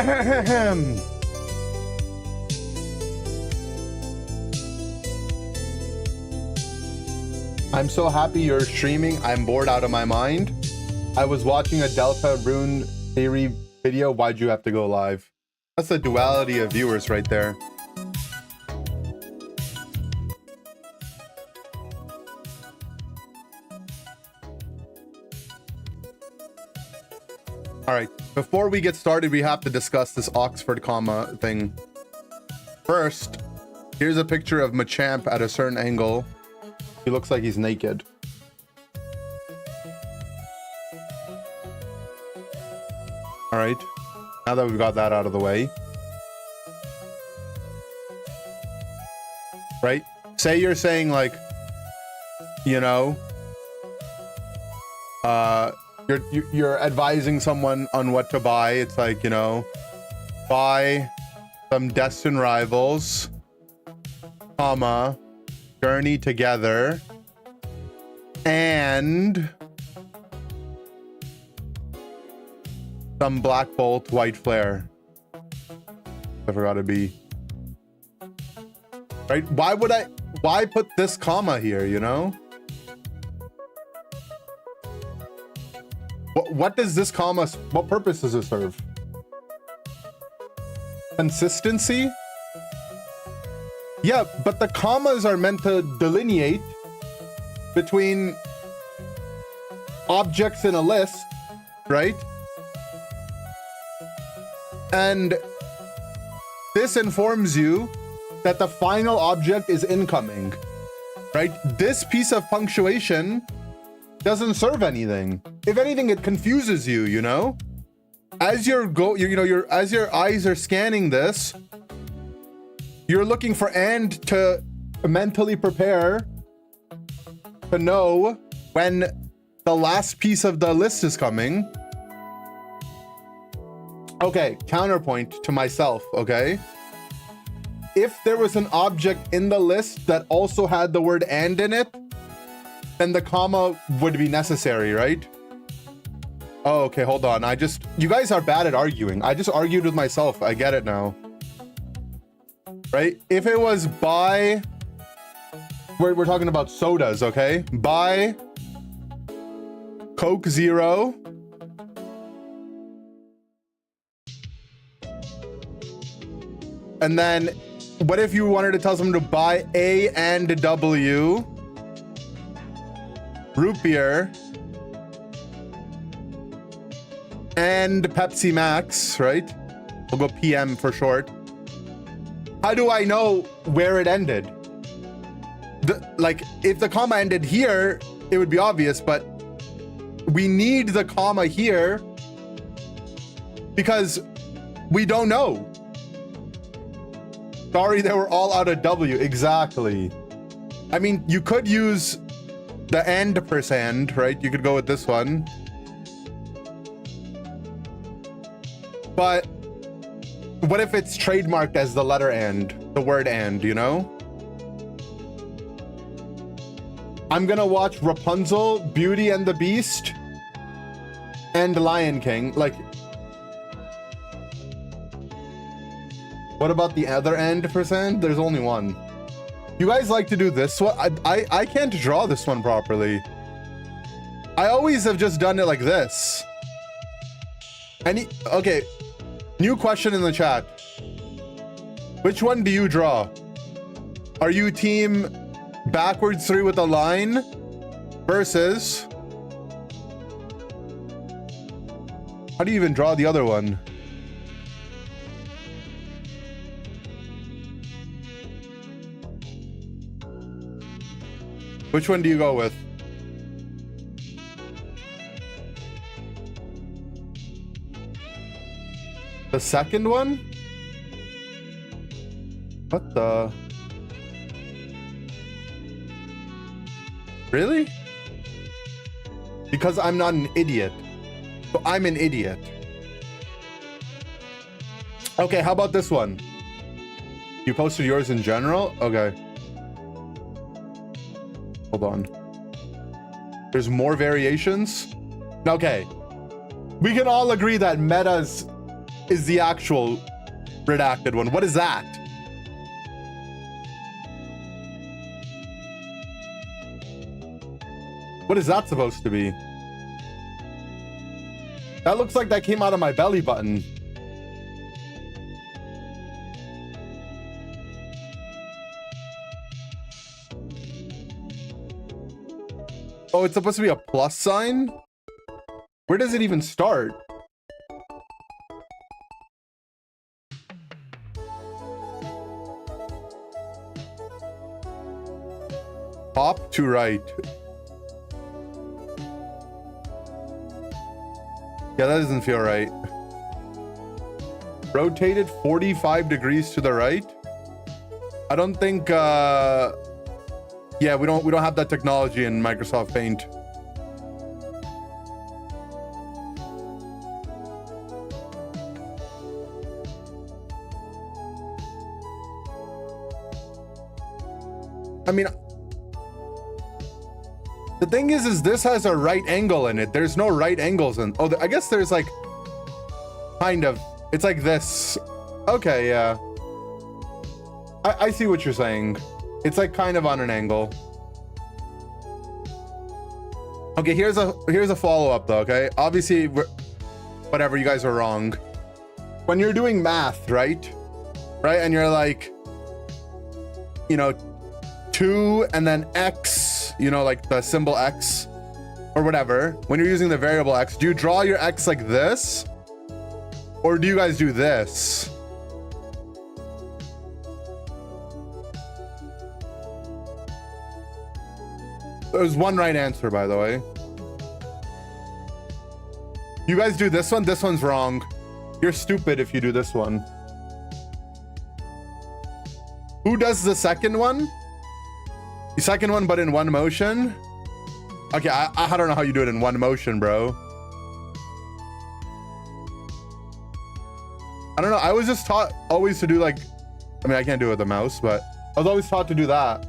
I'm so happy you're streaming. I'm bored out of my mind. I was watching a Delta Rune Theory video. Why'd you have to go live? That's the duality of viewers right there. All right, before we get started, we have to discuss this Oxford comma thing. First, here's a picture of Machamp at a certain angle. He looks like he's naked. All right, now that we've got that out of the way. Right? Say you're saying like, you know, you're advising someone on what to buy. It's like, you know, buy some Destined Rivals, comma, Journey Together, and some Black Bolt, White Flare. I forgot to be. Right? Why put this comma here, you know? What does this comma, what purpose does it serve? Consistency? Yeah, but the commas are meant to delineate between objects in a list, right? And this informs you that the final object is incoming, right? This piece of punctuation doesn't serve anything. If anything, it confuses you, you know? As as your eyes are scanning this, you're looking for and to mentally prepare to know when the last piece of the list is coming. Okay, counterpoint to myself, okay? If there was an object in the list that also had the word and in it, then the comma would be necessary, right? Oh, okay, hold on. You guys are bad at arguing. I just argued with myself. I get it now. Right? If it was buy, we're talking about sodas, okay? Buy Coke Zero. And then what if you wanted to tell someone to buy A and W root beer and Pepsi Max, right? We'll go PM for short. How do I know where it ended? Like, if the comma ended here, it would be obvious, but we need the comma here because we don't know. Sorry, they were all out of W. Exactly. I mean, you could use the and %, right? You could go with this one. But what if it's trademarked as the letter and, the word and, you know? I'm gonna watch Rapunzel, Beauty and the Beast, and Lion King. Like, what about the other end %? There's only one. You guys like to do this one? I can't draw this one properly. I always have just done it like this. Okay, new question in the chat. Which one do you draw? Are you team backwards 3 with a line versus... How do you even draw the other one? Which one do you go with? The second one? What the? Really? Because I'm not an idiot. So I'm an idiot. Okay, how about this one? You posted yours in general? Okay. Hold on. There's more variations? Okay. We can all agree that metas is the actual redacted one? What is that? What is that supposed to be? That looks like that came out of my belly button. Oh, it's supposed to be a plus sign? Where does it even start? Top to right. Yeah, that doesn't feel right. Rotated 45 degrees to the right. I don't think yeah, we don't have that technology in Microsoft Paint. I mean, the thing is this has a right angle in it. There's no right angles in. Oh, I guess there's like kind of. It's like this. Okay, yeah. I see what you're saying. It's like kind of on an angle. Okay, here's a follow-up though. Okay, obviously, whatever, you guys are wrong. When you're doing math, right, and you're like, you know, 2 and then x, you know, like the symbol x or whatever, when you're using the variable x, do you draw your x like this, or do you guys do this? There's one right answer, by the way. You guys do this one. This one's wrong. You're stupid if you do this one. Who does the second one? The second one, but in one motion? Okay, I don't know how you do it in one motion, bro. I don't know. I was just taught always to do like, I mean, I can't do it with the mouse, but I was always taught to do that.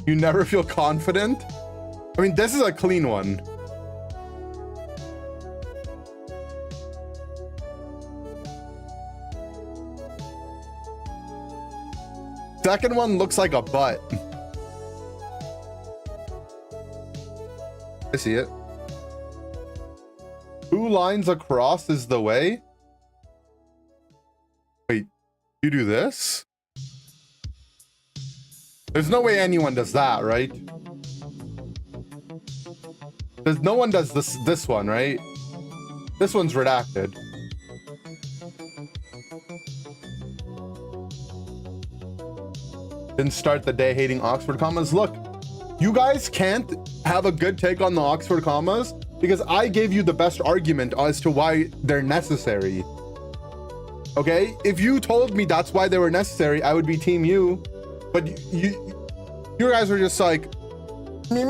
You never feel confident? I mean, this is a clean one. Second one looks like a butt. I see it. 2 lines across is the way. Wait, you do this? There's no way anyone does that, right? No one does this one, right? This one's redacted. Didn't start the day hating Oxford commas. Look, you guys can't have a good take on the Oxford commas because I gave you the best argument as to why they're necessary. Okay? If you told me that's why they were necessary, I would be team you. But you guys were just like, me.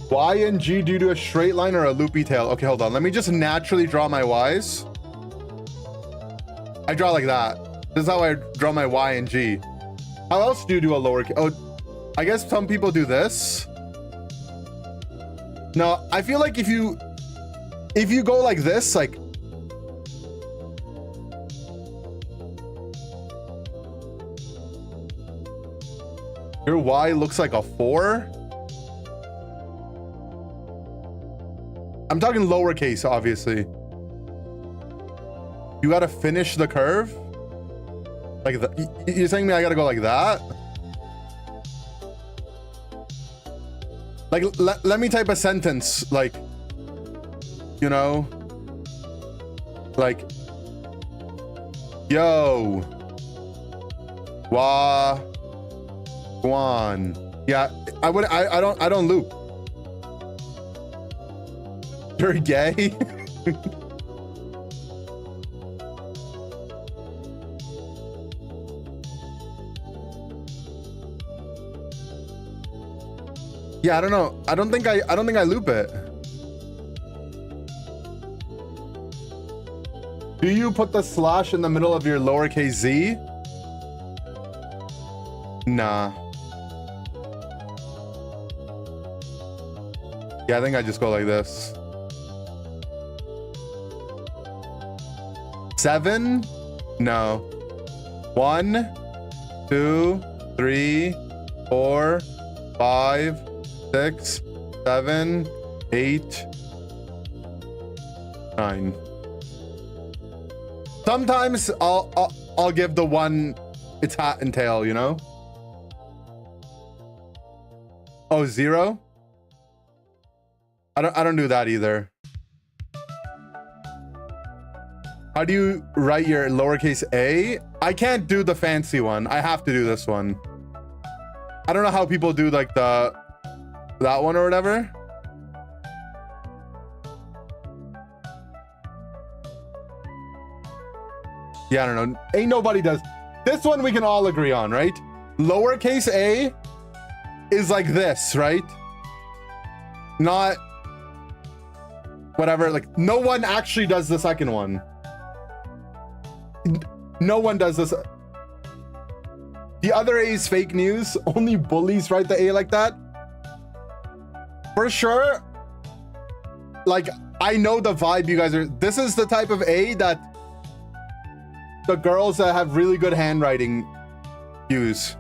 Y and G due to a straight line or a loopy tail. Okay, hold on. Let me just naturally draw my Y's. I draw like that. This is how I draw my Y and G. How else do you do a lowercase? Oh, I guess some people do this. No, I feel like if you go like this, like, your Y looks like a 4. I'm talking lowercase, obviously. You gotta finish the curve? Like, you're saying me I gotta go like that? Like, let me type a sentence, like, you know? Like, yo. Wah. Guan. Yeah, I don't loop. You're gay? Yeah, I don't know. I don't think I loop it. Do you put the slash in the middle of your lowercase z? Nah. Yeah, I think I just go like this. 7? No. 1, 2, 3, 4, 5, 6, 7, 8, 9. Sometimes I'll give the one its hat and tail, you know? Oh, 0? I don't do that either. How do you write your lowercase a? I can't do the fancy one. I have to do this one. I don't know how people do like that one or whatever. Yeah, I don't know. Ain't nobody does. This one we can all agree on, right? Lowercase a is like this, right? Not whatever. Like no one actually does the second one. No one does this. The other A is fake news. Only bullies write the A like that. For sure. Like, I know the vibe you guys are. This is the type of A that the girls that have really good handwriting use.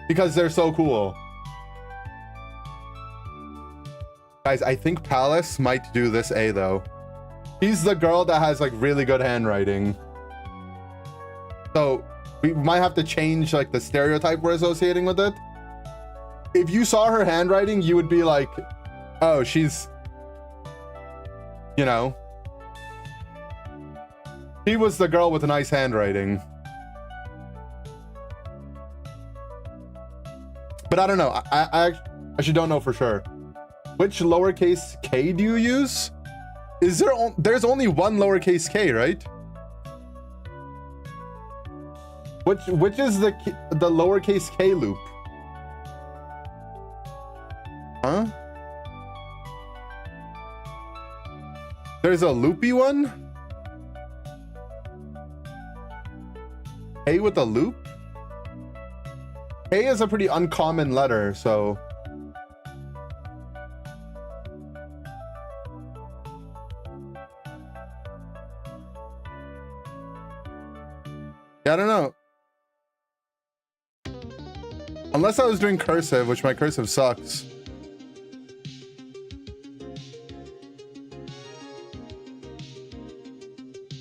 Because they're so cool. Guys, I think Palace might do this A though. He's the girl that has like really good handwriting. So we might have to change like the stereotype we're associating with it. If you saw her handwriting, you would be like, oh, she's, you know, she was the girl with a nice handwriting. But I don't know. I actually don't know for sure. Which lowercase k do you use? Is there's only one lowercase k, right? Which is the lowercase k loop? Huh? There's a loopy one? K with a loop? K is a pretty uncommon letter, so... Yeah, I don't know. Unless I was doing cursive, which my cursive sucks.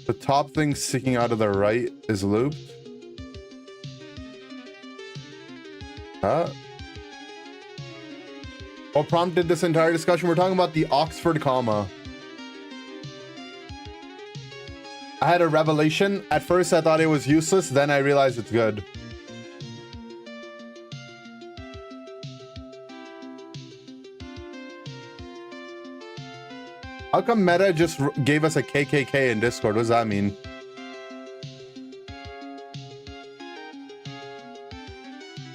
The top thing sticking out of the right is looped. Huh? What prompted this entire discussion? We're talking about the Oxford comma. I had a revelation. At first I thought it was useless, then I realized it's good. How come Meta just gave us a KKK in Discord? What does that mean?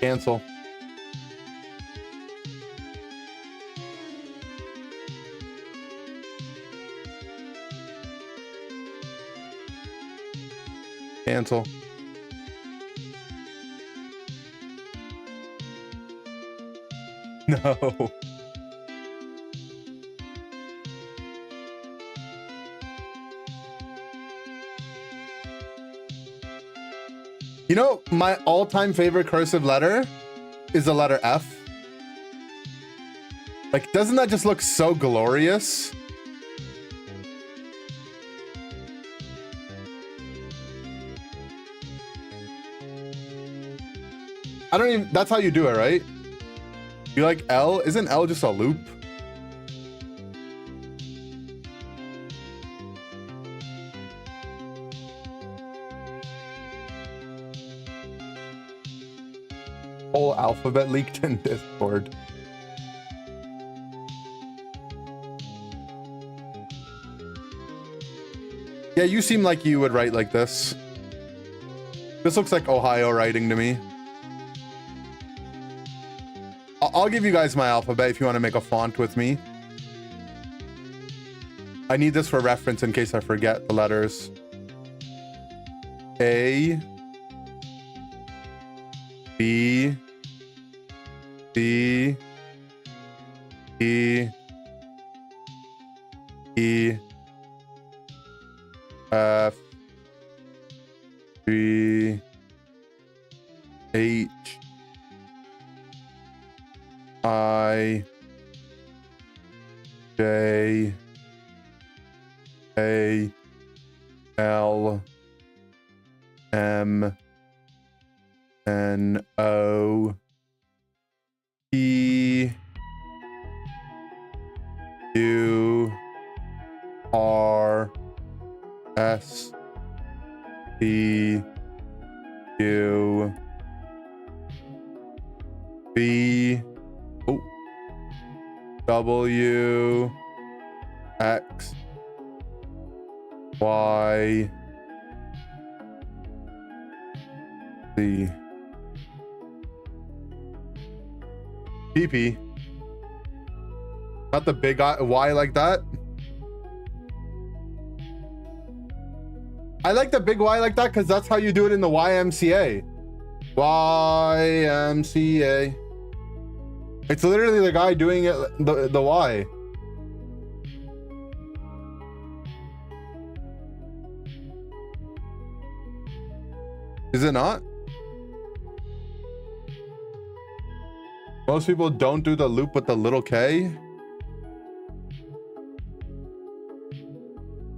Cancel. Cancel. No. You know, my all-time favorite cursive letter is the letter F. Like, doesn't that just look so glorious? I don't even, that's how you do it, right? You like L? Isn't L just a loop? Whole alphabet leaked in Discord. Yeah, you seem like you would write like this. This looks like Ohio writing to me. I'll give you guys my alphabet if you want to make a font with me. I need this for reference in case I forget the letters. A, B, C, E, E F G H I J A L M N O P Q R S T U V W X Y Z PP. Not the big Y like that. I like the big Y like that because that's how you do it in the YMCA. YMCA. It's literally the guy doing it, the Y. Is it not? Most people don't do the loop with the little K.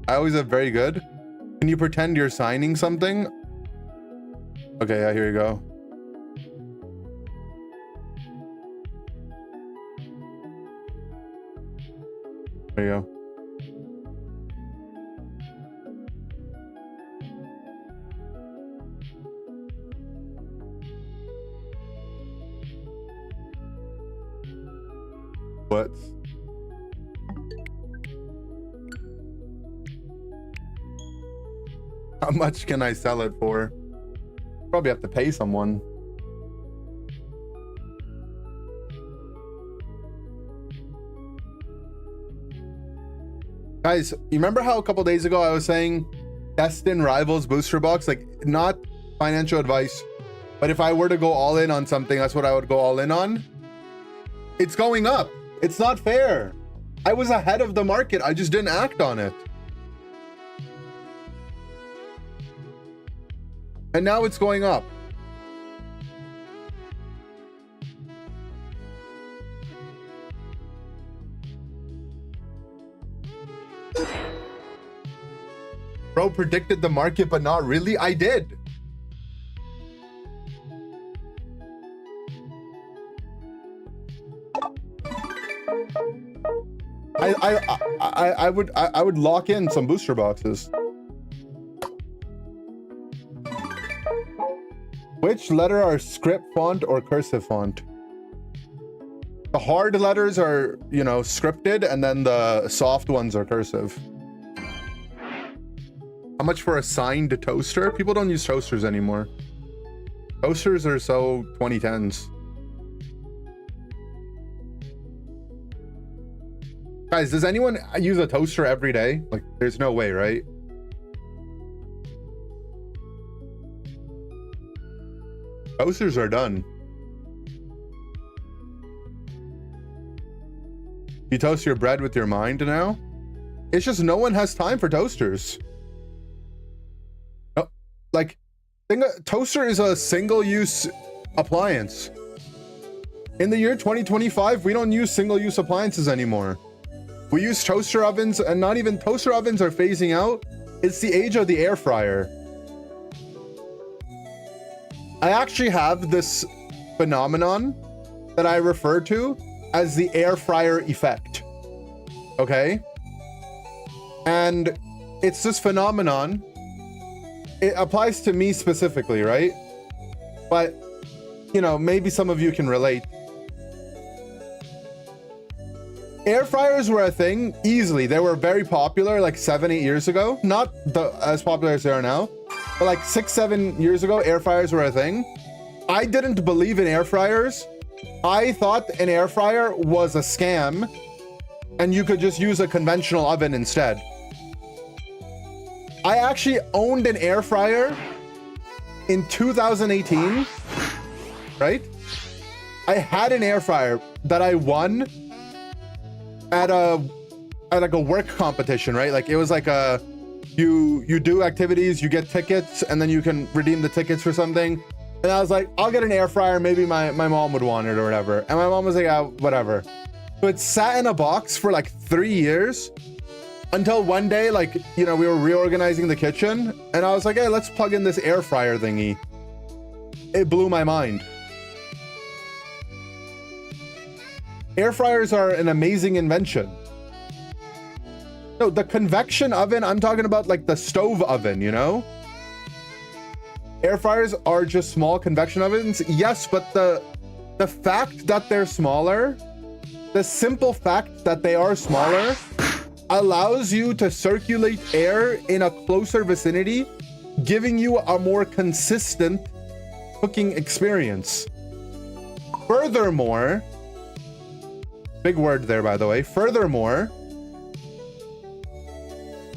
I always have very good. Can you pretend you're signing something? Okay, yeah, here you go. There you go. What? How much can I sell it for? Probably have to pay someone. Guys, you remember how a couple days ago I was saying Destin rivals booster box? Like, not financial advice, but if I were to go all in on something, that's what I would go all in on. It's going up. It's not fair. I was ahead of the market. I just didn't act on it. And now it's going up. Bro predicted the market, but not really. I did. I would lock in some booster boxes. Which letter are script font or cursive font? The hard letters are, you know, scripted, and then the soft ones are cursive. How much for a signed toaster? People don't use toasters anymore. Toasters are so 2010s. Guys, does anyone use a toaster every day? Like, there's no way, right? Toasters are done. You toast your bread with your mind now? It's just no one has time for toasters. No, like, toaster is a single-use appliance. In the year 2025, we don't use single-use appliances anymore. We use toaster ovens, and not even toaster ovens are phasing out. It's the age of the air fryer. I actually have this phenomenon that I refer to as the air fryer effect. Okay? And it's this phenomenon. It applies to me specifically, right? But, you know, maybe some of you can relate. Air fryers were a thing easily. They were very popular like 7-8 years ago. Not as popular as they are now, but like 6-7 years ago, air fryers were a thing. I didn't believe in air fryers. I thought an air fryer was a scam and you could just use a conventional oven instead. I actually owned an air fryer in 2018, right? I had an air fryer that I won at a like a work competition, right? Like it was like a you do activities, you get tickets, and then you can redeem the tickets for something. And I was like, I'll get an air fryer. Maybe my mom would want it or whatever. And my mom was like, whatever. So it sat in a box for like 3 years until one day, like, you know, we were reorganizing the kitchen and I was like, hey, let's plug in this air fryer thingy. It blew my mind. Air fryers are an amazing invention. No, the convection oven, I'm talking about like the stove oven, you know? Air fryers are just small convection ovens. Yes, but the fact that they're smaller, the simple fact that they are smaller allows you to circulate air in a closer vicinity, giving you a more consistent cooking experience. Furthermore, big word there, by the way. Furthermore,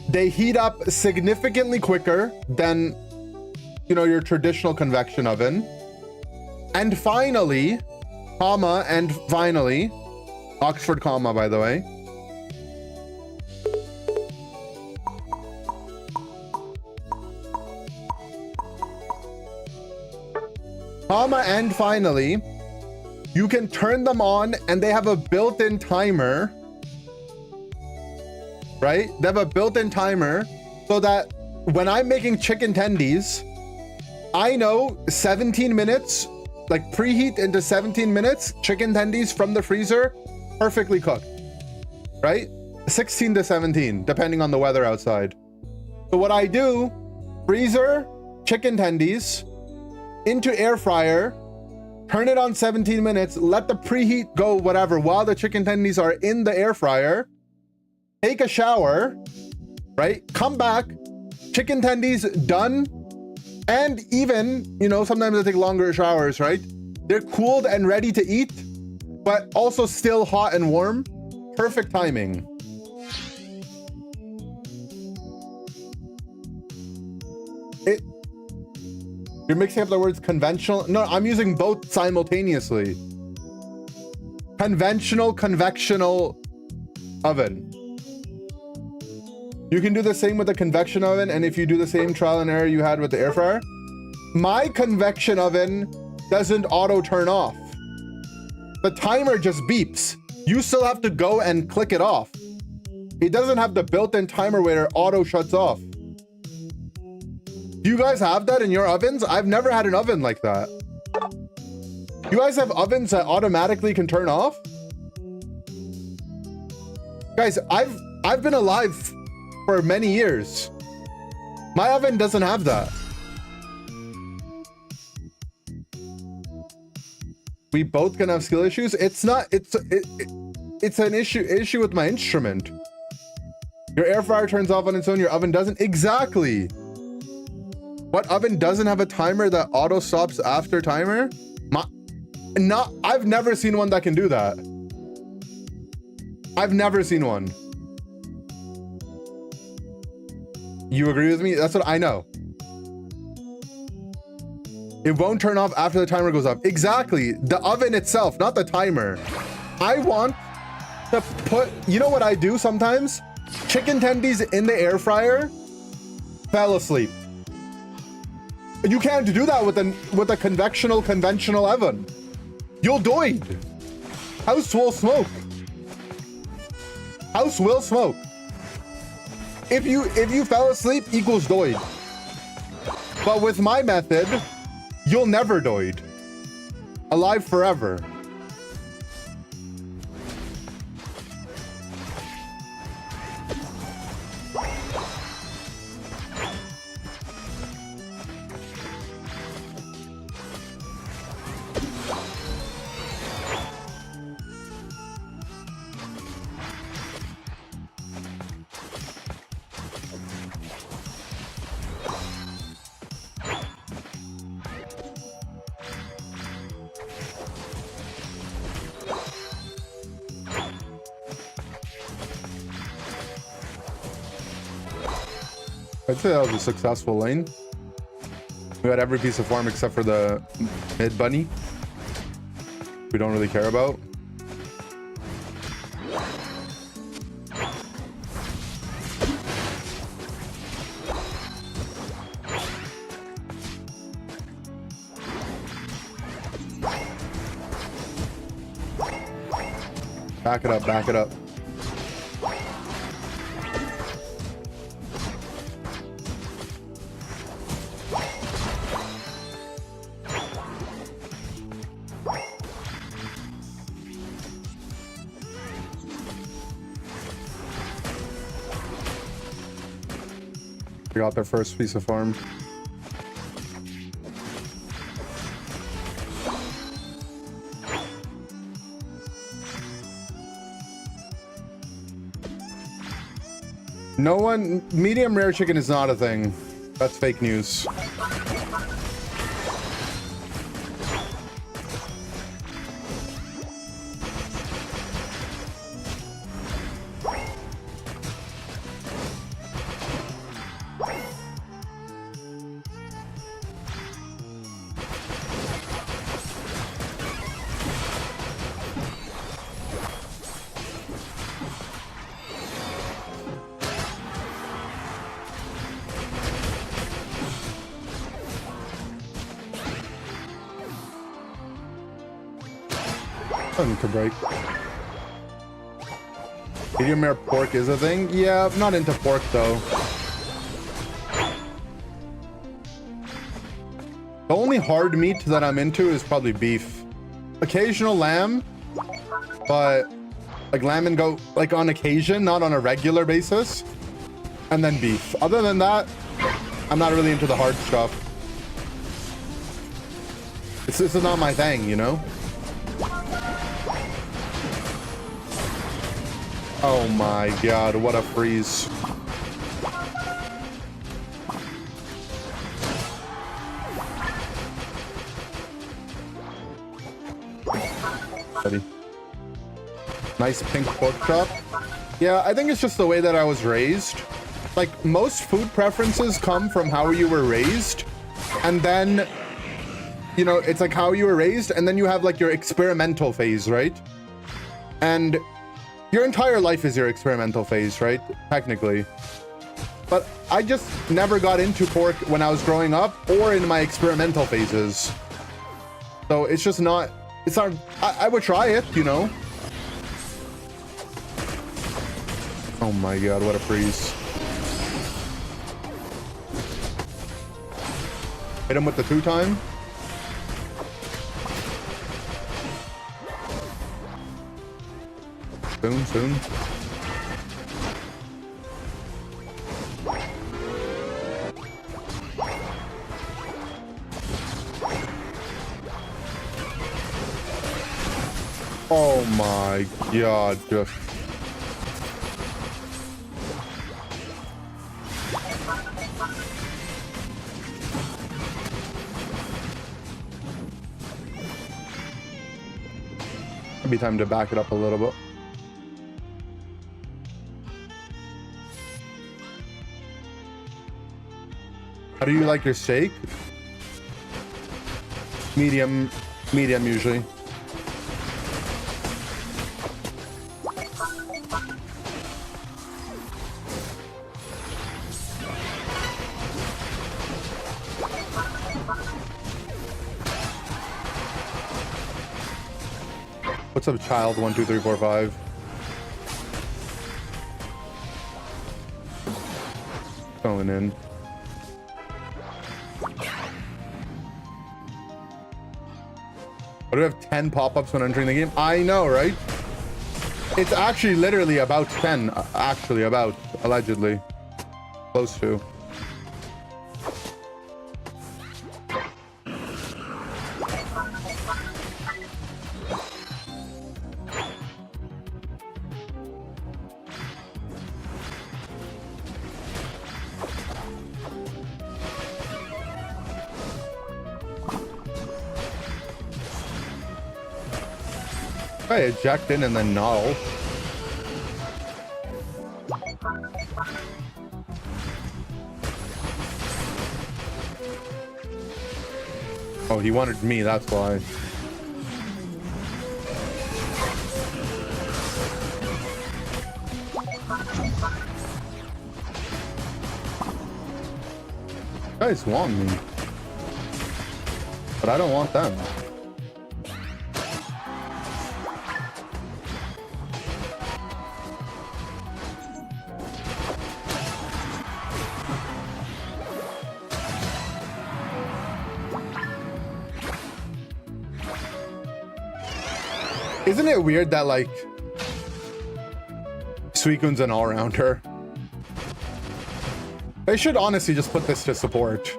they heat up significantly quicker than, you know, your traditional convection oven. And finally, Oxford comma, by the way. And finally, you can turn them on and they have a built-in timer, right? They have a built-in timer so that when I'm making chicken tendies, I know 17 minutes, like preheat into 17 minutes, chicken tendies from the freezer, perfectly cooked, right? 16 to 17, depending on the weather outside. So what I do, freezer, chicken tendies, into air fryer, turn it on 17 minutes, let the preheat go, whatever, while the chicken tendies are in the air fryer, take a shower, right? Come back, chicken tendies done. And even, you know, sometimes I take longer showers, right? They're cooled and ready to eat, but also still hot and warm. Perfect timing. You're mixing up the words conventional. No, I'm using both simultaneously. Conventional, convectional oven. You can do the same with the convection oven, and if you do the same trial and error you had with the air fryer. My convection oven doesn't auto turn off. The timer just beeps. You still have to go and click it off. It doesn't have the built-in timer where it auto shuts off. Do you guys have that in your ovens? I've never had an oven like that. You guys have ovens that automatically can turn off? Guys, I've been alive for many years. My oven doesn't have that. We both gonna have skill issues. It's an issue with my instrument. Your air fryer turns off on its own, your oven doesn't. Exactly. What oven doesn't have a timer that auto stops after timer? I've never seen one that can do that. I've never seen one. You agree with me? That's what I know. It won't turn off after the timer goes off. Exactly. The oven itself, not the timer. I want to put, you know what I do sometimes? Chicken tendies in the air fryer, fell asleep. You can't do that with a conventional oven. You'll doid. House will smoke. House will smoke. If you fell asleep equals doid. But with my method, you'll never doid. Alive forever. I'd say that was a successful lane. We got every piece of farm except for the mid bunny. We don't really care about. Back it up, back it up. We got their first piece of farm. No one, medium rare chicken is not a thing. That's fake news. To break. Medium rare pork is a thing? Yeah, I'm not into pork though. The only hard meat that I'm into is probably beef. Occasional lamb, but like lamb and goat, like on occasion, not on a regular basis. And then beef. Other than that, I'm not really into the hard stuff. This is not my thing, you know? Oh my god, what a freeze. Ready. Nice pink pork chop. Yeah, I think it's just the way that I was raised. Like, most food preferences come from how you were raised. And then, you know, it's like how you were raised, and then you have like your experimental phase, right? And your entire life is your experimental phase, right? Technically. But I just never got into pork when I was growing up or in my experimental phases. So it's just not, it's not, I would try it, you know? Oh my god, what a freeze. Hit him with the 2-time. Soon. Oh my god, just. It'd be time to back it up a little bit. How do you like your steak? Medium usually. What's up, child? 1, 2, 3, 4, 5. Going in. What do we have 10 pop-ups when entering the game? I know, right? It's actually literally about 10. Actually, about. Allegedly. Close to. I eject in and then null. Oh, he wanted me, that's why. You guys want me. But I don't want them. Isn't it weird that like Suicun's an all-rounder? They should honestly just put this to support.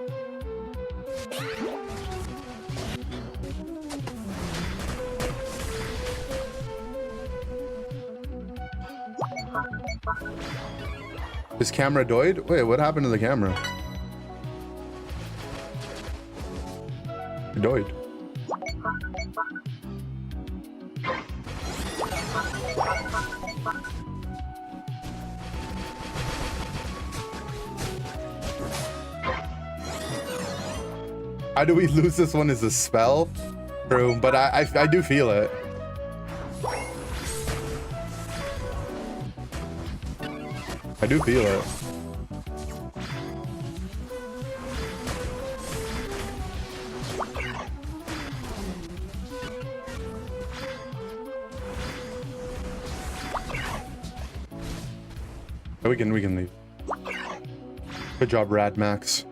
His camera died? Wait, what happened to the camera? It died. How do we lose this one as a spell? True, but I do feel it. I do feel it. Oh, we can leave. Good job, Rad Max.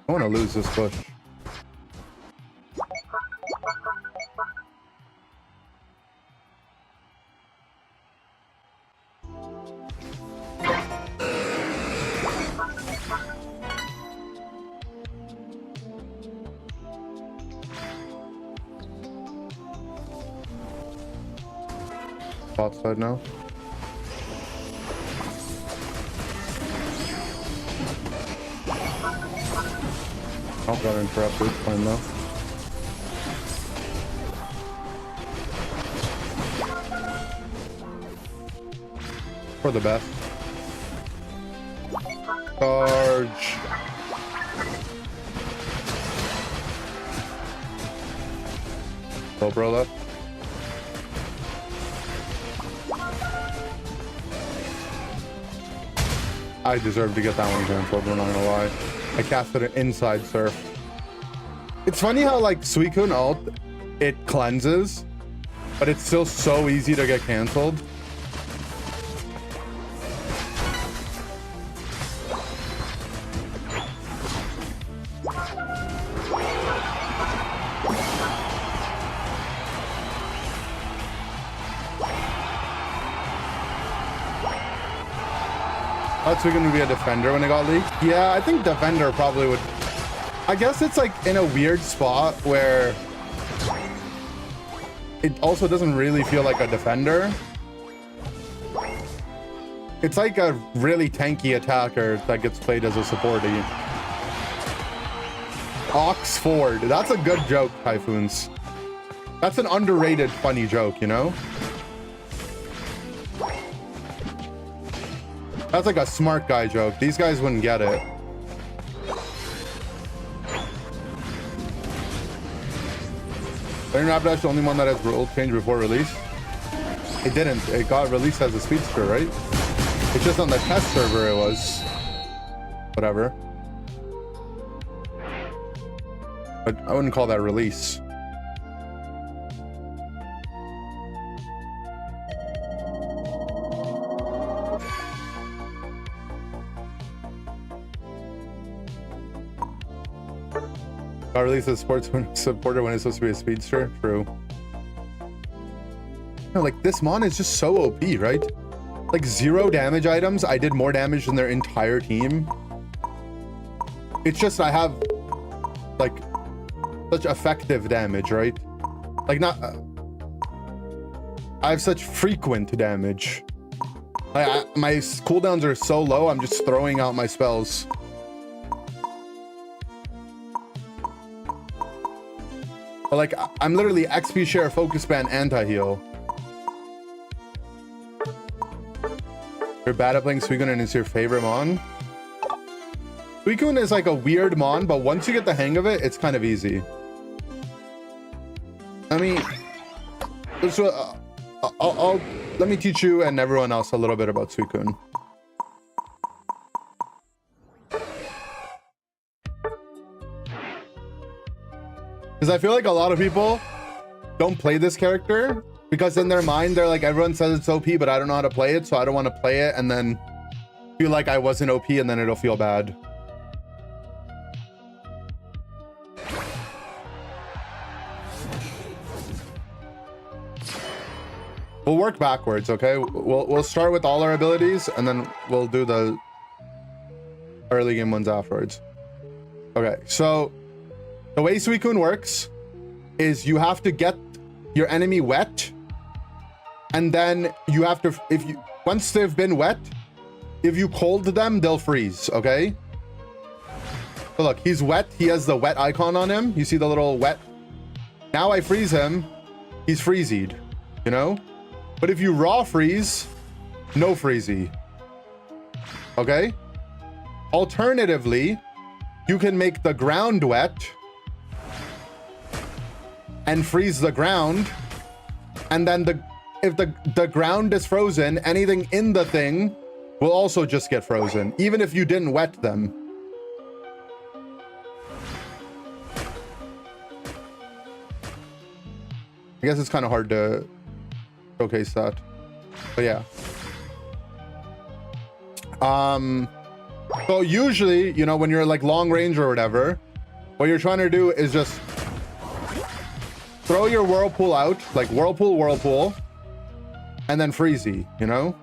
I want to lose this push. Bot side now. Oh, got interrupted. Fine though. For the best. Charge. Cobra left. I deserve to get that one canceled, we're not gonna lie. I casted an inside surf. It's funny how like Suicun ult, it cleanses, but it's still so easy to get canceled. Thought Suicun would be a defender when it got leaked. Yeah, I think defender probably would. I guess it's like in a weird spot where it also doesn't really feel like a defender. It's like a really tanky attacker that gets played as a supporty. Oxford. That's a good joke, Typhoons. That's an underrated funny joke, you know? That's like a smart guy joke. These guys wouldn't get it. Rapidash is the only one that has rule change before release. It didn't. It got released as a speedster, right? It's just on the test server it was. Whatever. But I wouldn't call that release. Got released as sports supporter when it's supposed to be a speedster. True. No, like this mon is just so OP, right? Like 0 damage items. I did more damage than their entire team. It's just I have like such effective damage, right? Like not. I have such frequent damage. Like my cooldowns are so low. I'm just throwing out my spells. But like, I'm literally XP share, focus band, anti-heal. You're bad at playing Suicun and it's your favorite mon? Suicun is like a weird mon, but once you get the hang of it, it's kind of easy. I mean, so, let me teach you and everyone else a little bit about Suicun. Because I feel like a lot of people don't play this character because in their mind, they're like, everyone says it's OP, but I don't know how to play it. So I don't want to play it and then feel like I wasn't OP and then it'll feel bad. We'll work backwards, okay? We'll start with all our abilities, and then we'll do the early game ones afterwards. Okay, so the way Suicun works is you have to get your enemy wet, and then you have to, once they've been wet, if you cold them, they'll freeze, okay? So look, he's wet. He has the wet icon on him. You see the little wet? Now I freeze him. He's freezied, you know? But if you raw freeze, no freezy. Okay? Alternatively, you can make the ground wet and freeze the ground. And then if the ground is frozen, anything in the thing will also just get frozen, even if you didn't wet them. I guess it's kind of hard to showcase that, but yeah. So usually, you know, when you're like long range or whatever, what you're trying to do is just throw your whirlpool out, like whirlpool, and then freezy, you know?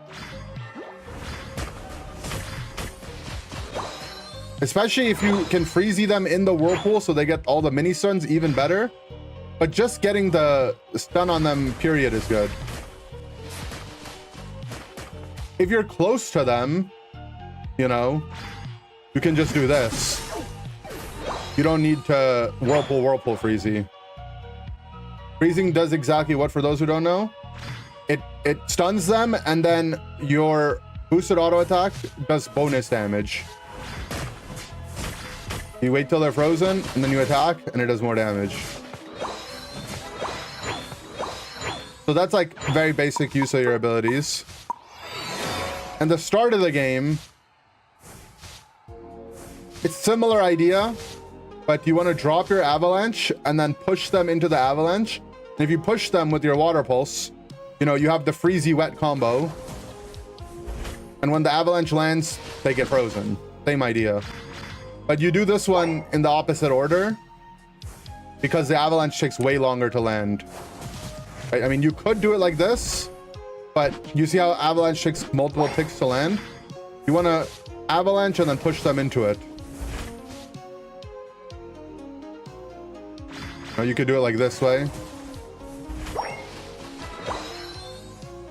Especially if you can freezy them in the whirlpool so they get all the mini stuns, even better. But just getting the stun on them, period, is good. If you're close to them, you know, you can just do this. You don't need to whirlpool freezy. Freezing does exactly what, for those who don't know? It stuns them, and then your boosted auto attack does bonus damage. You wait till they're frozen, and then you attack, and it does more damage. So that's like very basic use of your abilities. And the start of the game, it's similar idea, but you want to drop your avalanche and then push them into the avalanche. And if you push them with your water pulse, you know, you have the freezy wet combo. And when the avalanche lands, they get frozen. Same idea. But you do this one in the opposite order because the avalanche takes way longer to land. Right? I mean, you could do it like this, but you see how avalanche takes multiple ticks to land? You want to avalanche and then push them into it. Or you could do it like this way.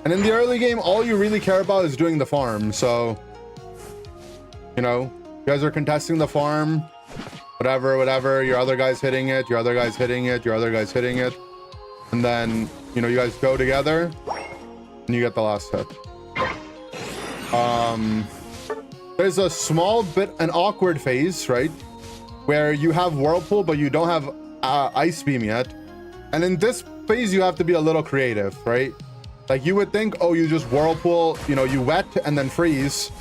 And in the early game, all you really care about is doing the farm. So, you know, you guys are contesting the farm, whatever, your other guy's hitting it, your other guy's hitting it, your other guy's hitting it. And then, you know, you guys go together and you get the last hit. There's a small bit, an awkward phase, right? Where you have whirlpool, but you don't have ice beam yet. And in this phase, you have to be a little creative, right? Like you would think, oh, you just whirlpool, you know, you wet and then freeze.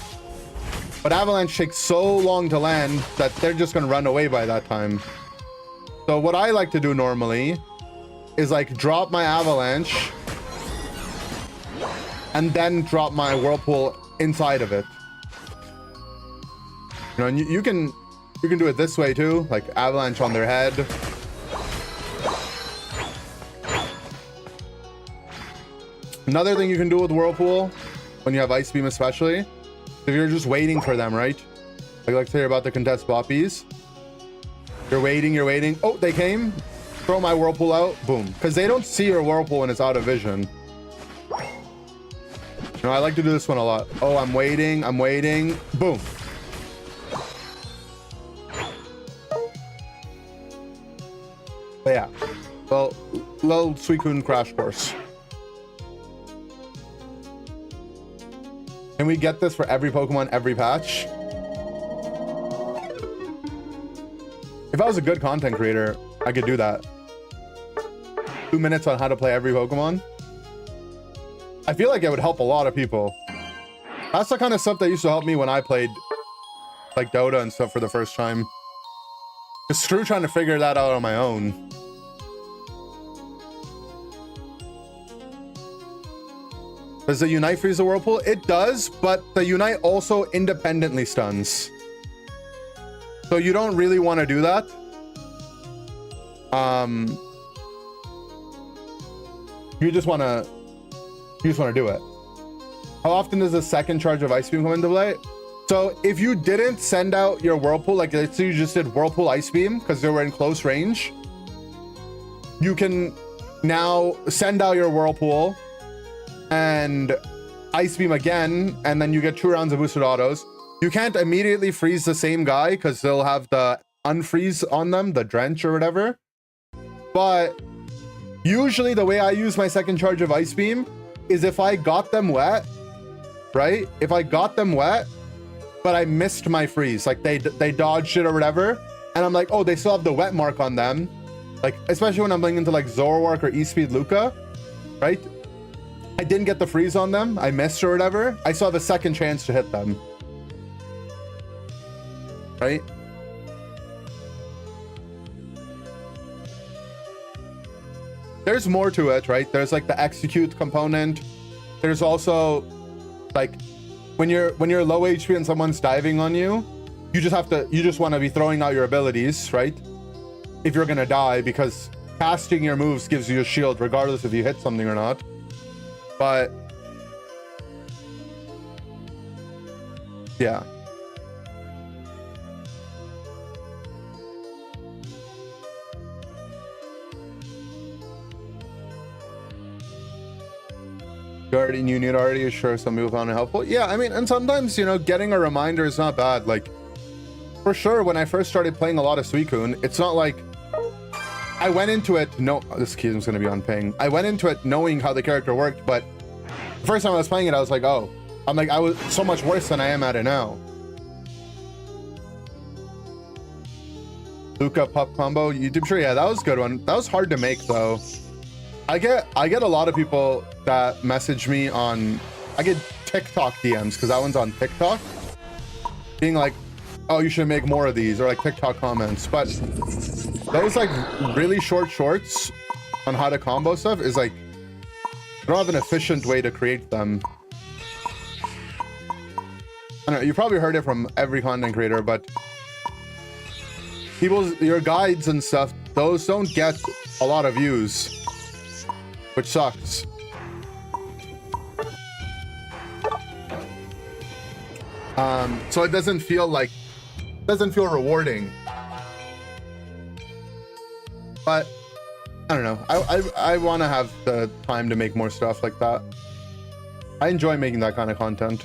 But avalanche takes so long to land that they're just gonna run away by that time. So what I like to do normally is like drop my avalanche and then drop my whirlpool inside of it. You know, and you can do it this way too, like avalanche on their head. Another thing you can do with whirlpool when you have ice beam, especially if you're just waiting for them, right? Like let's say you're about to contest boppies. You're waiting. Oh, they came. Throw my whirlpool out. Boom. Because they don't see your whirlpool when it's out of vision. You know, I like to do this one a lot. Oh, I'm waiting. Boom. But yeah. Well, little Suicun crash course. Can we get this for every Pokemon, every patch? If I was a good content creator, I could do that. 2 minutes on how to play every Pokemon. I feel like it would help a lot of people. That's the kind of stuff that used to help me when I played like Dota and stuff for the first time. Just screw trying to figure that out on my own. Does the Unite freeze the Whirlpool? It does, but the Unite also independently stuns. So you don't really want to do that. You just want to You just want to do it. How often does the second charge of Ice Beam come into play? So if you didn't send out your Whirlpool, like let's say you just did Whirlpool Ice Beam because they were in close range, you can now send out your Whirlpool and Ice Beam again, and then you get 2 rounds of boosted autos. You can't immediately freeze the same guy because they'll have the unfreeze on them, the drench or whatever. But usually the way I use my second charge of Ice Beam is if I got them wet, right? If I got them wet, but I missed my freeze, like they dodged it or whatever, and I'm like, oh, they still have the wet mark on them. Like, especially when I'm playing into like Zoroark or E-Speed Luca, right? I didn't get the freeze on them, I missed or whatever, I still have a second chance to hit them. Right? There's more to it, right? There's like the execute component. There's also like when you're low HP and someone's diving on you, you just want to be throwing out your abilities, right? If you're gonna die, because casting your moves gives you a shield regardless if you hit something or not. But yeah. You already knew it already. Sure, some people found it helpful. Yeah, I mean, and sometimes, you know, getting a reminder is not bad. Like, for sure, when I first started playing a lot of Suicun, it's not like I went into it. No, this key is going to be on ping. I went into it knowing how the character worked, but the first time I was playing it, I was like, oh, I was so much worse than I am at it now. Luca pup combo YouTube sure, yeah, that was a good one. That was hard to make though. I get a lot of people that message me on, I get TikTok DMs because that one's on TikTok, being like, oh, you should make more of these, or like TikTok comments. But those like really short shorts on how to combo stuff is like, I don't have an efficient way to create them. I don't know, you probably heard it from every content creator, but your guides and stuff, those don't get a lot of views, which sucks. So it doesn't feel rewarding. But I don't know. I want to have the time to make more stuff like that. I enjoy making that kind of content.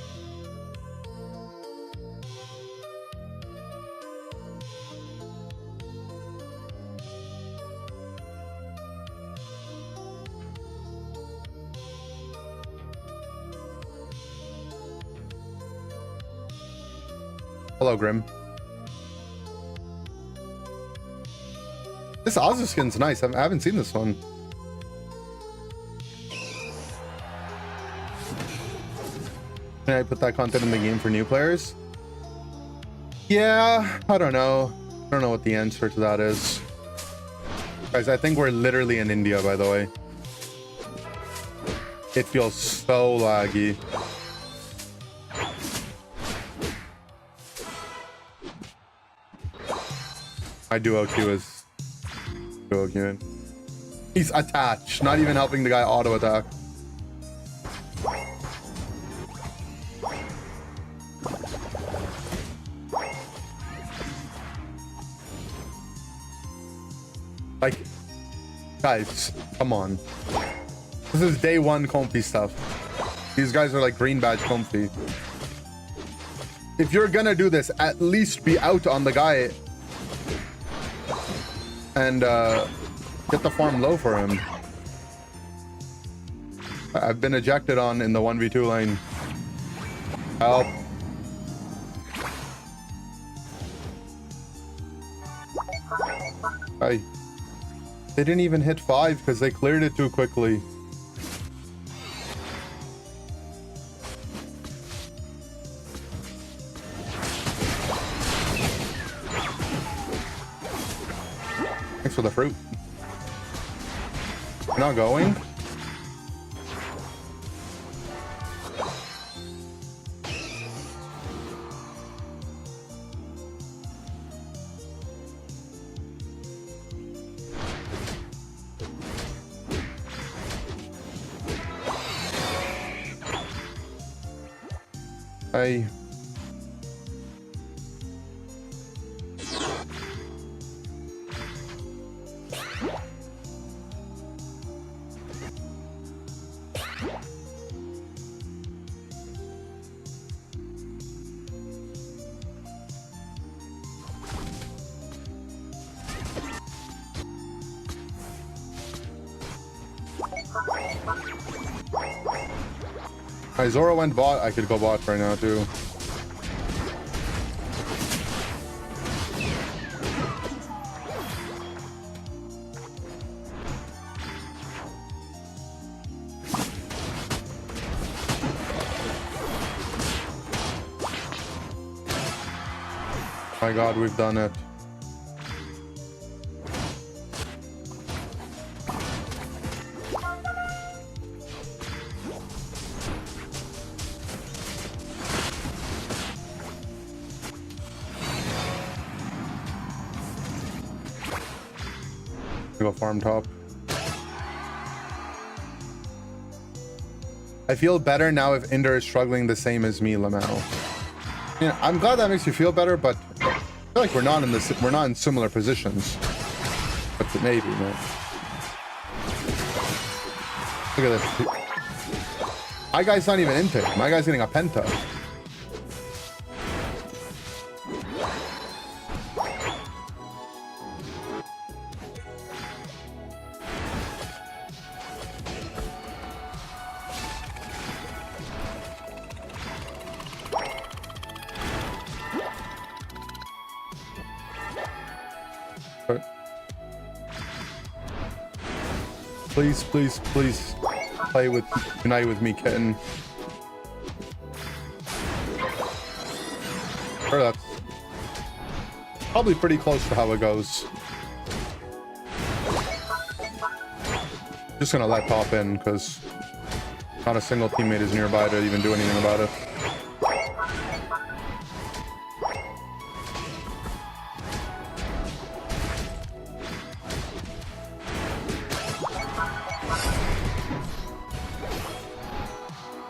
Hello, Grim. This Azu skin's nice. I haven't seen this one. Can I put that content in the game for new players? Yeah, I don't know. I don't know what the answer to that is. Guys, I think we're literally in India, by the way. It feels so laggy. My duo Q is duo Q. He's attached, not even helping the guy auto attack. Like, guys, come on. This is day one comfy stuff. These guys are like green badge comfy. If you're gonna do this, at least be out on the guy and get the farm low for him. I've been ejected on in the 1v2 lane. Help. Hey. They didn't even hit 5 because they cleared it too quickly. Thanks for the fruit. You're not going? I... My Zora went bot. I could go bot right now too. My God, we've done it. Go farm top. I feel better now if Inder is struggling the same as me, Lamau. Yeah, I'm glad that makes you feel better, but I feel like we're not in similar positions. But maybe, man. Look at this. My guy's not even into it. My guy's getting a penta. Please, please, please play with, unite with me, kitten. Sure, that's probably pretty close to how it goes. Just gonna let top in because not a single teammate is nearby to even do anything about it.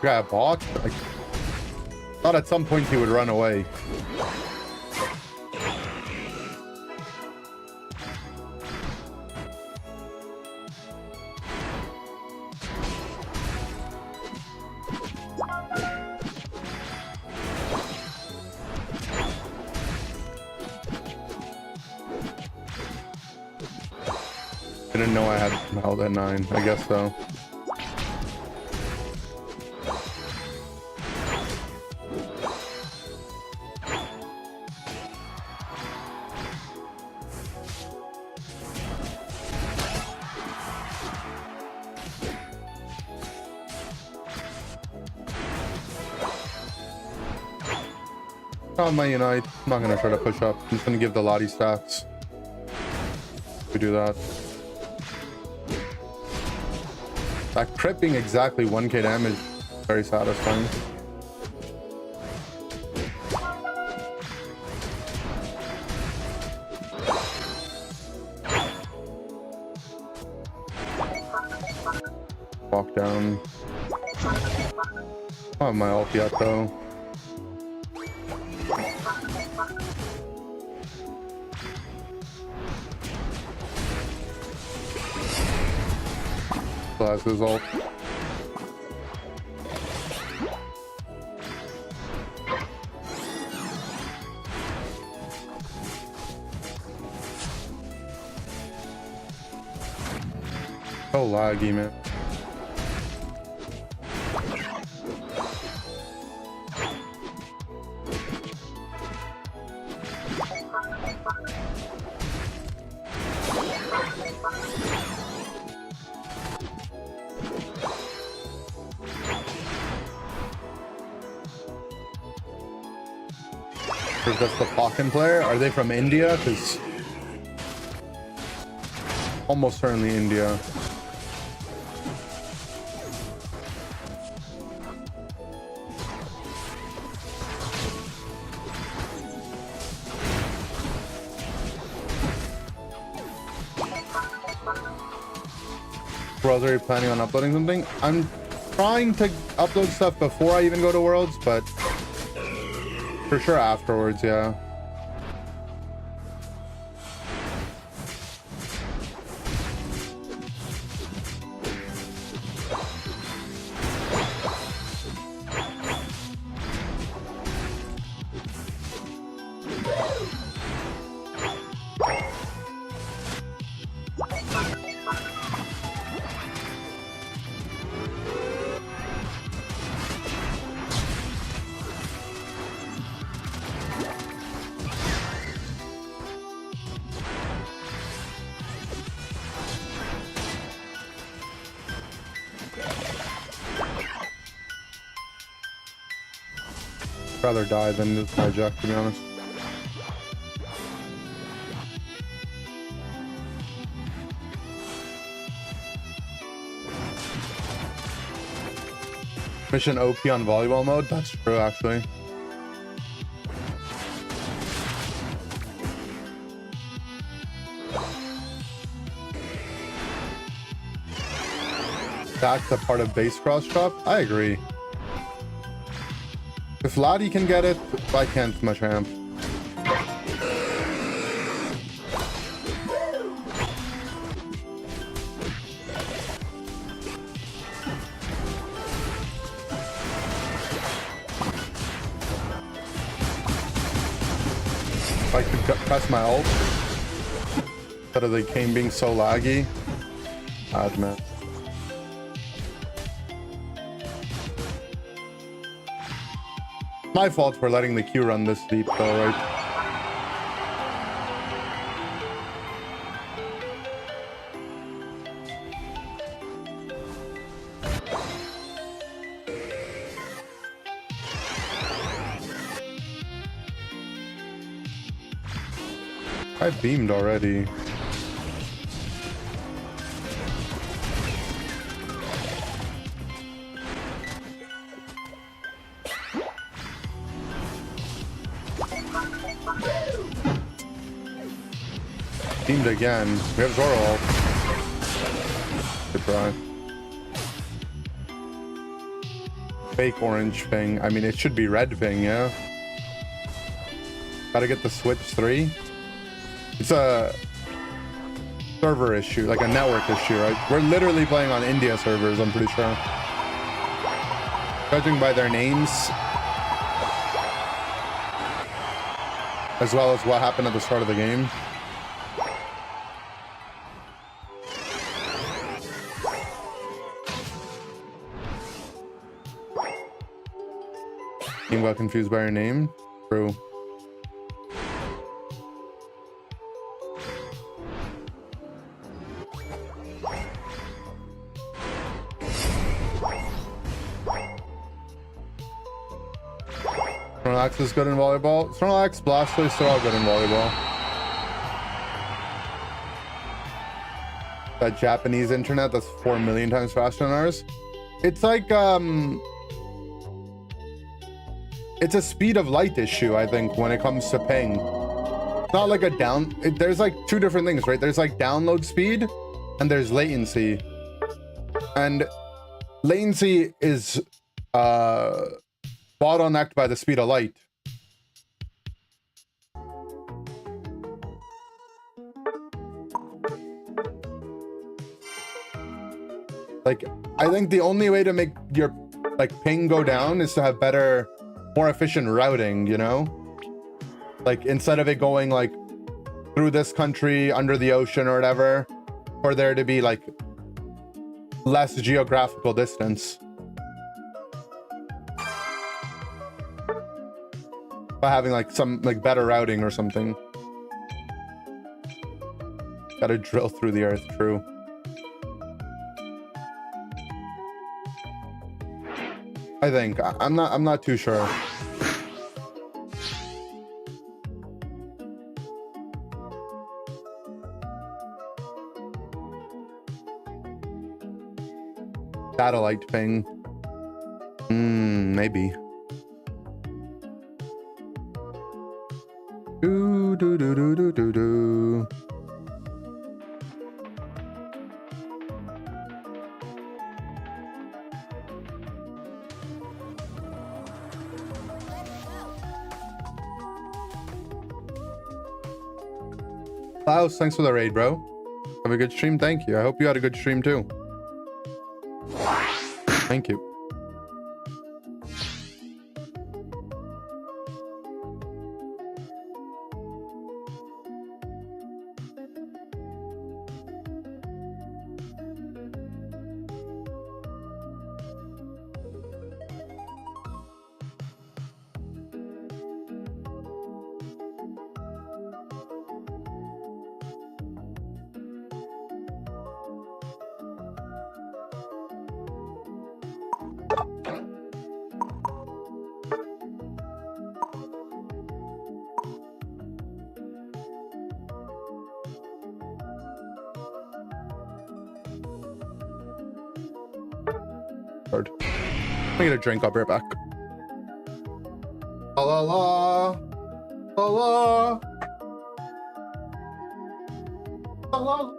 Guy bot? Like, thought at some point he would run away. Didn't know I had held at 9. I guess so. On my Unite, I'm not gonna try to push up. I'm just gonna give the Lottie stats. We do that. That crit being exactly 1k damage, very satisfying. Walk down. I don't have my ult yet though. That's his ult. So laggy, man. That's the Pokken player. Are they from India? Because almost certainly India. Worlds, are you planning on uploading something? I'm trying to upload stuff before I even go to Worlds, but For sure afterwards, yeah. Rather die than just hijack, to be honest. Mission OP on volleyball mode? That's true, actually. That's a part of base cross chop? I agree. If Lottie can get it, I can't, my champ. If I could press my ult instead of the game being so laggy. Bad, man. My fault for letting the queue run this deep though, right? I beamed already. Beamed again. We have Zoro ult. Good try. Fake orange ping. I mean, it should be red ping, yeah? Gotta get the switch 3. It's a server issue, like a network issue, right? We're literally playing on India servers, I'm pretty sure. Judging by their names, as well as what happened at the start of the game. Team got confused by your name? True. Snorlax is good in volleyball. Snorlax, Blastoise, they're all good in volleyball. That Japanese internet that's 4 million times faster than ours. It's like, it's a speed of light issue, I think, when it comes to ping. It's not like a there's like two different things, right? There's like download speed and there's latency. And latency is bottlenecked by the speed of light. Like, I think the only way to make your like ping go down is to have better, more efficient routing, you know? Like, instead of it going like through this country, under the ocean or whatever, for there to be like less geographical distance. By having like some like better routing or something. Gotta drill through the earth, true. I think I'm not too sure. Satellite ping. Maybe. Do do do do do do do. Klaus, thanks for the raid, bro. Have a good stream. Thank you. I hope you had a good stream too. Thank you. Let me get a drink. I'll be right back. La la la. La la. La la.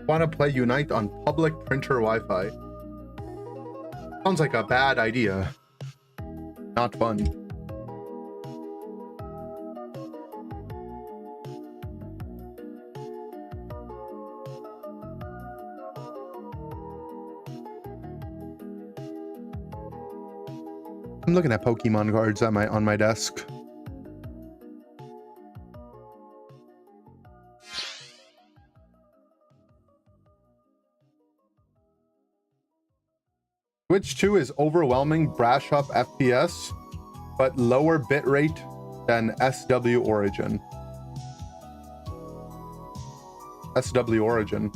Want to play Unite on public printer Wi-Fi? Sounds like a bad idea. Not fun. I'm looking at Pokemon cards on my desk. Switch 2 is overwhelming brash up FPS, but lower bitrate than SW Origin. SW Origin.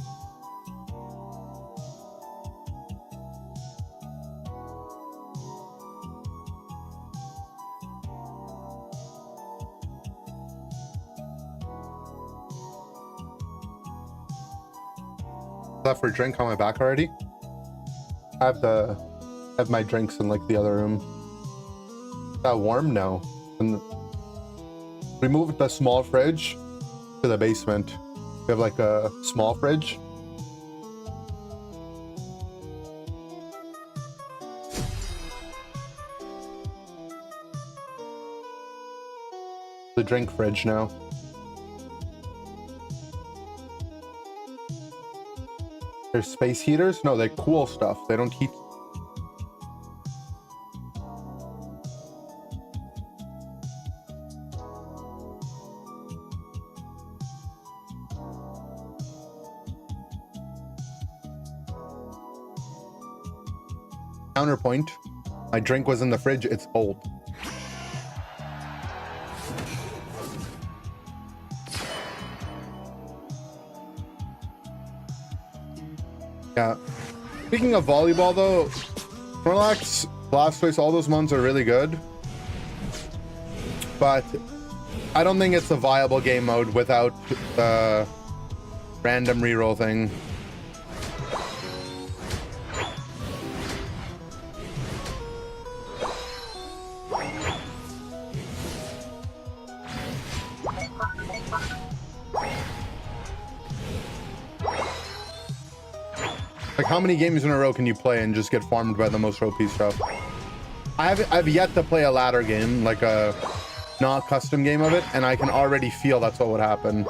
Left for drink on my back already. I have my drinks in like the other room. Is that warm? No. And we moved the small fridge to the basement. We have like a small fridge. The drink fridge now. There's space heaters? No, they cool stuff. They don't heat. Counterpoint. My drink was in the fridge. It's cold. Yeah. Speaking of volleyball, though, Snorlax, Blastoise, all those ones are really good. But I don't think it's a viable game mode without the random reroll thing. Like, how many games in a row can you play and just get farmed by the most OP stuff? I've yet to play a ladder game, like a not custom game of it, and I can already feel that's what would happen.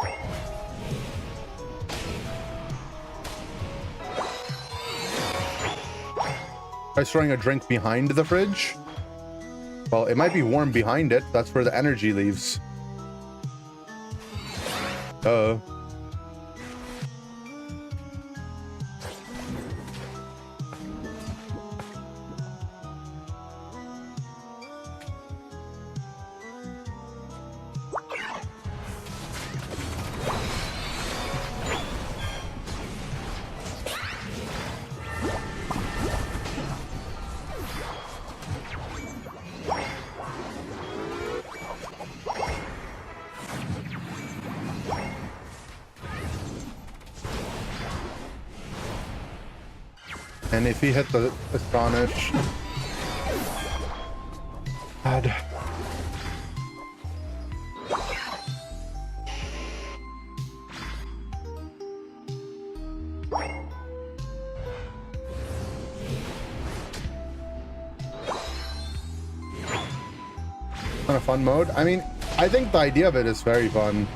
Try storing a drink behind the fridge. Well, it might be warm behind it. That's where the energy leaves. And if he hit the Astonish... God. On a fun mode. I mean, I think the idea of it is very fun.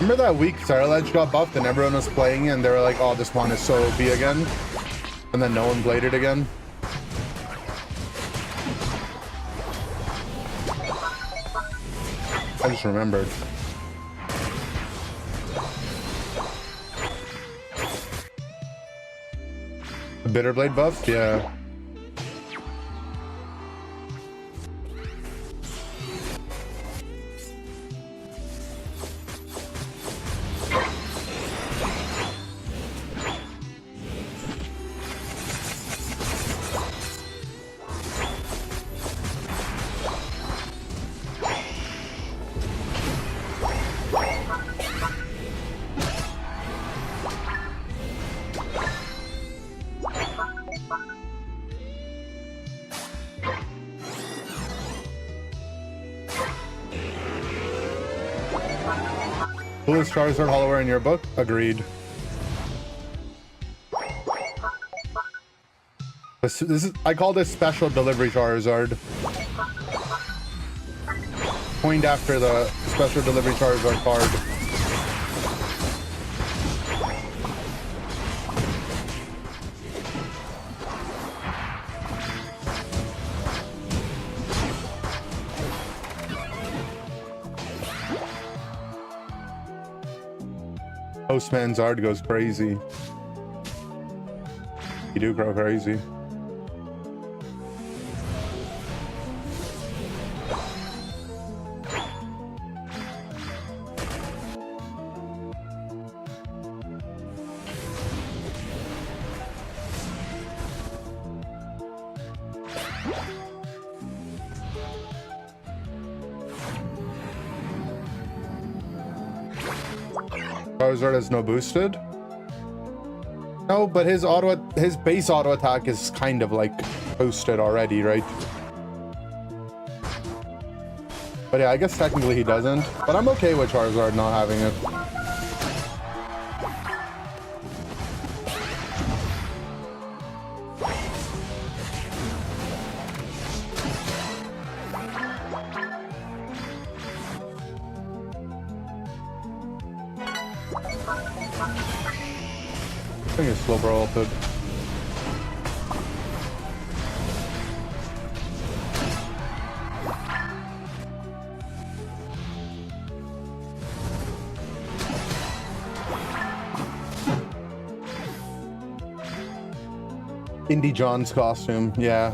Remember that week Sarah got buffed and everyone was playing it and they were like, oh, this one is so OP again. And then no one played it again. I just remembered. The Bitterblade buff? Yeah. Who is Charizard Hollower in your book? Agreed. This is, I call this special delivery Charizard. Coined after the special delivery Charizard card. Postman Zard goes crazy. You do grow crazy. Charizard has no boosted. No, but his base auto attack is kind of like boosted already, right? But yeah, I guess technically he doesn't. But I'm okay with Charizard not having it. I think it's Slowbro ulted. Indy John's costume, yeah.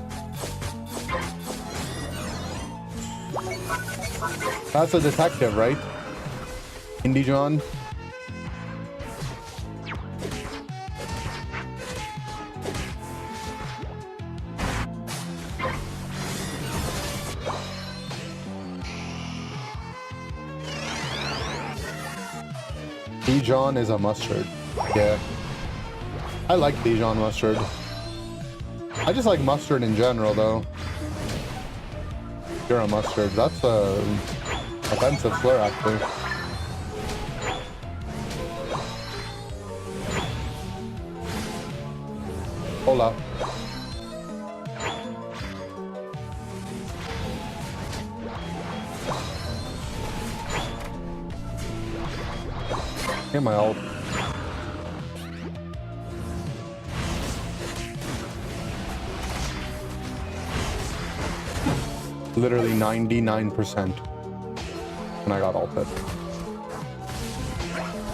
That's a detective, right? Indy John. Dijon is a mustard. Yeah. I like Dijon mustard. I just like mustard in general, though. You're a mustard. That's a offensive slur, actually. Hola. Get my ult. Literally 99%. And I got ulted.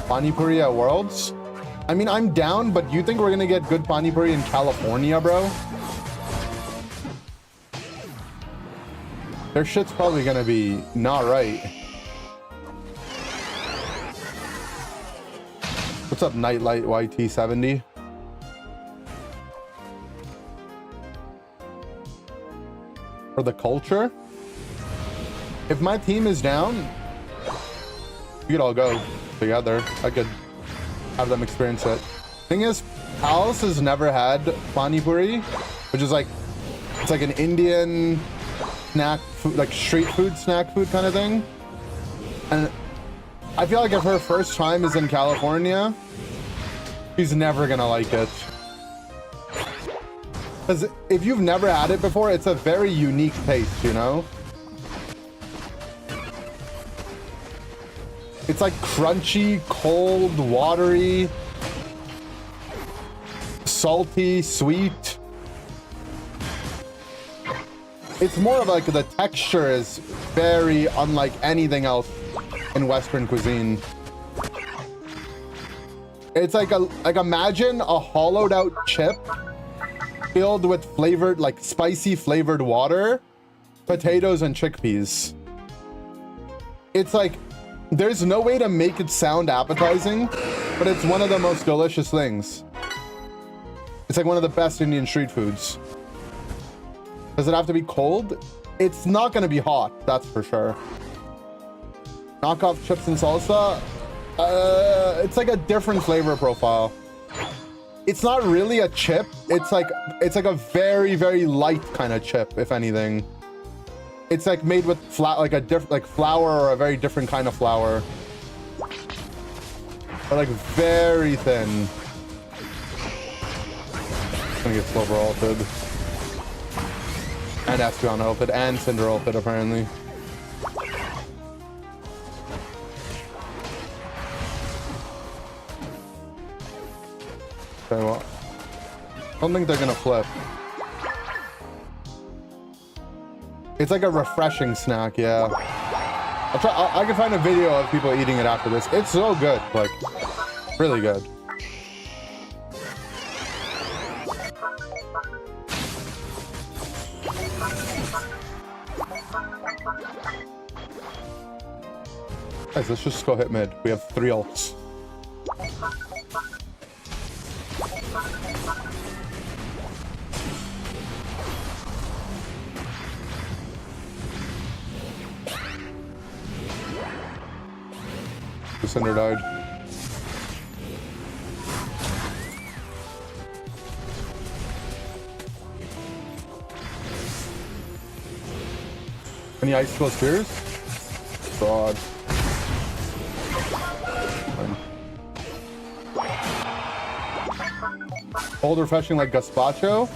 Pani Puri at Worlds? I mean, I'm down, but you think we're gonna get good Pani Puri in California, bro? Their shit's probably gonna be not right. What's up, Nightlight YT70? for the culture. If my team is down, we could all go together. I could have them experience it. Thing is, Alice has never had pani puri, which is like, it's like an Indian snack food, like street food, snack food kind of thing. And I feel like if her first time is in California, she's never gonna like it. Because if you've never had it before, it's a very unique taste, you know? It's like crunchy, cold, watery, salty, sweet. It's more of like the texture is very unlike anything else in Western cuisine. It's like imagine a hollowed out chip filled with flavored, like spicy flavored water, potatoes and chickpeas. It's like, there's no way to make it sound appetizing, but it's one of the most delicious things. It's like one of the best Indian street foods. Does it have to be cold? It's not gonna be hot, that's for sure. Knockoff chips and salsa, it's like a different flavor profile. It's not really a chip. It's like a very, very light kind of chip, if anything. It's like made with like a different, like flour, or a very different kind of flour. But like very thin. I'm gonna get Slover ulted. And Espeon ulted, and Cinder ulted apparently. Okay, well, I don't think they're gonna flip. It's like a refreshing snack, yeah. I'll try. I can find a video of people eating it after this. It's so good, like, really good. Guys, let's just go hit mid. We have 3 ults. The Cinder died. Any icicle spears? God. Cold refreshing like gazpacho?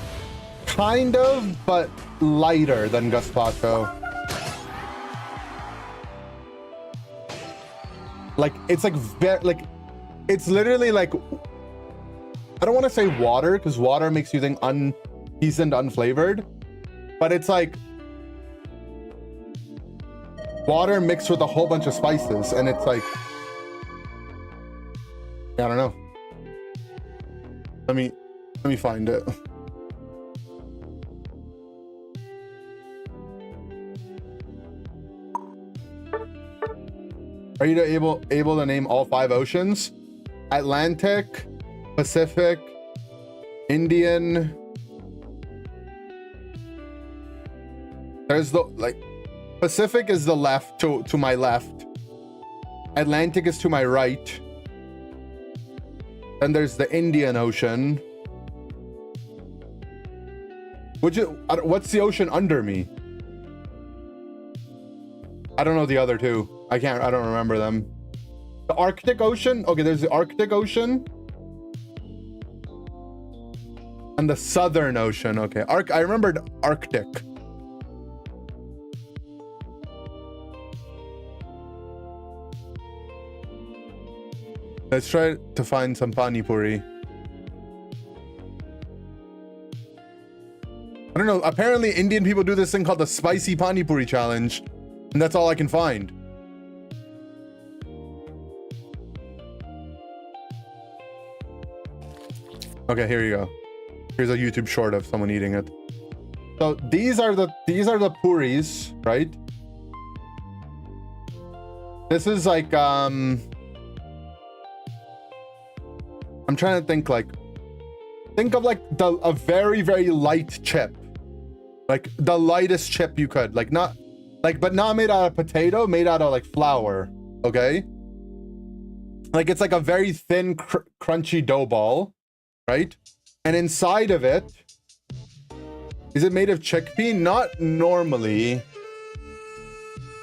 Kind of, but lighter than gazpacho. Like, it's like very, like, it's literally like, I don't want to say water, because water makes you think unseasoned, unflavored, but it's like water mixed with a whole bunch of spices, and it's like, I don't know. Let me find it. Are you able to name all 5 oceans? Atlantic, Pacific, Indian. There's the, like, Pacific is the left, to my left. Atlantic is to my right. Then there's the Indian Ocean. What's the ocean under me? I don't know the other 2. I don't remember them. The Arctic Ocean? Okay, there's the Arctic Ocean. And the Southern Ocean. Okay, I remembered Arctic. Let's try to find some pani puri. I don't know. Apparently, Indian people do this thing called the spicy pani puri challenge, and that's all I can find. Okay, here you go. Here's a YouTube short of someone eating it. So these are the puris, right? This is like I'm trying to think, like, think of like a very, very light chip. Like the lightest chip you could, like not like, but not made out of potato, made out of like flour. Okay. Like it's like a very thin, crunchy dough ball, right? And inside of it, is it made of chickpea? Not normally.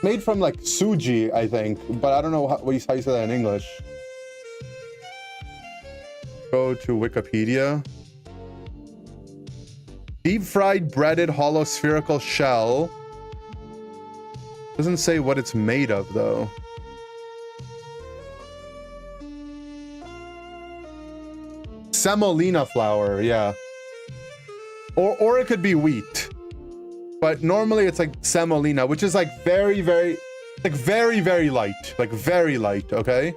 Made from like suji, I think, but I don't know how you say that in English. Go to Wikipedia. Deep fried breaded hollow spherical shell. Doesn't say what it's made of though. Semolina flour, yeah. Or it could be wheat. But normally it's like semolina, which is like very light. Like very light, okay?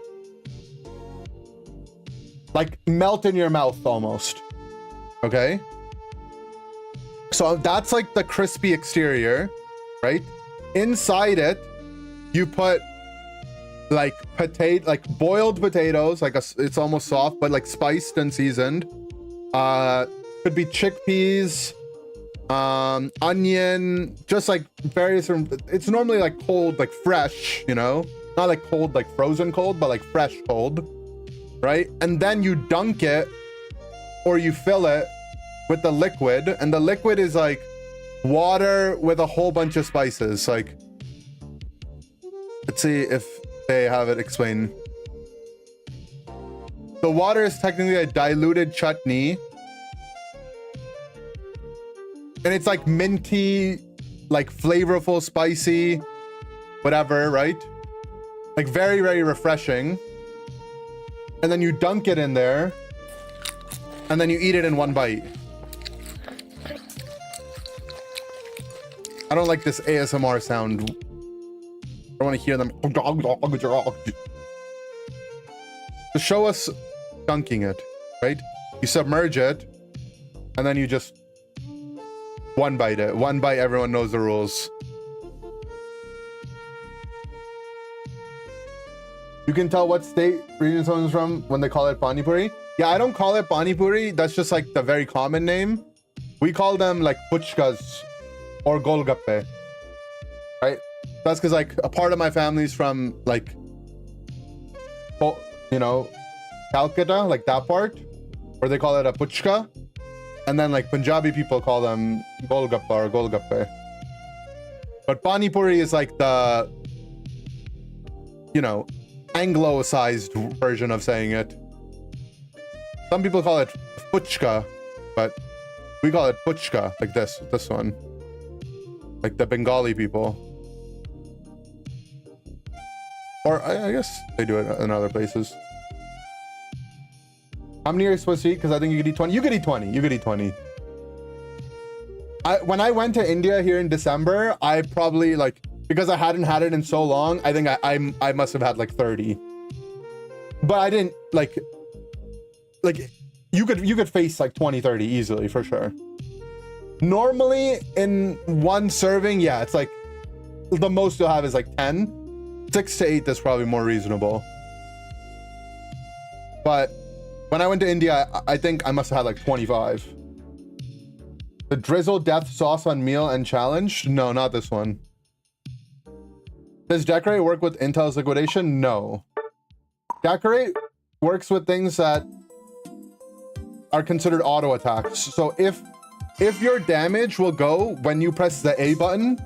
Like melt in your mouth almost. Okay? So that's like the crispy exterior, right? Inside it, you put like boiled potatoes, like it's almost soft, but like spiced and seasoned. Could be chickpeas, onion, just like various. It's normally like cold, like fresh, you know, not like cold, like frozen cold, but like fresh cold, right? And then you dunk it, or you fill it with the liquid, and the liquid is like water with a whole bunch of spices. Like, let's see if they have it explained. The water is technically a diluted chutney, and it's like minty, like flavorful, spicy, whatever, right? Like very refreshing. And then you dunk it in there, and then you eat it in one bite. I don't like this ASMR sound. I don't want to hear them. To show us dunking it, right? You submerge it, and then you just one bite it. One bite, everyone knows the rules. You can tell what state region someone's from when they call it pani puri. Yeah, I don't call it pani puri. That's just like the very common name. We call them like puchkas or golgappe, right? That's because like a part of my family's from like, you know, Calcutta, like that part, where they call it a puchka. And then like Punjabi people call them golgappa or golgappe. But pani puri is like the, you know, Anglo-sized version of saying it. Some people call it puchka, but we call it puchka, like this one. Like the Bengali people. Or I guess they do it in other places. How many are you supposed to eat? Because I think you could eat 20. You could eat 20. You could eat 20. When I went to India here in December, I probably like, because I hadn't had it in so long, I think I must have had like 30. But I didn't like you could face like 20, 30 easily for sure. Normally in one serving, yeah, it's like the most you'll have is like 10. 6 to 8 is probably more reasonable. But when I went to India, I think I must have had like 25. The drizzle death sauce on meal and challenge? No, not this one. Does decorate work with Intel's liquidation? No. Decorate works with things that are considered auto attacks. So if your damage will go when you press the A button,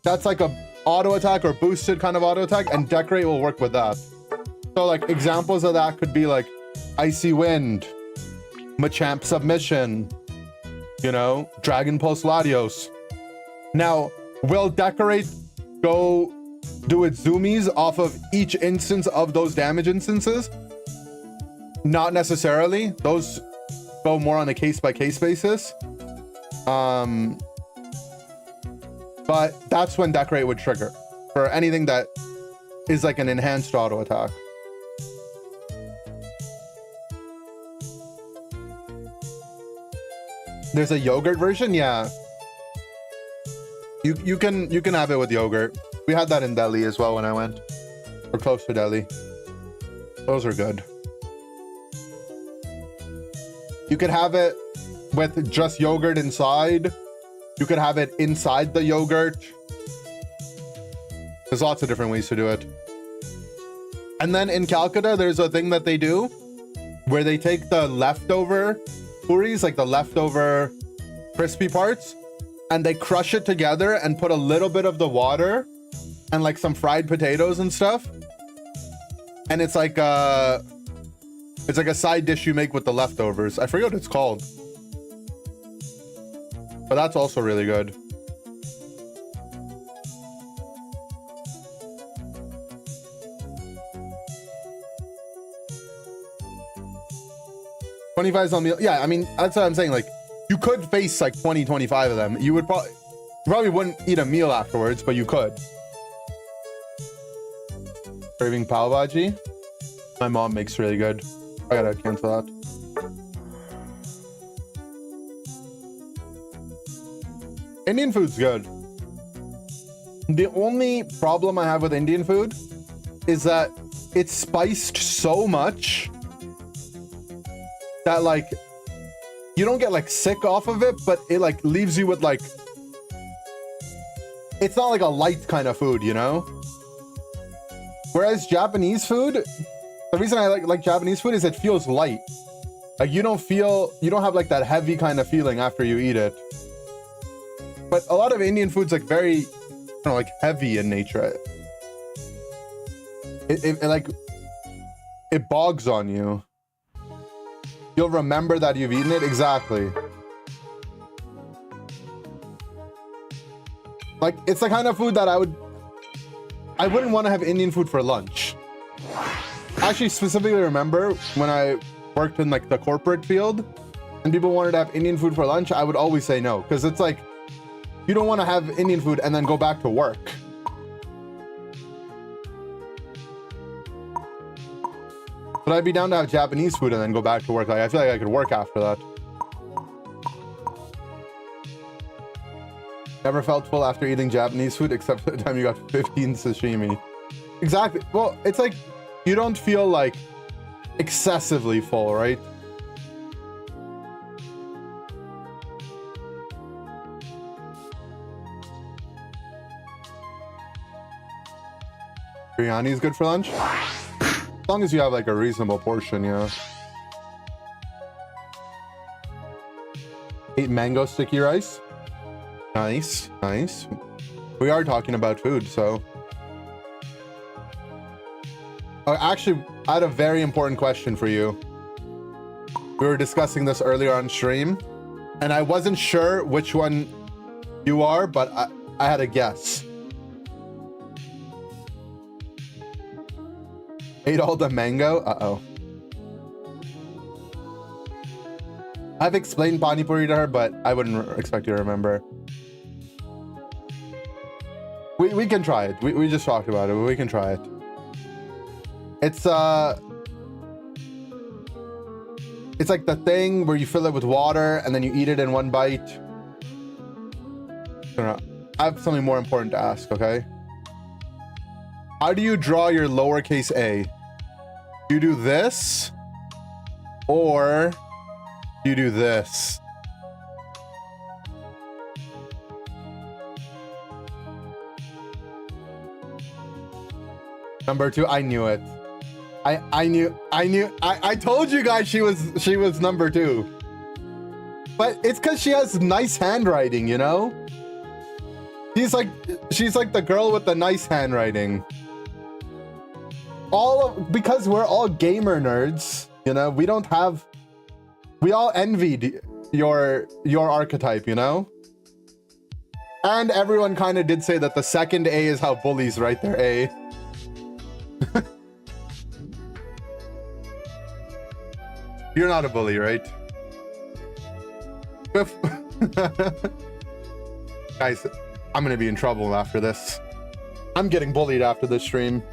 that's like a auto attack or boosted kind of auto attack, and decorate will work with that. So like examples of that could be like Icy Wind, Machamp Submission, you know, Dragon Pulse Latios. Now, will decorate go do its zoomies off of each instance of those damage instances? Not necessarily. Those go more on a case-by-case basis. But that's when decorate would trigger for anything that is like an enhanced auto attack. There's a yogurt version, yeah. You can have it with yogurt. We had that in Delhi as well when I went, or close to Delhi. Those are good. You could have it with just yogurt inside, You could have it inside the yogurt. There's lots of different ways to do it. And then in Calcutta, there's a thing that they do where they take the leftover puris, like the leftover crispy parts, and they crush it together and put a little bit of the water and like some fried potatoes and stuff. And it's like a side dish you make with the leftovers. I forget what it's called. But that's also really good. $25 on meal. Yeah, I mean, that's what I'm saying. Like, you could face like 20, 25 of them. You would probably wouldn't eat a meal afterwards, but you could. Craving pav bhaji. My mom makes really good. I gotta cancel that. Indian food's good. The only problem I have with Indian food is that it's spiced so much that like you don't get like sick off of it, but it like leaves you with like, it's not like a light kind of food, you know? Whereas Japanese food, the reason I like Japanese food is it feels light. Like you don't have like that heavy kind of feeling after you eat it. But a lot of Indian food's like very, I don't know, like heavy in nature. It bogs on you. You'll remember that you've eaten it. Exactly. Like, it's the kind of food that I wouldn't want to have Indian food for lunch. I actually specifically remember when I worked in like the corporate field and people wanted to have Indian food for lunch, I would always say no. Because it's like, you don't want to have Indian food and then go back to work. But I'd be down to have Japanese food and then go back to work. Like, I feel like I could work after that. Never felt full after eating Japanese food except for the time you got 15 sashimi. Exactly. Well, it's like you don't feel like excessively full, right? Biryani is good for lunch? As long as you have like a reasonable portion, yeah. Ate mango sticky rice. Nice, nice. We are talking about food, so. Oh, actually, I had a very important question for you. We were discussing this earlier on stream, and I wasn't sure which one you are, but I had a guess. Ate all the mango? Uh-oh. I've explained Pani Puri to her, but I wouldn't expect you to remember. We can try it. We just talked about it, but we can try it. It's like the thing where you fill it with water and then you eat it in one bite. I have something more important to ask, okay? How do you draw your lowercase a? You do this, or you do this. Number two, I knew it. I told you guys she was number two. But it's because she has nice handwriting, you know? She's like the girl with the nice handwriting. Because we're all gamer nerds, you know, we all envied your archetype, you know? And everyone kind of did say that the second A is how bullies write their A. You're not a bully, right? Guys, I'm gonna be in trouble after this. I'm getting bullied after this stream.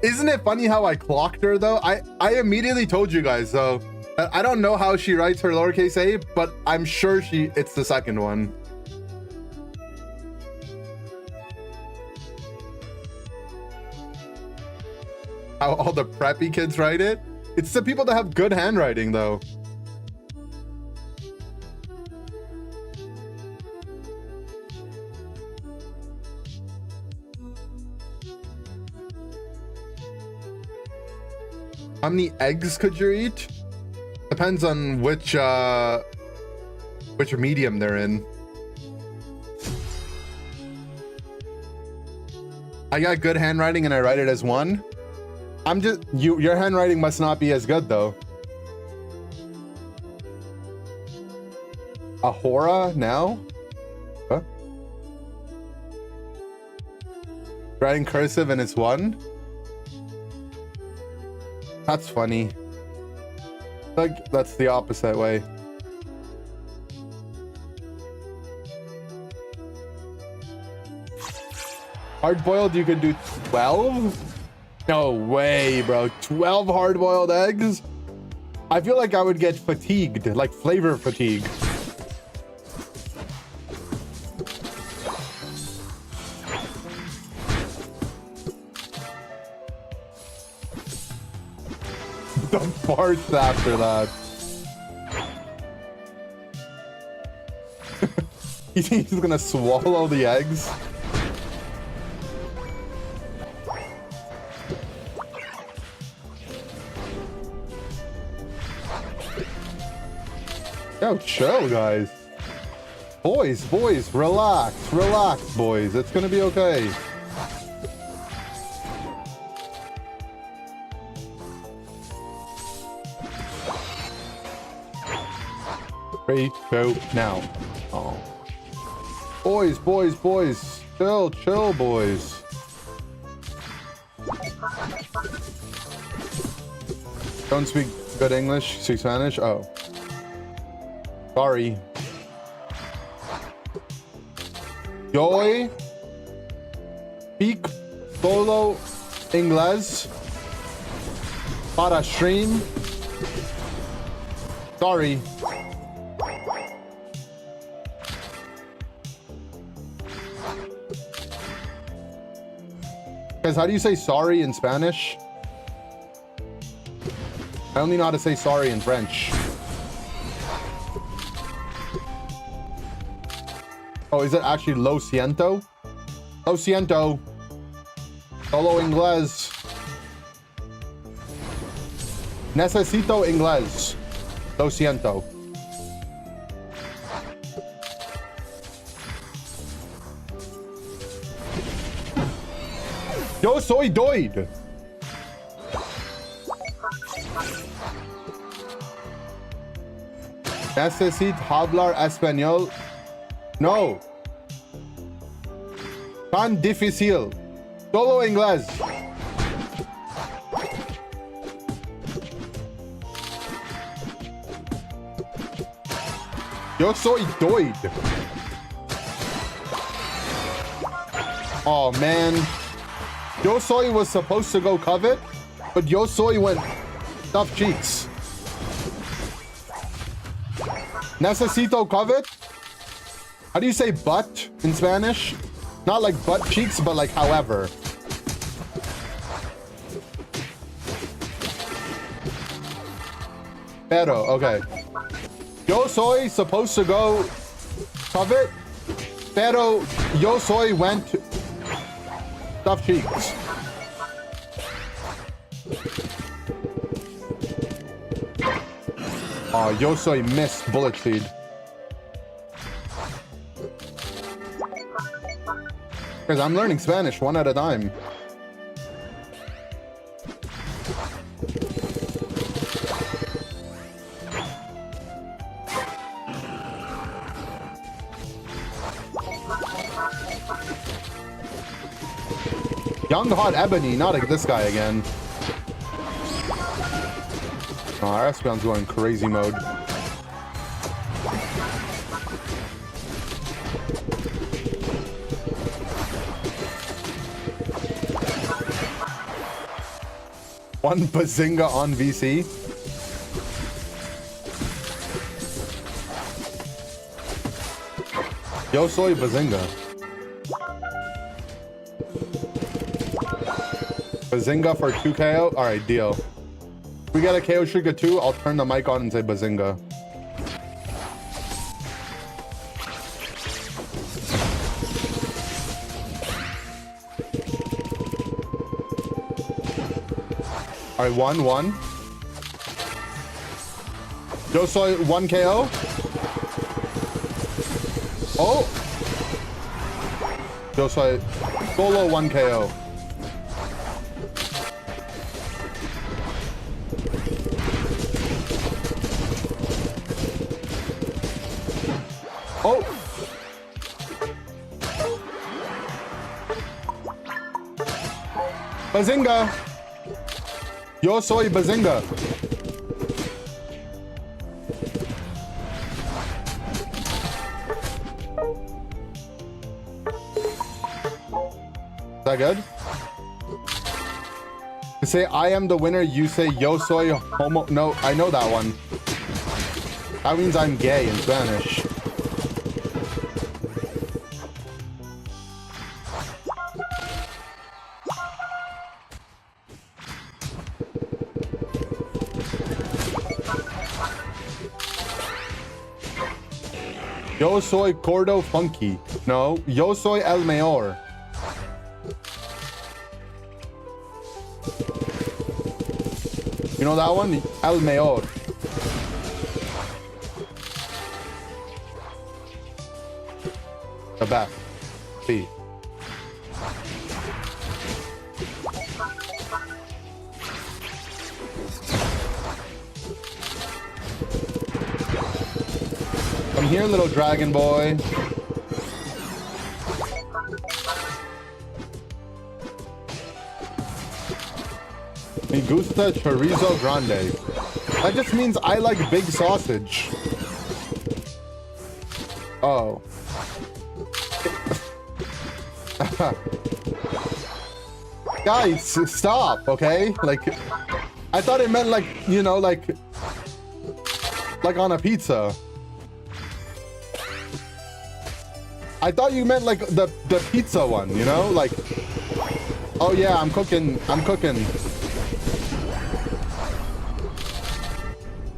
Isn't it funny how I clocked her though? I immediately told you guys though. I don't know how she writes her lowercase a, but I'm sure it's the second one. How all the preppy kids write it? It's the people that have good handwriting though. How many eggs could you eat? Depends on which medium they're in. I got good handwriting and I write it as one. Your handwriting must not be as good though. Ahora now? Huh? Writing cursive and it's one? That's funny. Like, that's the opposite way. Hard-boiled, you could do 12? No way, bro. 12 hard-boiled eggs? I feel like I would get fatigued, like flavor fatigue. The farts after that. You think he's gonna swallow the eggs? Yo, chill, guys. Boys, relax, boys. It's gonna be okay. 3, 2, now. Oh. Boys. Chill, boys. Don't speak good English, speak Spanish? Oh. Sorry. Yo speak solo inglés para stream. Sorry. Guys, how do you say sorry in Spanish? I only know how to say sorry in French. Oh, is it actually lo siento? Lo siento. Solo inglés. Necesito inglés. Lo siento. Yo soy doid. Necesito hablar español. No. Tan difícil. Solo inglés. Yo soy doid. Oh man. Yo soy was supposed to go covet, but yo soy went stuffed cheeks. Necesito covet? How do you say butt in Spanish? Not like butt cheeks, but like however. Pero, okay. Yo soy supposed to go covet, pero yo soy went stuffed cheeks. Oh, yo soy missed bullet seed. Because I'm learning Spanish one at a time. Young Hot Ebony, not like this guy again. Oh, our Espeon's going crazy mode. One Bazinga on VC. Yo soy Bazinga. Bazinga for 2 KO? Alright, deal. If we get a KO Shrika 2, I'll turn the mic on and say Bazinga. Alright, 1-1. Yo soy 1 KO. Oh. Yo soy solo 1 KO. Oh. Bazinga. Yo soy Bazinga. Is that good? To say I am the winner, you say yo soy homo. No, I know that one. That means I'm gay in Spanish. Yo soy Gordo Funky. No, yo soy el mayor. You know that one? El mayor. The best. See. Come here, little dragon boy. Me gusta chorizo grande. That just means I like big sausage. Oh. Guys, stop, okay? Like, I thought it meant like, you know, like on a pizza. I thought you meant like the pizza one, you know? Like, oh yeah, I'm cooking.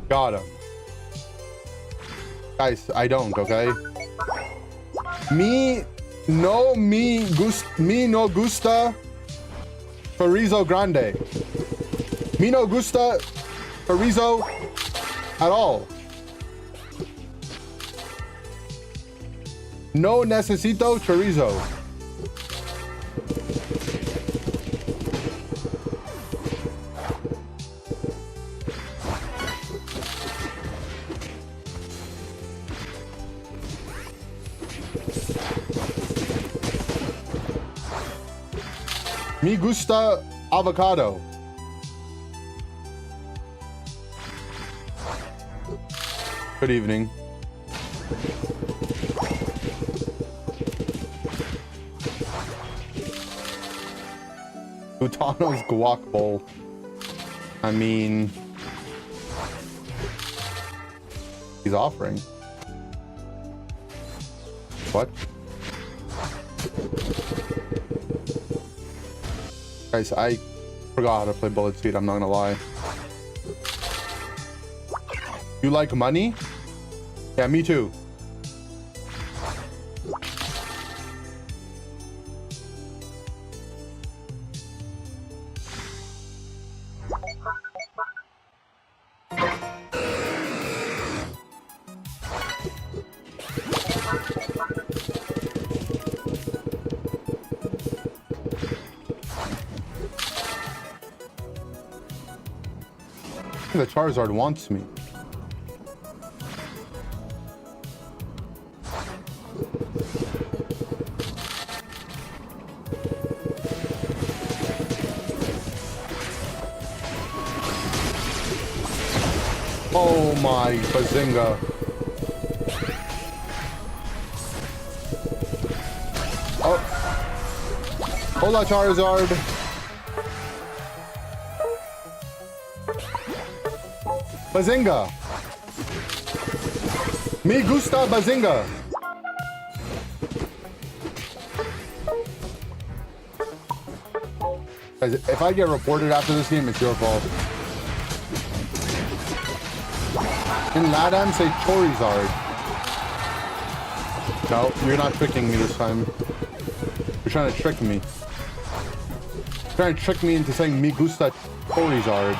Got him. Guys, I don't, okay? Me no gusta chorizo grande. Me no gusta chorizo at all. No necesito chorizo. Me gusta avocado. Good evening. Utano's guac bowl. I mean, he's offering. What? Guys, I forgot how to play Bullet Seed, I'm not gonna lie. You like money? Yeah, me too. The Charizard wants me. Oh my bazinga. Oh. Hola Charizard. Bazinga. Me gusta bazinga. Guys, if I get reported after this game, it's your fault. In Latin, say Charizard. No, you're not tricking me this time. You're trying to trick me. You're trying to trick me into saying me gusta Charizard.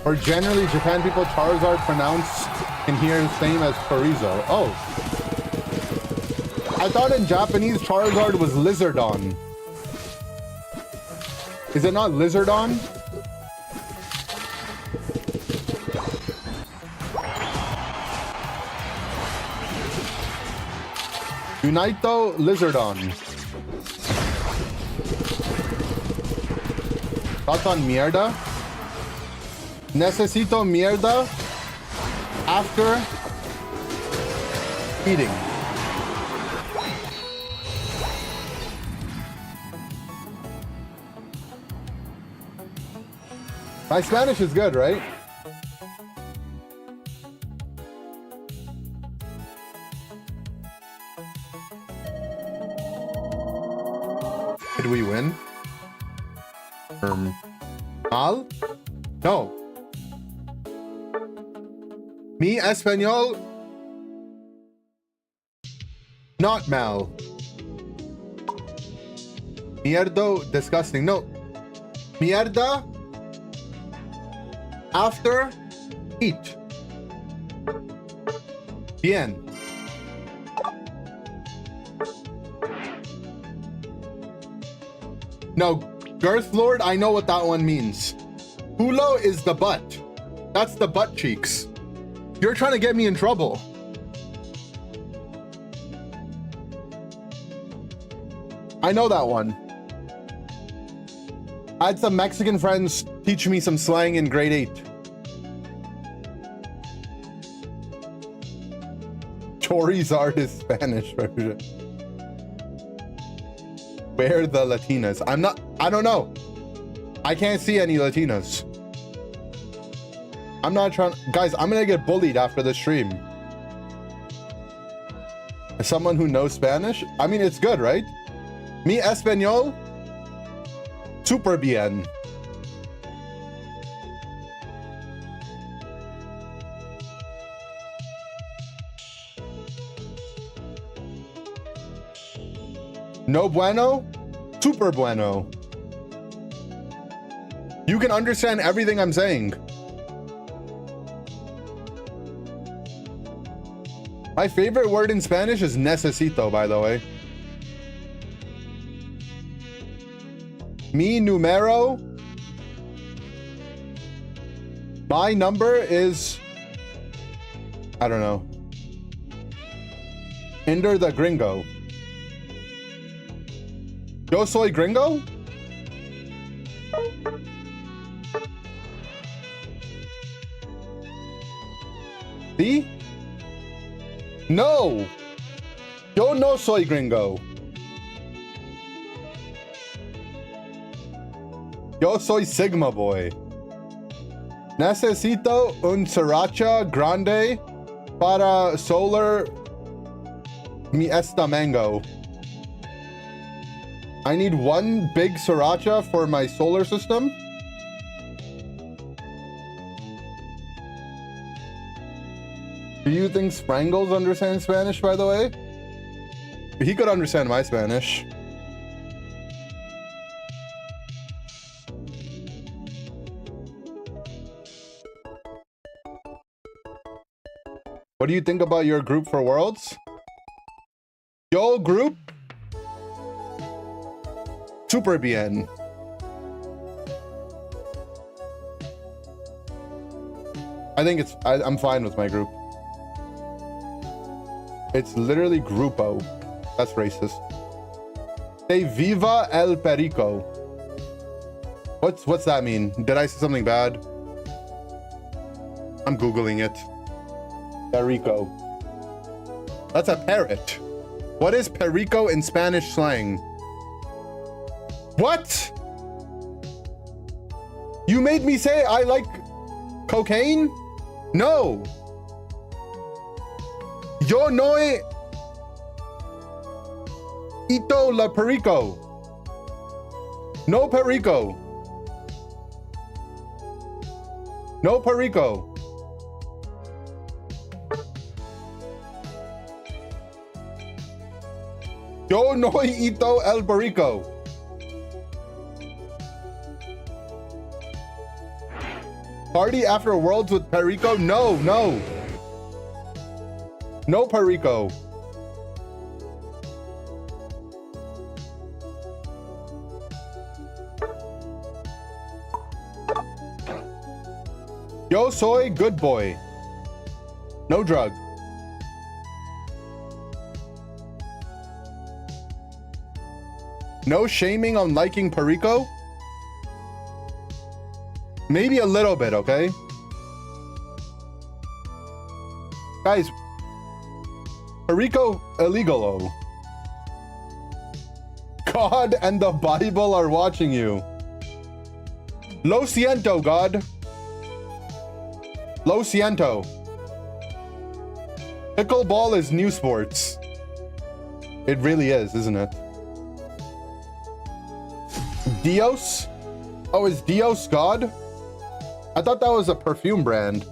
Or generally, Japan people, Charizard pronounce in here the same as chorizo. Oh. I thought in Japanese, Charizard was Lizardon. Is it not Lizardon? Unito Lizardon. Thoughts on mierda? Necesito mierda after eating. My Spanish is good, right? Did we win? Mal? No. Mi español? Not mal. Mierdo, disgusting. No. Mierda after eat. Bien. No, Girth Lord, I know what that one means. Culo is the butt. That's the butt cheeks. You're trying to get me in trouble. I know that one. I had some Mexican friends teach me some slang in grade 8. Chorizard is Spanish version. Where the Latinas? I don't know. I can't see any Latinas. I'm not trying, guys, I'm gonna get bullied after the stream. As someone who knows Spanish, I mean, it's good, right? Mi español, super bien. No bueno, super bueno. You can understand everything I'm saying. My favorite word in Spanish is necesito, by the way. Mi numero. My number is, I don't know. Hinder the gringo. Yo soy gringo? See? No. Yo no soy gringo. Yo soy Sigma boy. Necesito un sriracha grande para solar mi estómago. I need one big sriracha for my solar system. Do you think Sprangles understands Spanish, by the way? He could understand my Spanish. What do you think about your group for Worlds? Yo group? Super bien. I think I'm fine with my group. It's literally grupo. That's racist. Say viva el perico. What's that mean? Did I say something bad? I'm Googling it. Perico. That's a parrot. What is perico in Spanish slang? What? You made me say I like cocaine? No. Yo no ito la perico. No perico. No perico. Yo no ito el perico. Party after Worlds with Perico? No, no. No Perico. Yo soy good boy. No drug. No shaming on liking Perico? Maybe a little bit, okay? Guys, Perico illegal. God and the Bible are watching you. Lo siento, God. Lo siento. Pickleball is new sports. It really is, isn't it? Dios? Oh, is Dios God? I thought that was a perfume brand.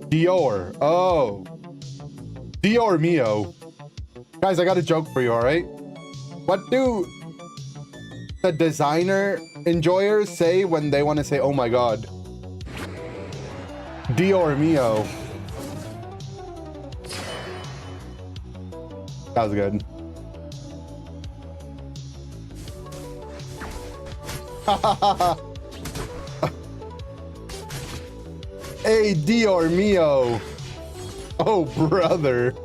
Dior. Oh. Dior mio. Guys, I got a joke for you, all right? What do the designer enjoyers say when they want to say, oh my God? Dior mio. That was good. Hey, Dior mio. Oh, brother.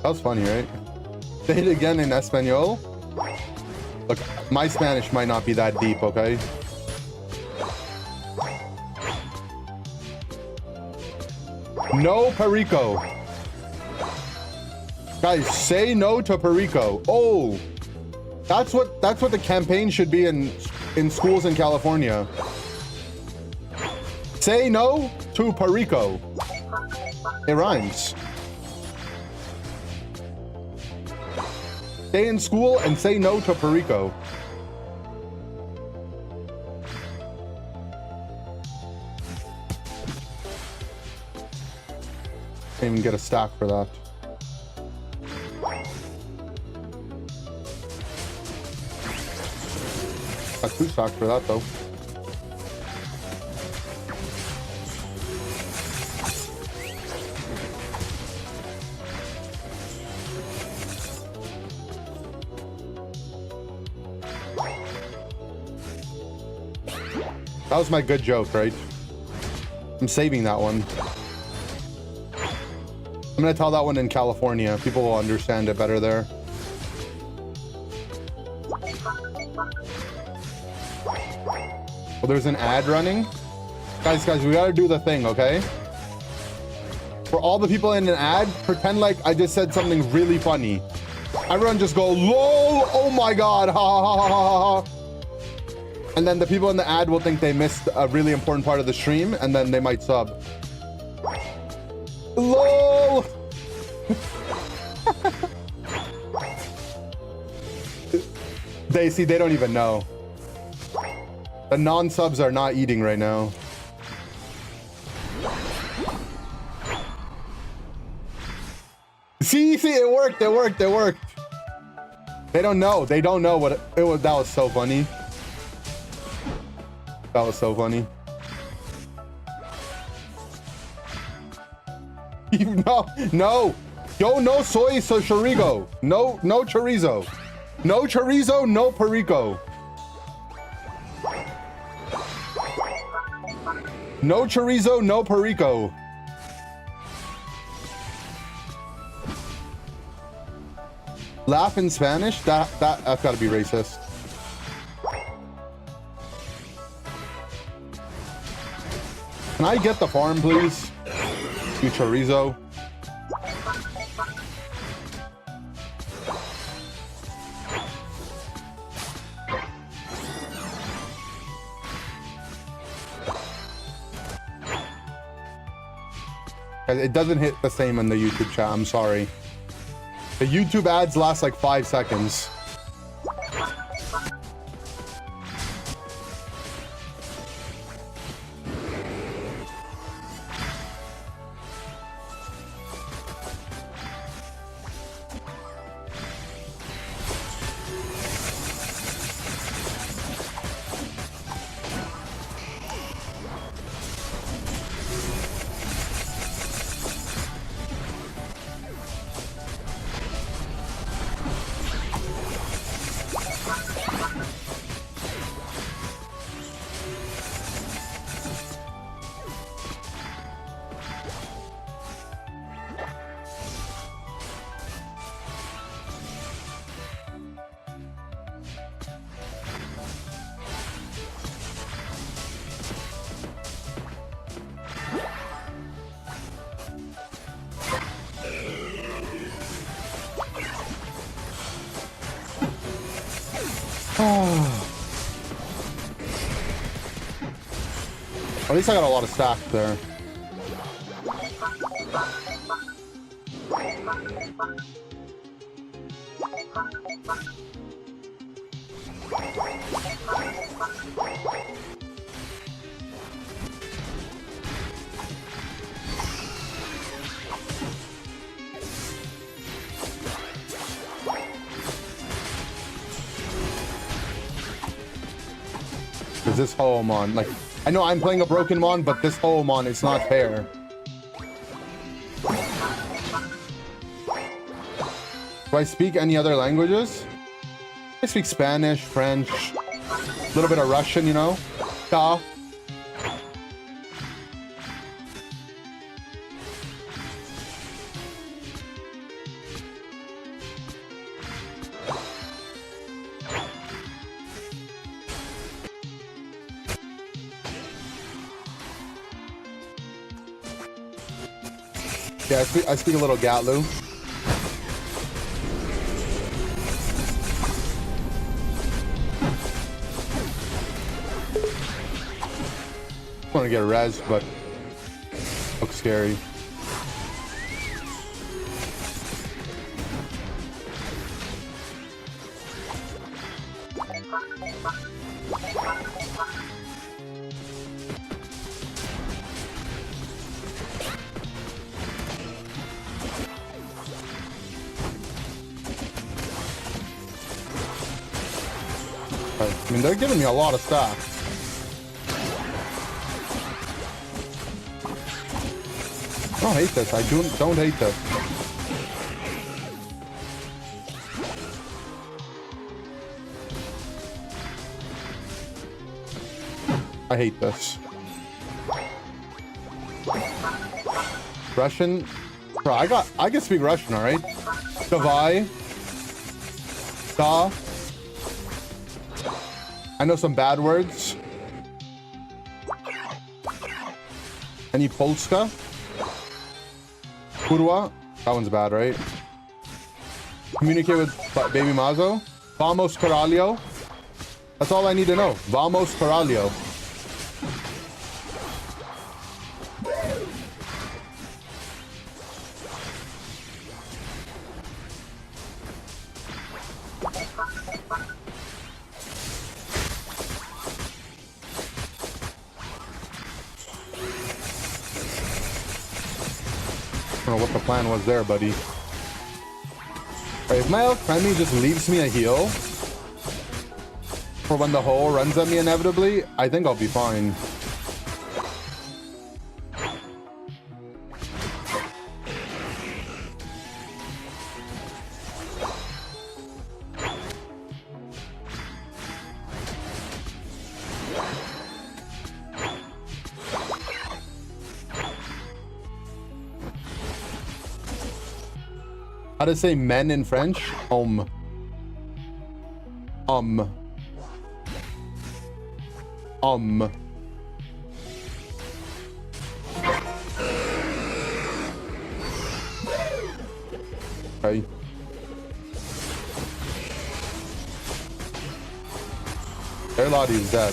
That was funny, right? Say it again in Espanol. Look, my Spanish might not be that deep, okay? No Perico. Guys, say no to Perico. Oh, that's what the campaign should be in schools in California. Say no to Perico. It rhymes. Stay in school and say no to Perico. Can't even get a stack for that. Got 2 stacks for that though. That was my good joke, right? I'm saving that one. I'm gonna tell that one in California. People will understand it better there. Well, there's an ad running. Guys, we gotta do the thing, okay? For all the people in an ad, pretend like I just said something really funny. Everyone just go, lol, oh my God, ha ha ha ha ha. And then the people in the ad will think they missed a really important part of the stream, and then they might sub. LOL! They don't even know. The non-subs are not eating right now. See, it worked. They don't know what it was. That was so funny. That was so funny. No. Yo, no soy, so chorizo. No chorizo. No chorizo, no perico. No chorizo, no perico. Laugh in Spanish? That's gotta be racist. Can I get the farm, please? You chorizo. It doesn't hit the same in the YouTube chat, I'm sorry. The YouTube ads last like 5 seconds. At least I got a lot of stacks there. Is this Hoemon? Like, I know I'm playing a broken mon, but this Hoemon is not fair. Do I speak any other languages? I speak Spanish, French, a little bit of Russian, you know? Da. Yeah, I speak a little Gatlu. I want to get a res, but looks scary. I mean, they're giving me a lot of stuff. I don't hate this. I don't hate this. I hate this. Russian? Bro, I can speak Russian, alright? Davai. Da. I know some bad words. Any Polska? Kurwa? That one's bad, right? Communicate with Baby Mazo. Vamos Coralio. That's all I need to know. Vamos Coralio. I don't know what the plan was there, buddy. Right, if my friendly just leaves me a heal for when the hole runs at me inevitably, I think I'll be fine. How to say men in French? Okay. Their Lottie is dead.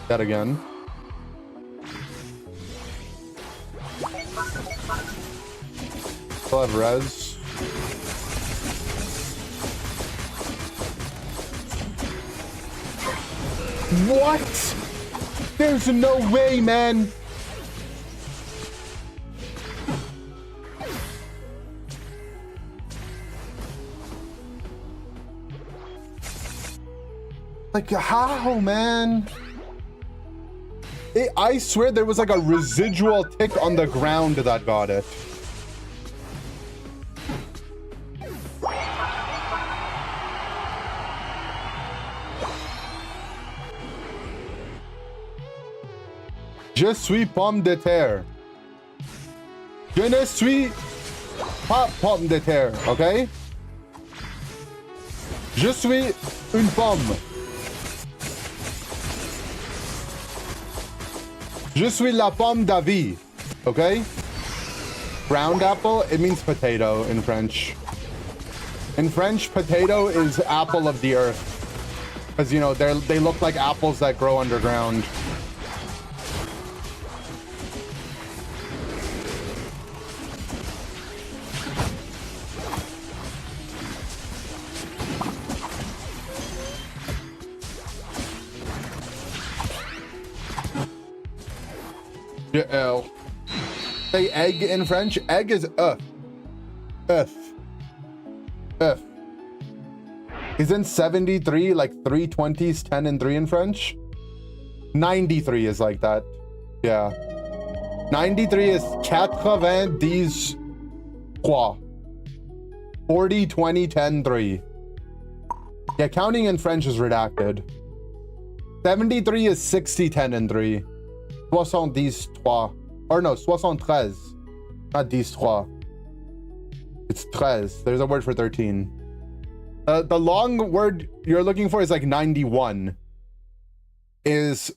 That again. Still have res. What? There's no way, man. Like, how, man? I swear there was like a residual tick on the ground that got it. Je suis pomme de terre. Je ne suis pas pomme de terre, okay? Je suis une pomme. Je suis la pomme d'avis. Okay? Ground apple, it means potato in French. In French, potato is apple of the earth. Because, you know, they look like apples that grow underground. Say egg in French. Egg is œuf. Œuf. Isn't 73 like 320s, 10 and 3 in French? 93 is like that. Yeah. 93 is 90 quoi. 40, 20, 10, 3. Yeah, counting in French is redacted. 73 is 60, 10 and 3. 70, 3. Or no, 73. Not 13. It's 13. There's a word for 13. The long word you're looking for is like 91. Is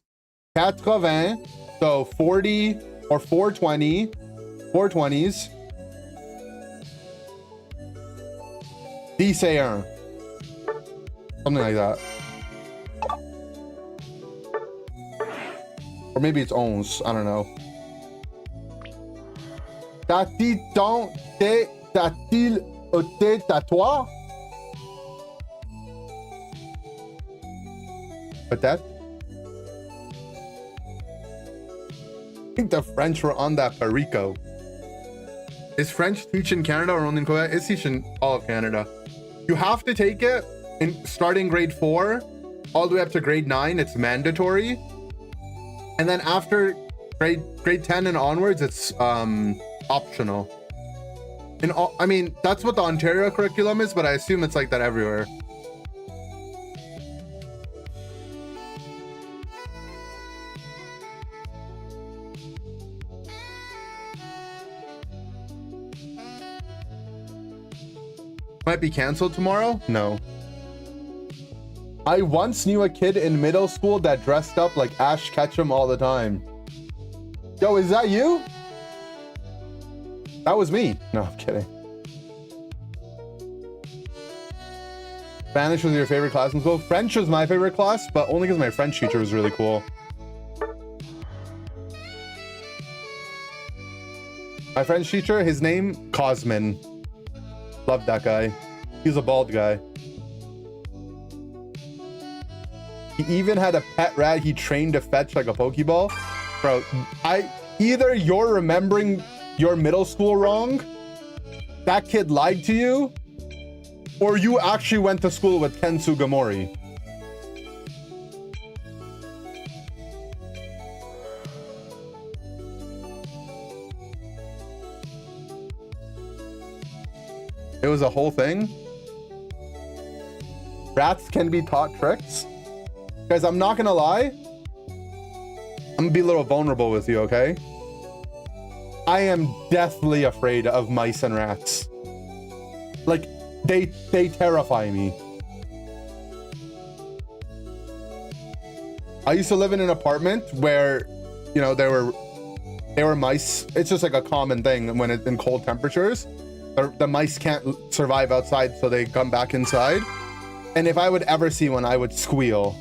80, so 40 or 420, 420s. 11. Something like that. Or maybe it's 11. I don't know. T'a-t-il ôté ta toi? Peut-être. I think the French were on that Perico. Is French teach in Canada or only in Quebec? It's teach in all of Canada. You have to take it in starting grade 4 all the way up to grade 9. It's mandatory. And then after grade 10 and onwards, it's optional. In all, I mean, that's what the Ontario curriculum is, but I assume it's like that everywhere. Might be canceled tomorrow? No. I once knew a kid in middle school that dressed up like Ash Ketchum all the time. Yo, is that you? That was me. No, I'm kidding. Spanish was your favorite class in school? French was my favorite class, but only because my French teacher was really cool. My French teacher, his name, Cosmin. Love that guy. He's a bald guy. He even had a pet rat he trained to fetch like a Pokeball. Bro, either you're remembering your middle school wrong, that kid lied to you, or you actually went to school with Ken Sugimori. It was a whole thing. Rats can be taught tricks. Guys, I'm not gonna lie. I'm gonna be a little vulnerable with you, okay? I am deathly afraid of mice and rats. Like, they terrify me. I used to live in an apartment where, you know, there were mice. It's just like a common thing when it's in cold temperatures. The mice can't survive outside, so they come back inside. And if I would ever see one, I would squeal.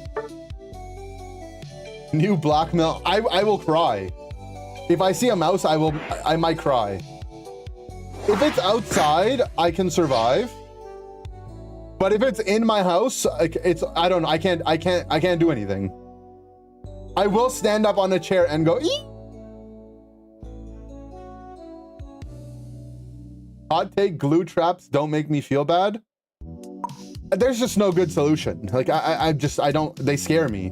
New blackmail. I will cry. If I see a mouse, I might cry. If it's outside, I can survive. But if it's in my house, I don't know. I can't do anything. I will stand up on a chair and go, eee! Hot take, glue traps don't make me feel bad. There's just no good solution. Like, I don't, they scare me.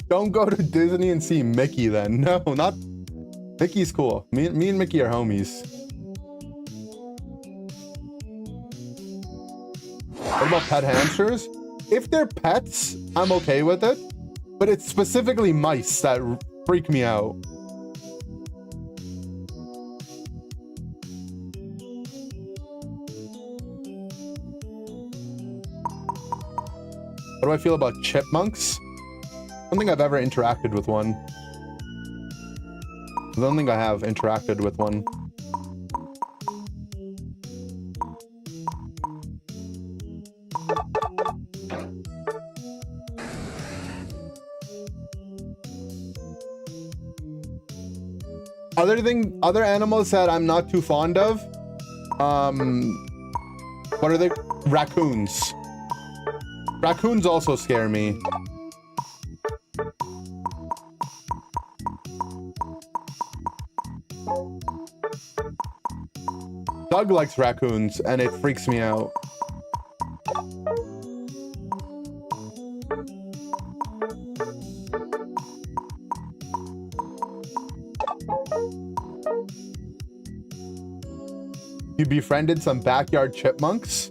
Don't go to Disney and see Mickey then. No, not, Mickey's cool. Me and Mickey are homies. What about pet hamsters? If they're pets, I'm okay with it. But it's specifically mice that freak me out. What do I feel about chipmunks? I don't think I've ever interacted with one. I don't think I have interacted with one. Other animals that I'm not too fond of. What are they? Raccoons. Raccoons also scare me. Doug likes raccoons, and it freaks me out. You befriended some backyard chipmunks.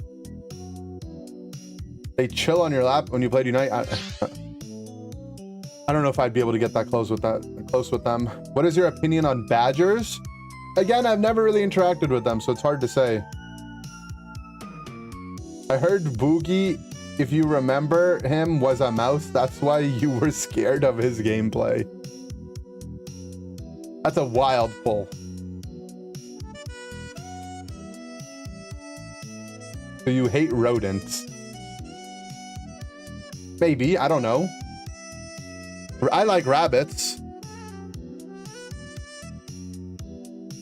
They chill on your lap when you play Unite. I don't know if I'd be able to get that close with them. What is your opinion on badgers? Again, I've never really interacted with them, so it's hard to say. I heard Boogie, if you remember him, was a mouse. That's why you were scared of his gameplay. That's a wild pull. So you hate rodents. Maybe, I don't know. I like rabbits.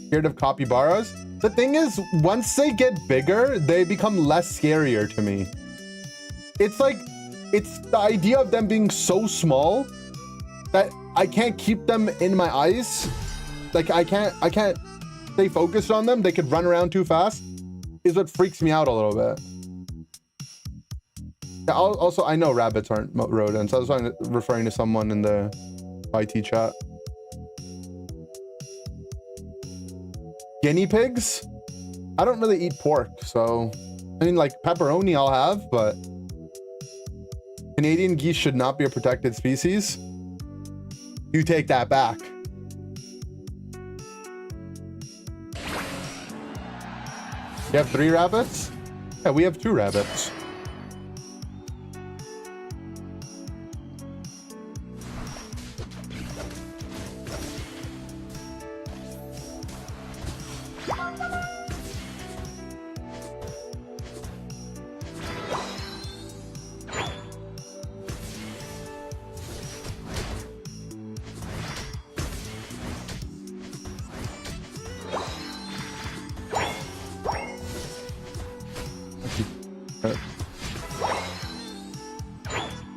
Scared of capybaras? The thing is, once they get bigger, they become less scarier to me. It's like, it's the idea of them being so small that I can't keep them in my eyes. Like I can't stay focused on them. They could run around too fast. Is what freaks me out a little bit. Yeah, also, I know rabbits aren't rodents. I was referring to someone in the IT chat. Guinea pigs? I don't really eat pork, so... I mean, like, pepperoni I'll have, but... Canadian geese should not be a protected species. You take that back. You have 3 rabbits? Yeah, we have 2 rabbits.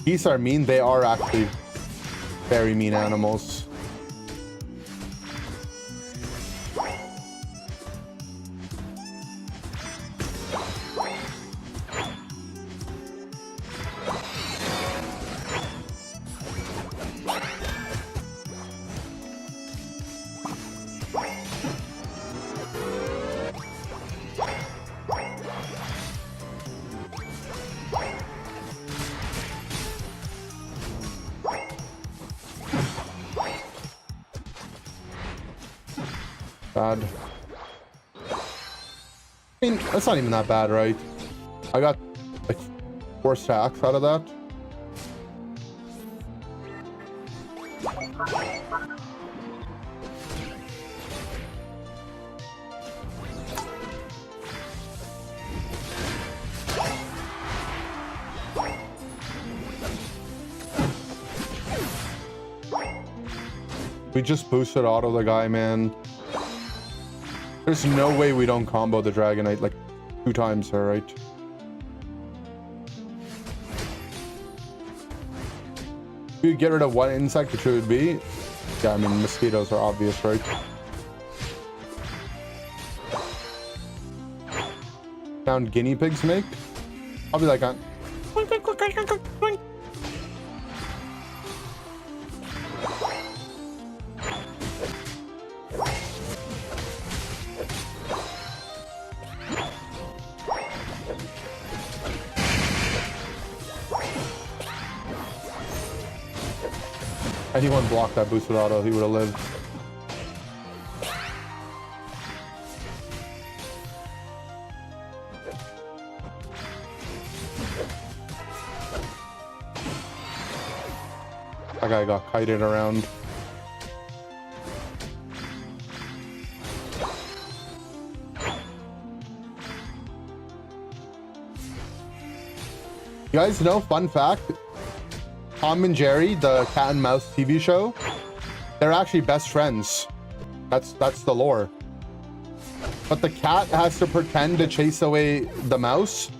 Geese are mean. They are actually very mean animals. Bad. I mean, that's not even that bad, right? I got like 4 stacks out of that. We just boosted auto the guy, man. There's no way we don't combo the Dragonite like 2 times here, right? If you get rid of one insect, which it would be? Yeah, I mean, mosquitoes are obvious, right? Sound guinea pigs make? I'll be like, anyone blocked that boosted auto, he would have lived. That guy got kited around. You guys know, fun fact, Tom and Jerry, the cat and mouse TV show, they're actually best friends. That's the lore. But the cat has to pretend to chase away the mouse.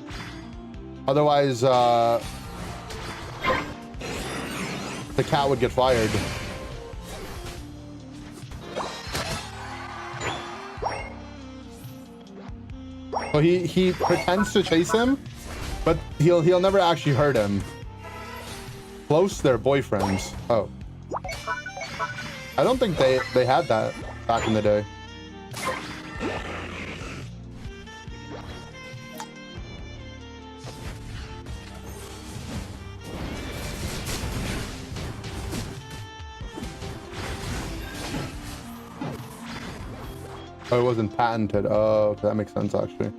Otherwise, the cat would get fired. So he pretends to chase him, but he'll never actually hurt him. Close, they're boyfriends. Oh. I don't think they had that back in the day. Oh, it wasn't patented. Oh, okay, that makes sense actually.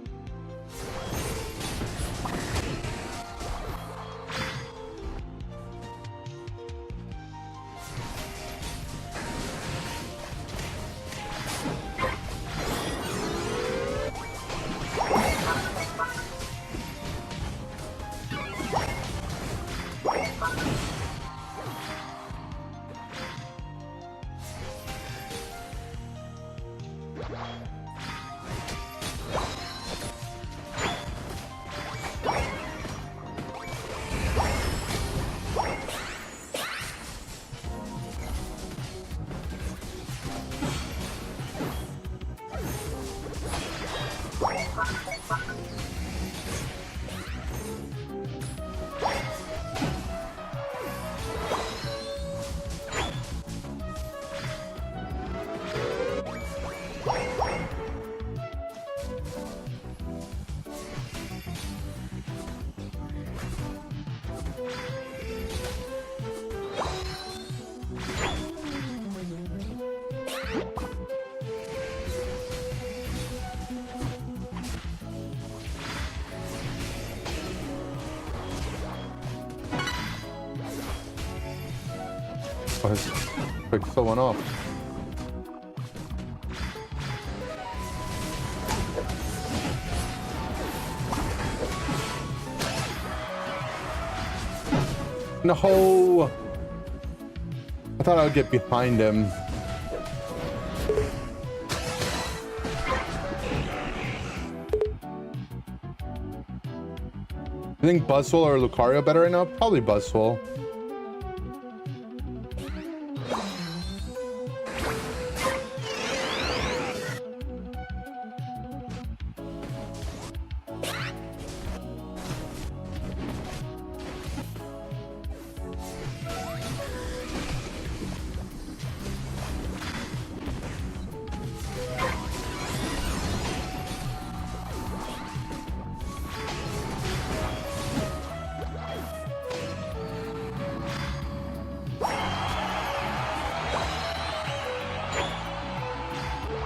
Pick someone up. No! I thought I would get behind him. You think Buzzwole or Lucario better right now? Probably Buzzwole.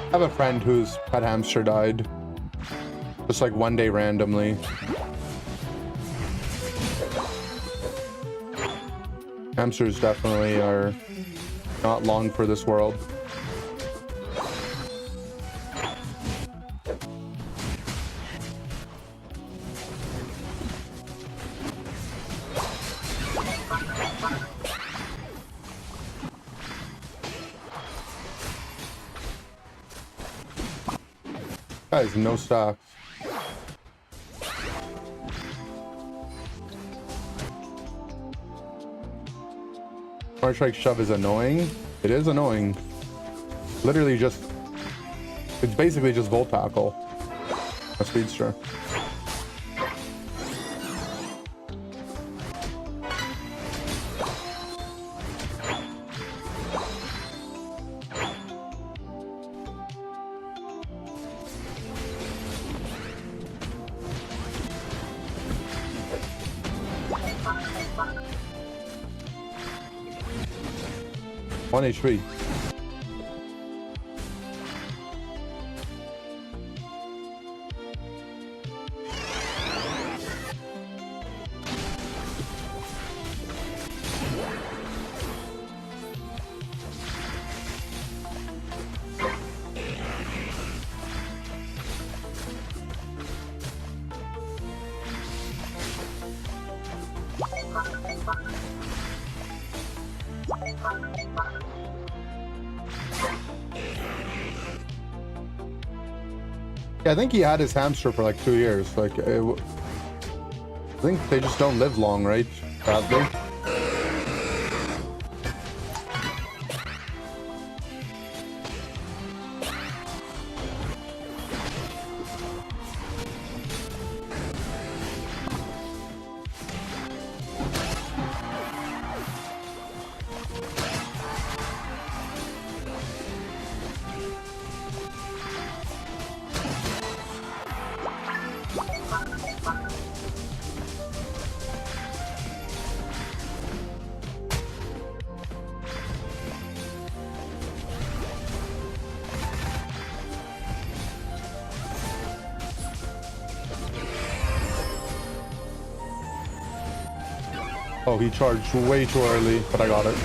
I have a friend whose pet hamster died. Just like one day randomly. Hamsters definitely are not long for this world. Guys, no stocks. Orange Strike Shove is annoying. It is annoying. Literally just... It's basically just Volt Tackle. A speedster. One HP. Yeah, I think he had his hamster for like 2 years. Like, I think they just don't live long, right? Sadly. Oh, he charged way too early, but I got it.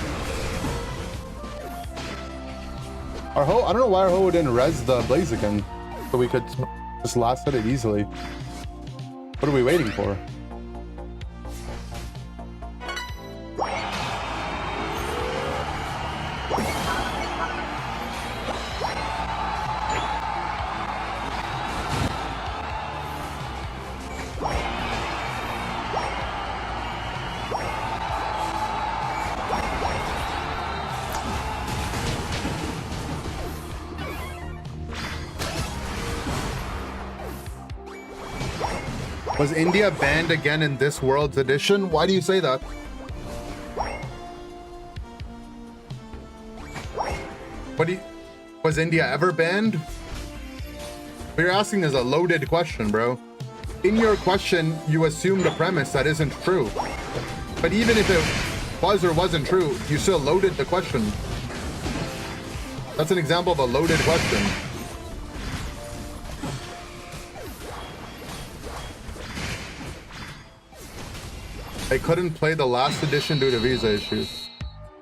Our Ho, I don't know why our Ho didn't res the Blaziken, so we could just last hit it easily. What are we waiting for? Was India banned again in this world's edition? Why do you say that? Was India ever banned? What you're asking is a loaded question, bro. In your question, you assumed a premise that isn't true. But even if it was or wasn't true, you still loaded the question. That's an example of a loaded question. They couldn't play the last edition due to visa issues.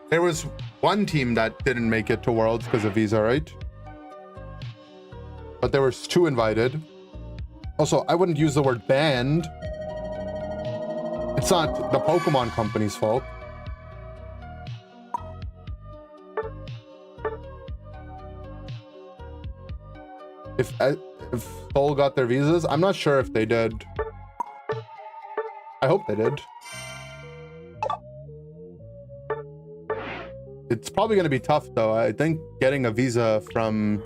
There was one team that didn't make it to Worlds because of visa, right? But there was 2 invited. Also, I wouldn't use the word banned. It's not the Pokemon company's fault. If Seoul got their visas, I'm not sure if they did. I hope they did. It's probably going to be tough, though. I think getting a visa from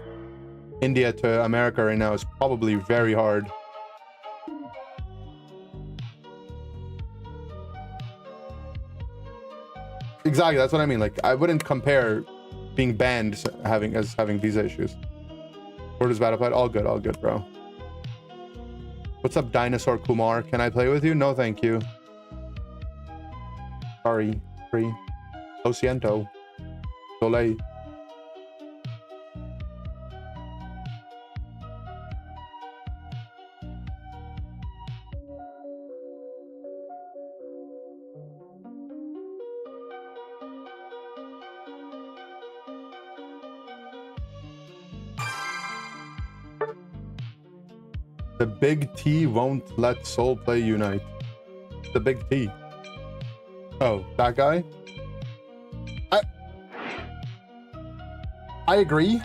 India to America right now is probably very hard. Exactly, that's what I mean. Like, I wouldn't compare being banned having visa issues. Word is Battlefield. All good, bro. What's up, Dinosaur Kumar? Can I play with you? No, thank you. Sorry. Free. Lo siento. Soleil. The big T won't let Soul play Unite. The big T. Oh, that guy? I agree.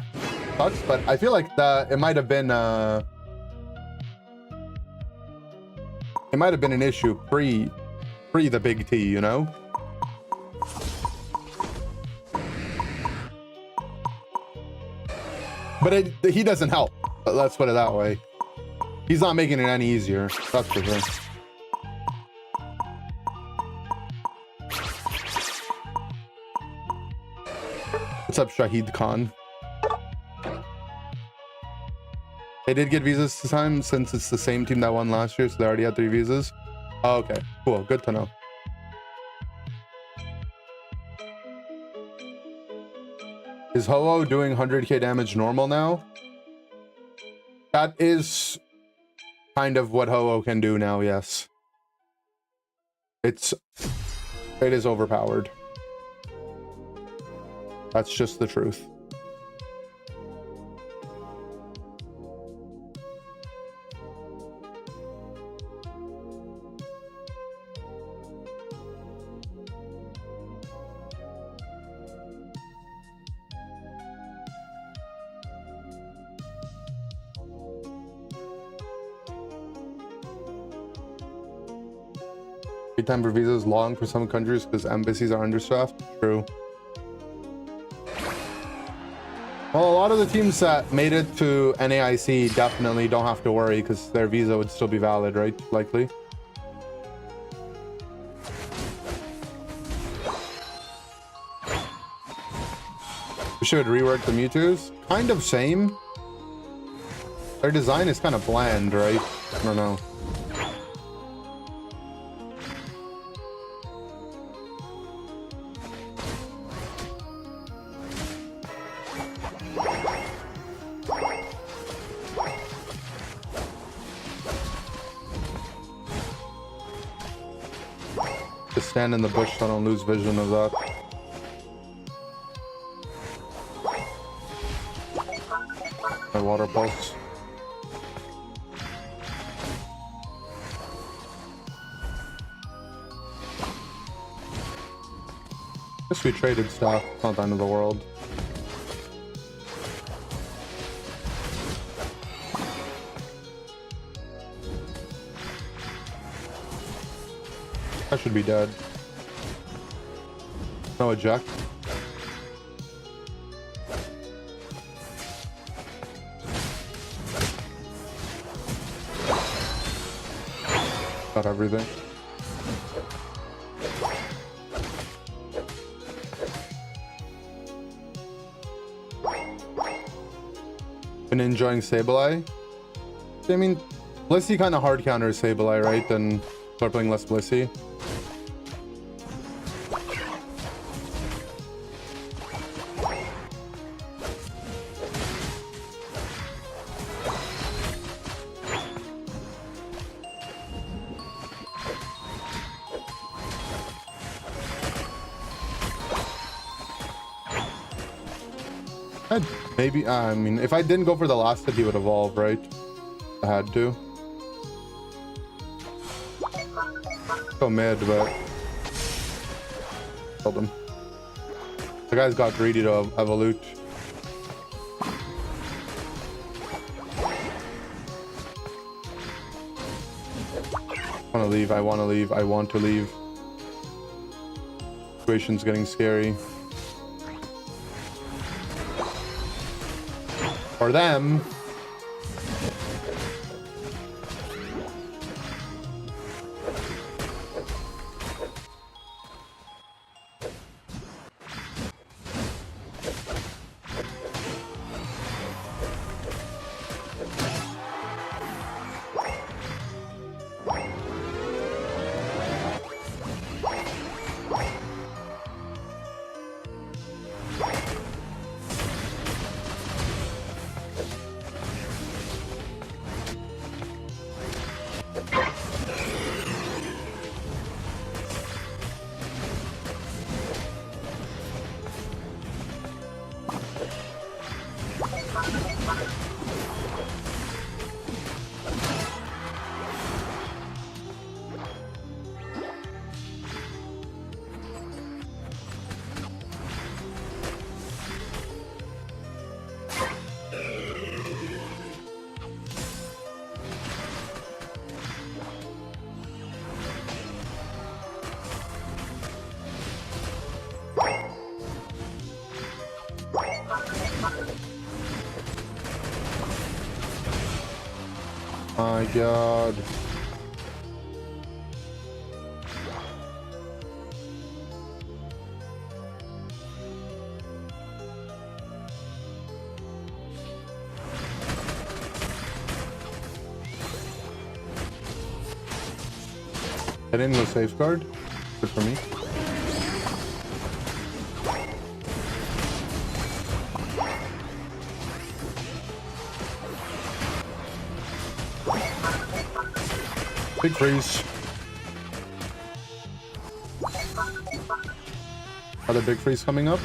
Sucks, but I feel like it might have been an issue pre the big T, you know? But he doesn't help. Let's put it that way. He's not making it any easier. That's for sure. What's up, Shahid Khan? They did get visas this time since it's the same team that won last year, so they already had 3 visas. Oh, okay, cool. Good to know. Is Ho-Oh doing 100k damage normal now? That is kind of what Ho-Oh can do now, yes. It is overpowered. That's just the truth. Wait time for visas is long for some countries because embassies are understaffed. True. Well, a lot of the teams that made it to NAIC definitely don't have to worry because their visa would still be valid, right? Likely. We should rework the Mewtwo's. Kind of same. Their design is kind of bland, right? I don't know. Just stand in the bush so I don't lose vision of that. My water pulse. Guess we traded stuff. It's not the end of the world. I should be dead. No eject. Got everything. Been enjoying Sableye. I mean, Blissey kind of hard counters Sableye, right? Then start playing less Blissey. Maybe, I mean, if I didn't go for the last hit, he would evolve, right? I had to. Go mid, but killed him. The guy's got greedy to evolute. I want to leave, I want to leave, I want to leave. Situation's getting scary. For them. My God. I didn't go safeguard. Good for me. Big freeze. Other big freeze coming up.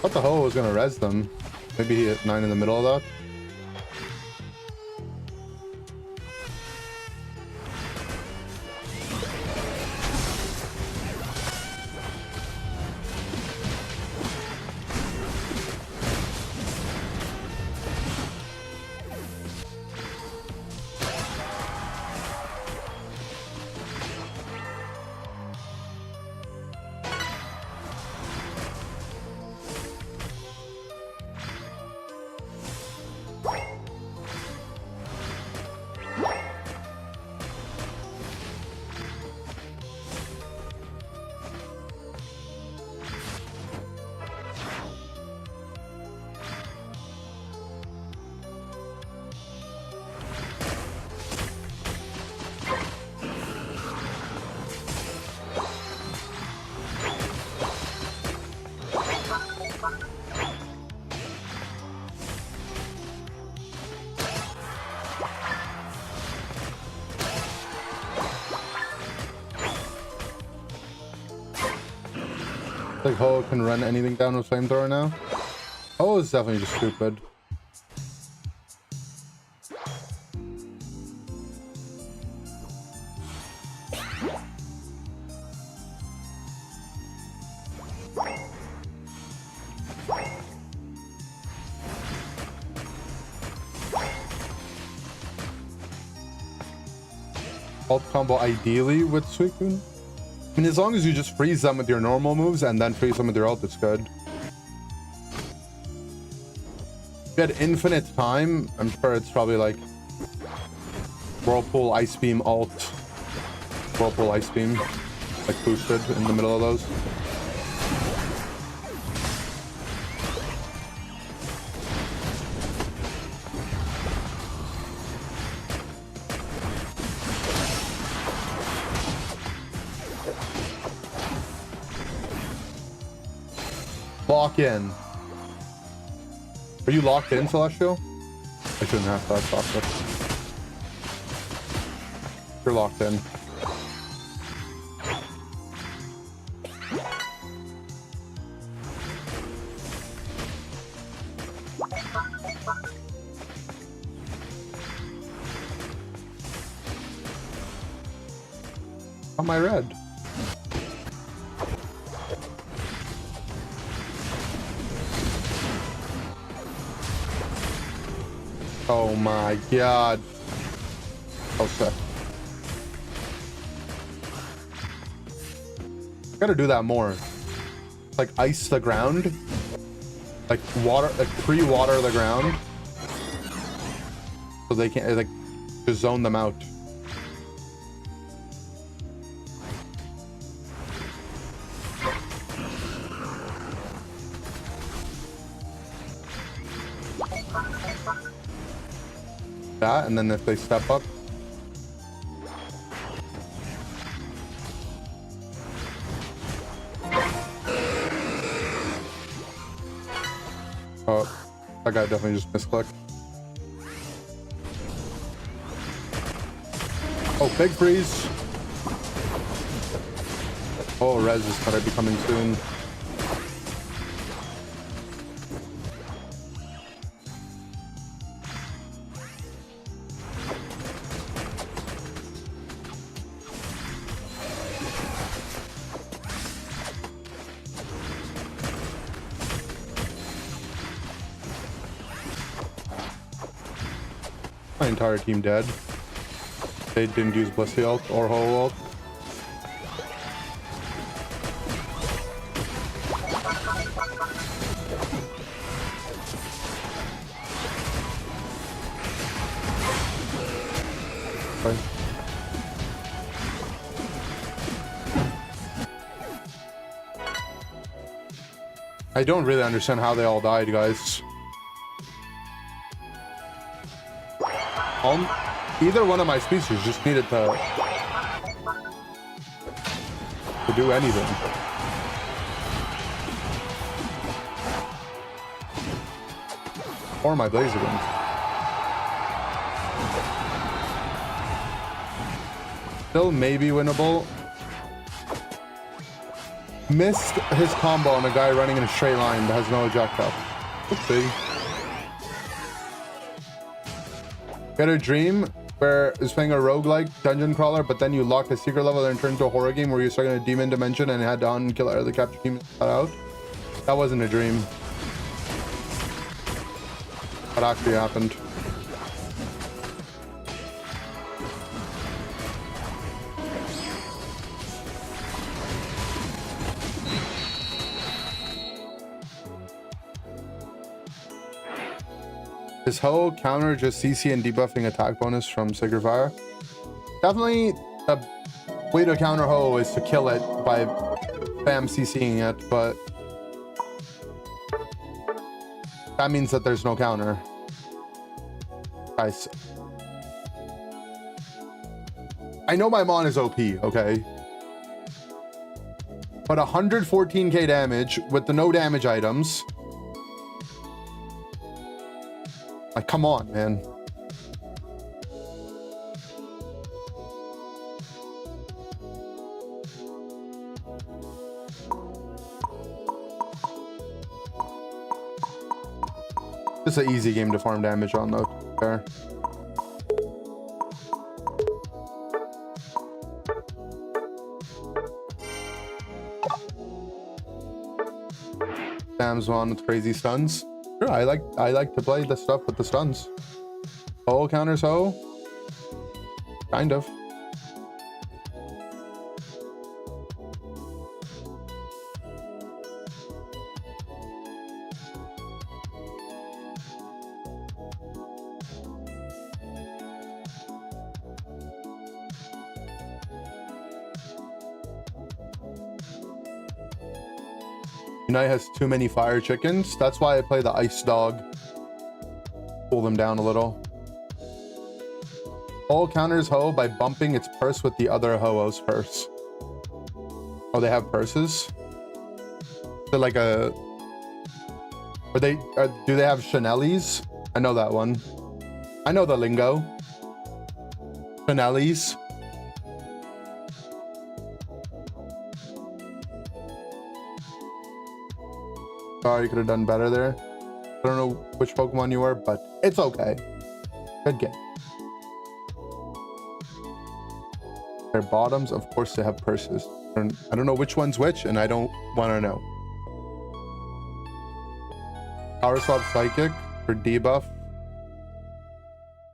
Thought the hoe was gonna res them. Maybe he hit 9 in the middle of that. Like Ho can run anything down with flamethrower now. Ho is definitely just stupid. Ult combo ideally with Suicun. I mean, as long as you just freeze them with your normal moves and then freeze them with your ult, it's good. If you had infinite time, I'm sure it's probably like Whirlpool, Ice Beam, ult. Whirlpool, Ice Beam, like boosted in the middle of those. Lock in. Are you locked in, Celestial? I shouldn't have to. That's awesome. You're locked in. On my red. Oh my god. Oh shit. Gotta do that more. Like ice the ground. Like water, like pre-water the ground. So they can't, like, just zone them out. That, and then if they step up. Oh, that guy definitely just misclicked. Oh, big freeze. Oh, res is gonna be coming soon. My entire team dead. They didn't use Blissey ult or Ho ult. Okay. I don't really understand how they all died, guys. Either one of my species just needed to do anything. Or my Blazer Wings. Still maybe winnable. Missed his combo on a guy running in a straight line that has no ejectile. Let's see. Get a dream where it's playing a roguelike dungeon crawler, but then you locked a secret level and turned into a horror game where you're stuck in a demon dimension and had to unkill the capture team out. That wasn't a dream. That actually happened. Is Ho counter just CC and debuffing attack bonus from Sacred Fire? Definitely the way to counter Ho is to kill it by spam CCing it, but that means that there's no counter. Guys, I know my Mon is OP, okay? But 114k damage with the no damage items. Like, come on, man. It's an easy game to farm damage on though. Fair. Sam's one with crazy stuns. Sure, I like to play the stuff with the stuns. Ho counters ho. Kind of. Unite has too many fire chickens. That's why I play the ice dog. Pull them down a little. Ho counters ho by bumping its purse with the other ho-oh's purse. Oh, they have purses? They're like a... do they have Chanel's? I know that one. I know the lingo. Chanel's. Sorry, you could have done better there. I don't know which Pokemon you were, but it's okay. Good game. Their bottoms, of course, they have purses. I don't know which one's which, and I don't want to know. Power Swap Psychic for debuff.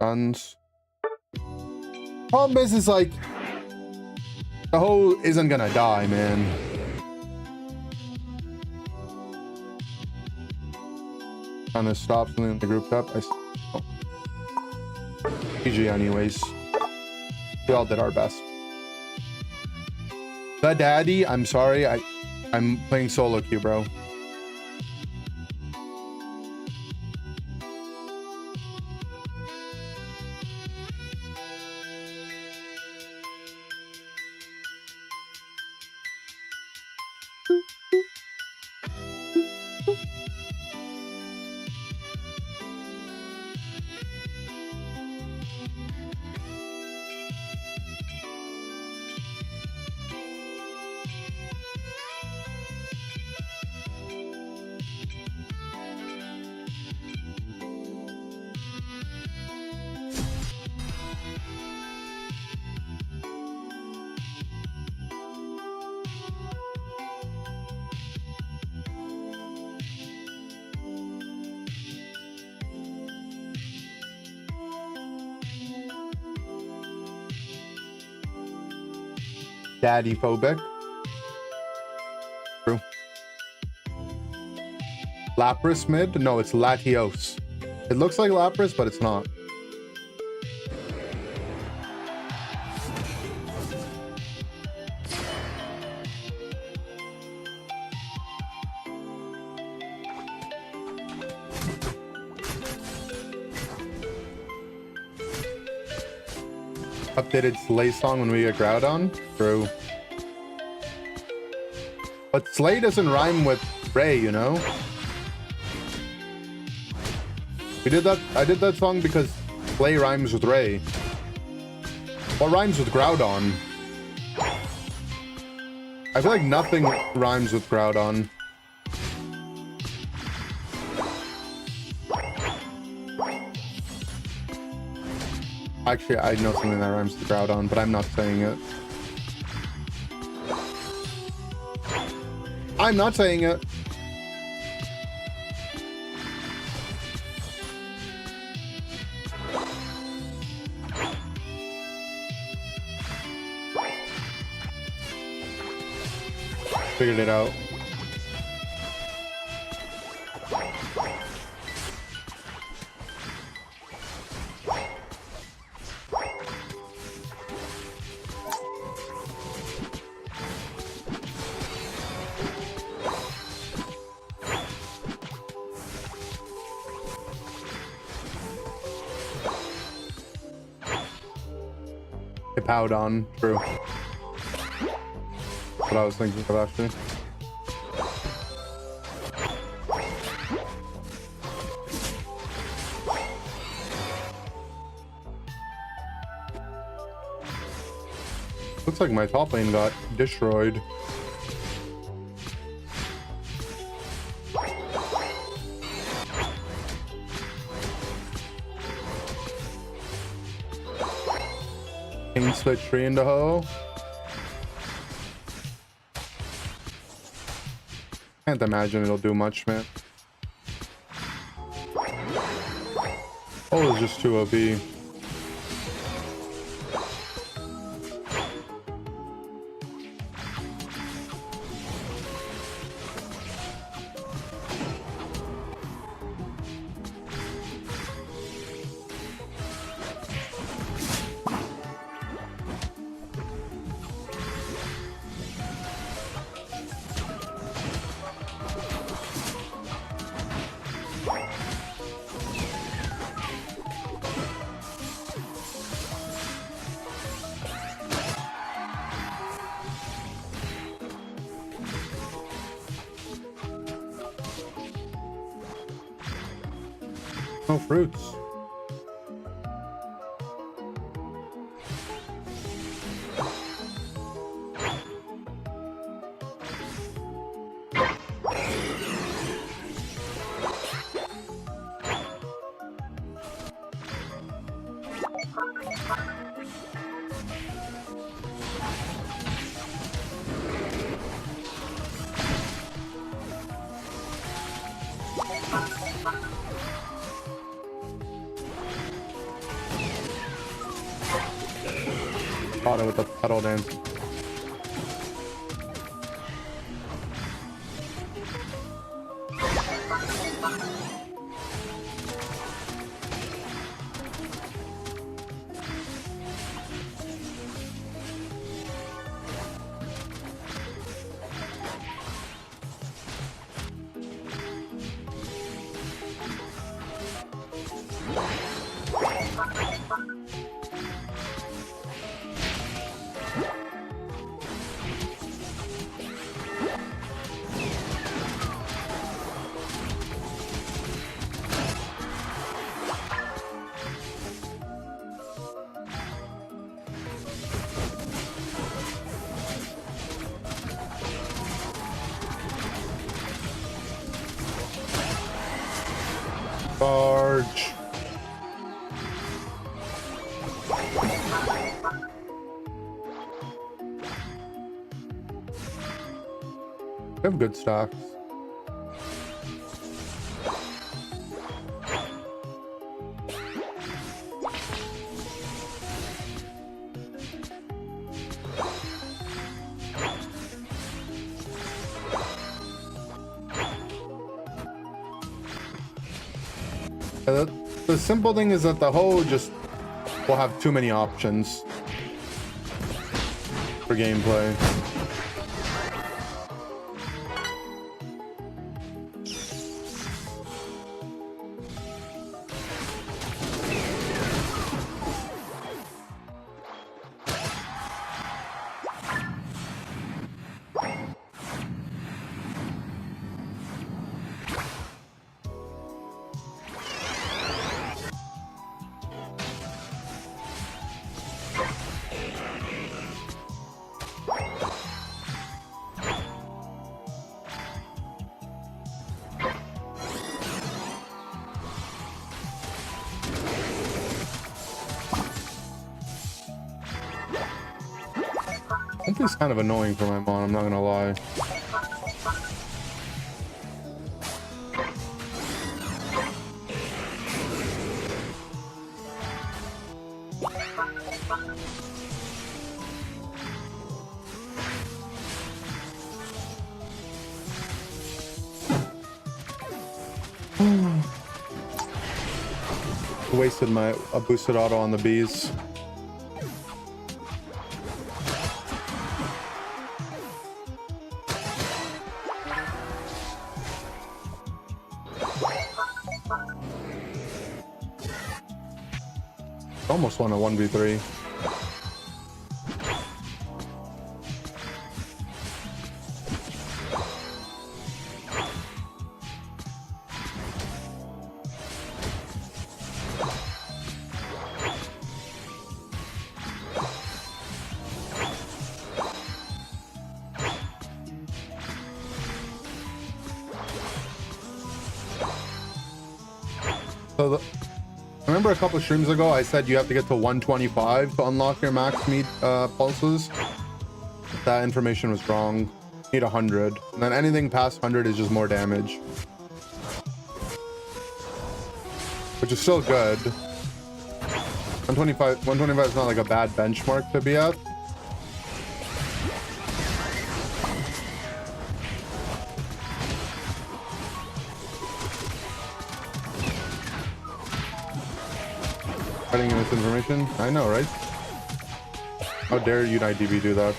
Guns. Problem is like the Ho isn't gonna die, man. Trying to stop something in the group up. Oh. GG anyways. We all did our best. The daddy, I'm sorry. I'm playing solo queue, bro. Daddy phobic. True. Lapras mid? No, it's Latios. It looks like Lapras, but it's not. Updated Slay song when we get Groudon? True. But Slay doesn't rhyme with Ray, you know? We did that. I did that song because Slay rhymes with Ray. What rhymes with Groudon? I feel like nothing rhymes with Groudon. Actually, I know something that rhymes with Groudon, but I'm not saying it. I'm not saying it. Figured it out. Powdon, true. What I was thinking of actually. Looks like my top lane got destroyed. Cane split tree into hoe. Can't imagine it'll do much, man. Oh, it's just too OP. No fruits. Caught it with the pedal dance. Charge. We have good stocks. The simple thing is that the hoe just will have too many options for gameplay. It's kind of annoying for my mom, I'm not gonna lie. Wasted my boosted auto on the bees. Almost won a 1v3. Remember a couple streams ago, I said you have to get to 125 to unlock your max meat pulses. That information was wrong. Need 100. And then anything past 100 is just more damage. Which is still good. 125 is not like a bad benchmark to be at. Cutting in this information? I know, right? How dare you, IDB, do that?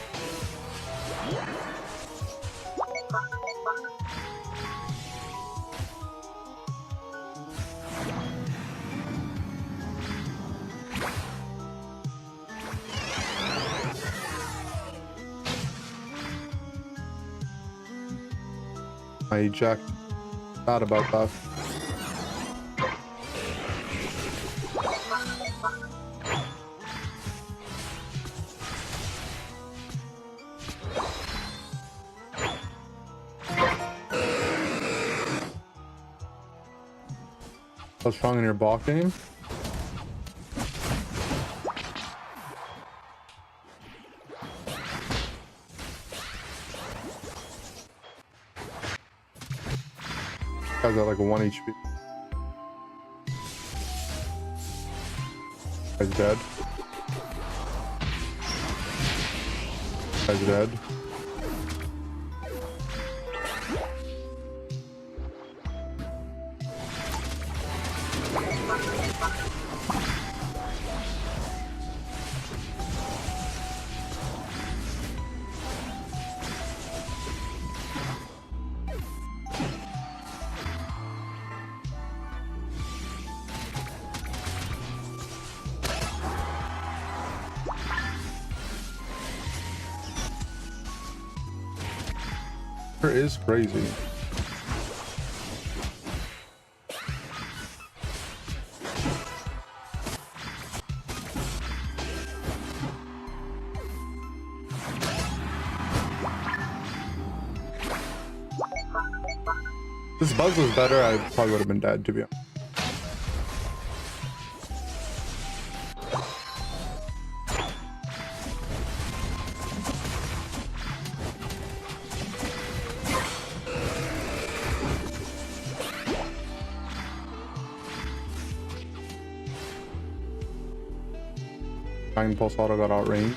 I eject. Bad about that. How strong in your block game? Guy's got like a 1 HP. Guy's dead. Guy's dead. Is crazy. This buzz was better, I probably would have been dead, to be honest. Pulse auto got outranged.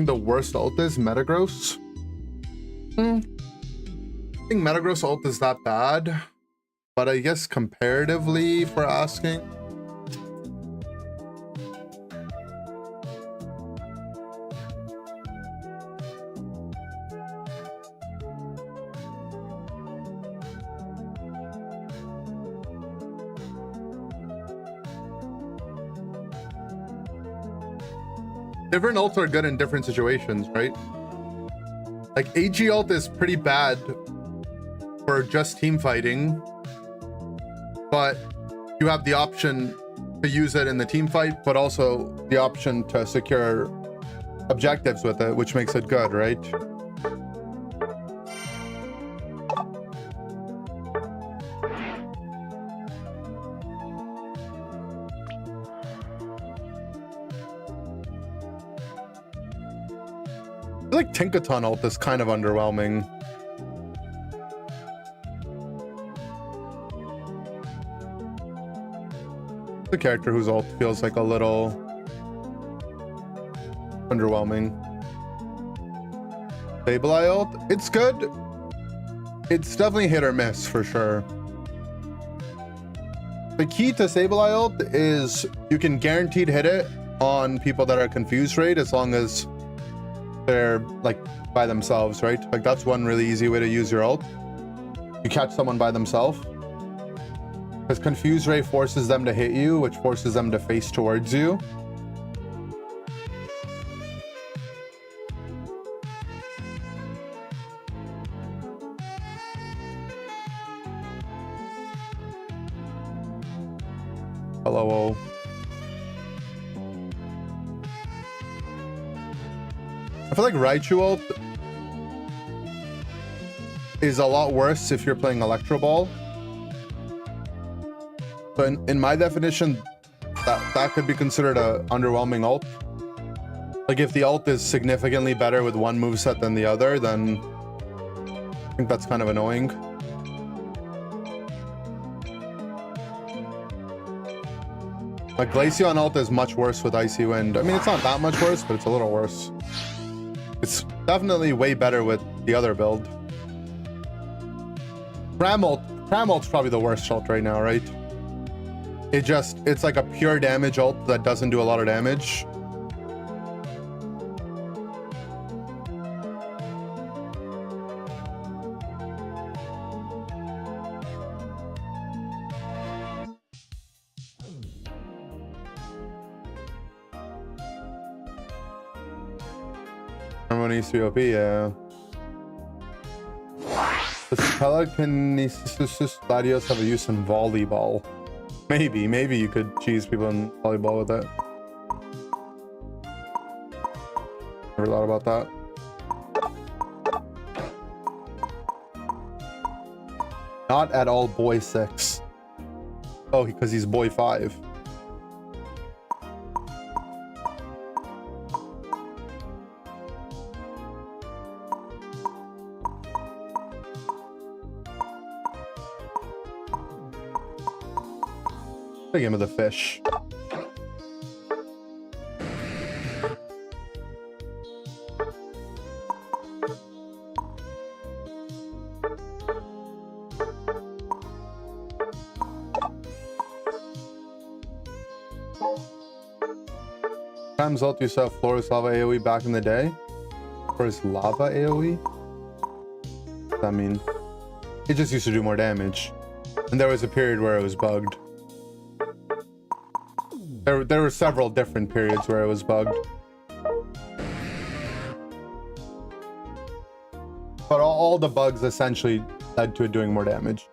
The worst ult is Metagross. I think Metagross ult is that bad, but I guess comparatively, for asking, different ults are good in different situations, right? Like AG ult is pretty bad for just team fighting, but you have the option to use it in the team fight, but also the option to secure objectives with it, which makes it good, right? I feel like Tinkaton ult is kind of underwhelming. The character whose ult feels like a little underwhelming. Sableye ult, it's good. It's definitely hit or miss for sure. The key to Sableye ult is you can guaranteed hit it on people that are confused rate as long as they're like by themselves, right? Like that's one really easy way to use your ult. You catch someone by themselves. Because confused ray forces them to hit you, which forces them to face towards you. Hello. I feel like Raichu ult is a lot worse if you're playing Electro Ball. So in my definition, that could be considered a underwhelming ult. Like if the ult is significantly better with one moveset than the other, then I think that's kind of annoying. Like Glaceon ult is much worse with Icy Wind. I mean, it's not that much worse, but it's a little worse. It's definitely way better with the other build. Cram ult's probably the worst ult right now, right? It's like a pure damage ult that doesn't do a lot of damage. Everyone needs to be OP, yeah. Does telekinesis Gladios have a use in volleyball? Maybe you could cheese people in volleyball with it. Never thought about that. Not at all boy 6. Oh, because he's boy 5. The game of the fish. Times ult used to have Flora's Lava AoE back in the day. Flora's Lava AoE? What does that mean? It just used to do more damage. And there was a period where it was bugged. There were several different periods where it was bugged. But all the bugs essentially led to it doing more damage.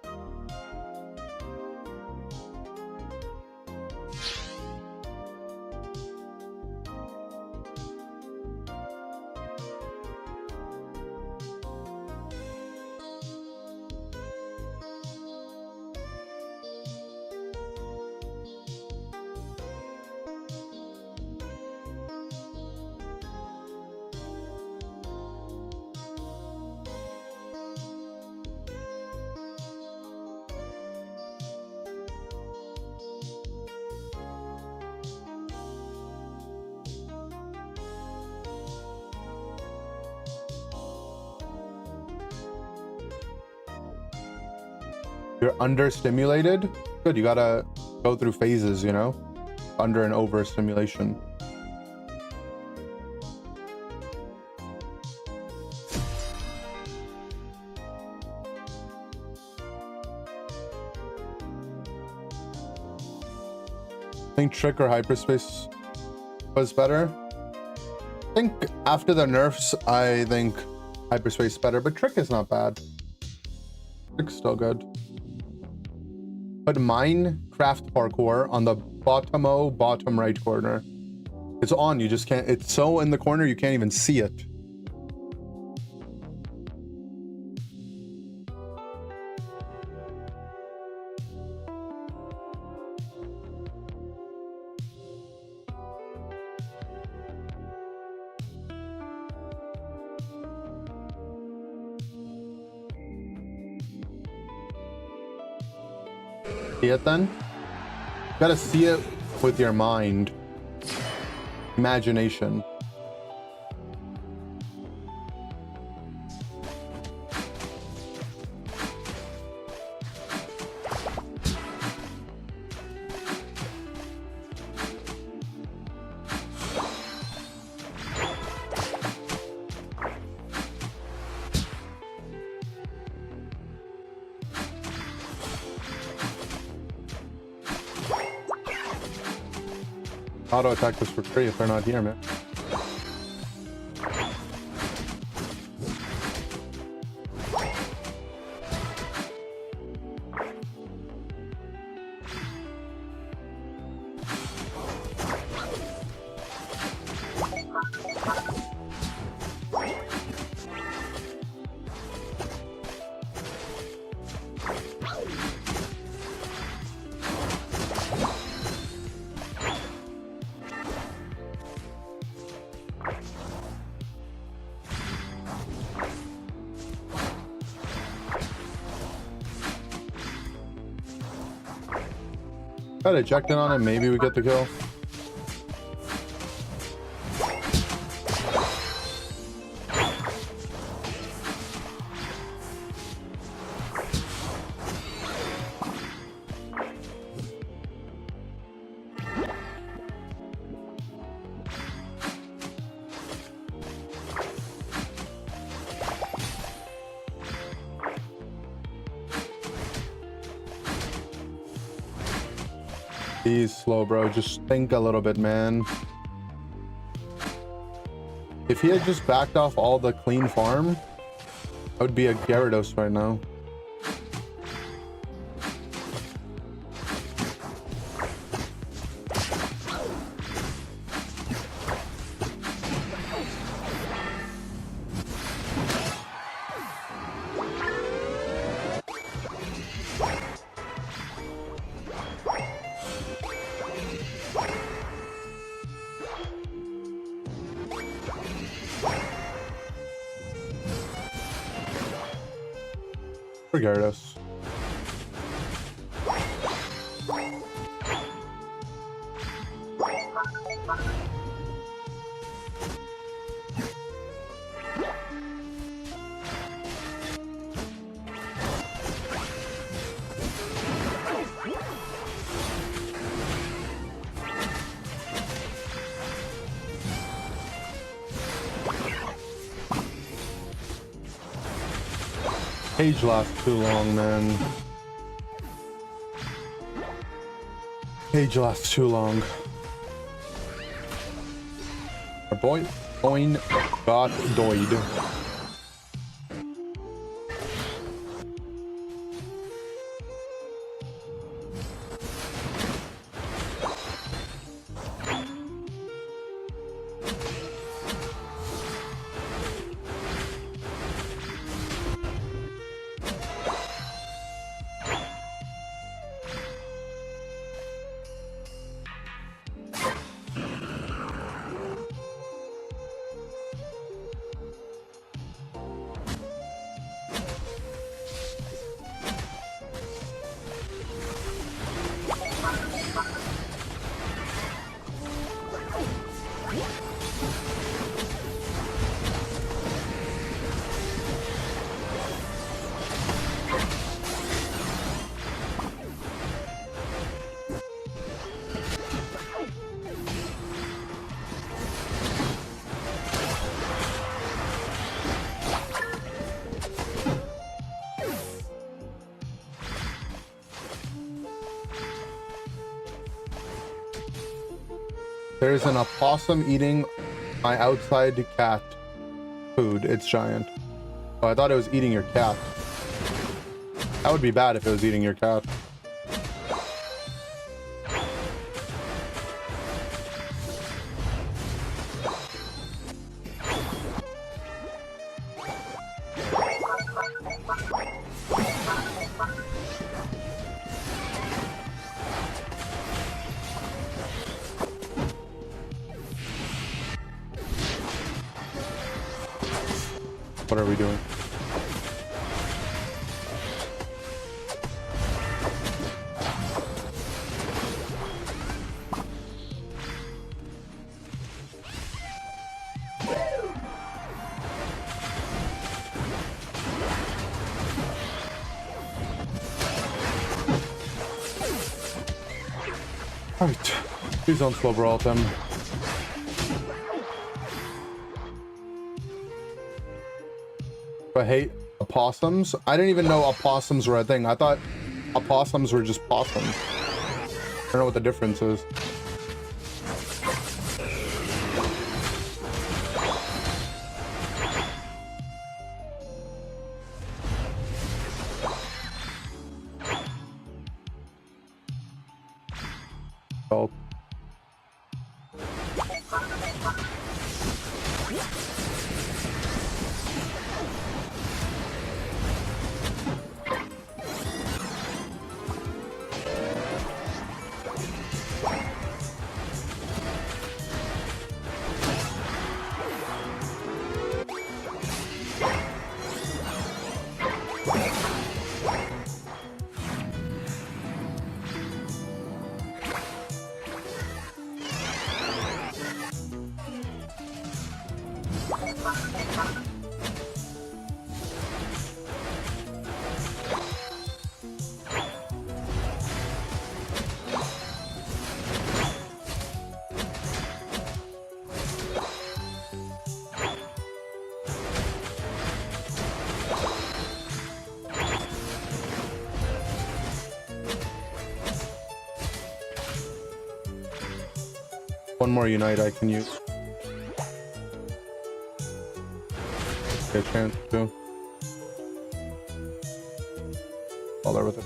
You're understimulated? Good, you gotta go through phases, you know? Under and over stimulation. I think Trick or Hyperspace was better. I think after the nerfs, I think Hyperspace is better, but Trick is not bad. Trick's still good. Put Minecraft parkour on the bottom right corner. It's on, you just can't, it's so in the corner you can't even see it. See it then? You gotta see it with your mind. Imagination. auto attack this for free if they're not here, man. Got ejected on it, maybe we get the kill. He's slow, bro. Just think a little bit, man. If he had just backed off all the clean farm, I would be a Gyarados right now. Gyarados. Cage lasts too long, man. Cage lasts too long. Our boy Boyne got doid. There's an opossum eating my outside cat food. It's giant. Oh, I thought it was eating your cat. That would be bad if it was eating your cat. What are we doing? Alright, please don't slow brawl them. I hate opossums. I didn't even know opossums were a thing. I thought opossums were just possums. I don't know what the difference is. Oh. One more unite I can use. Okay, chance to. All there with it.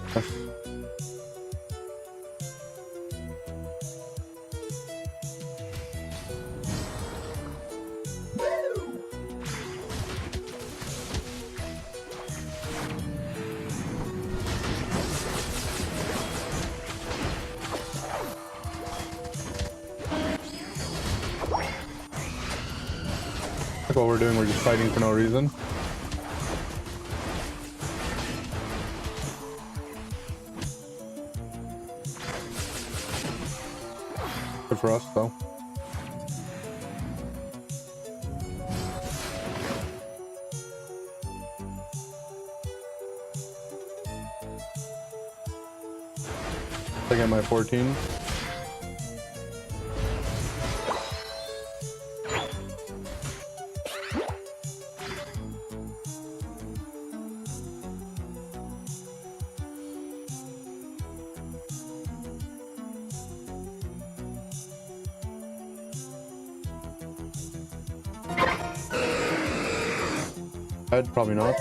That's what we're doing, we're just fighting for no reason. Good for us, though. I get my 14. Probably not.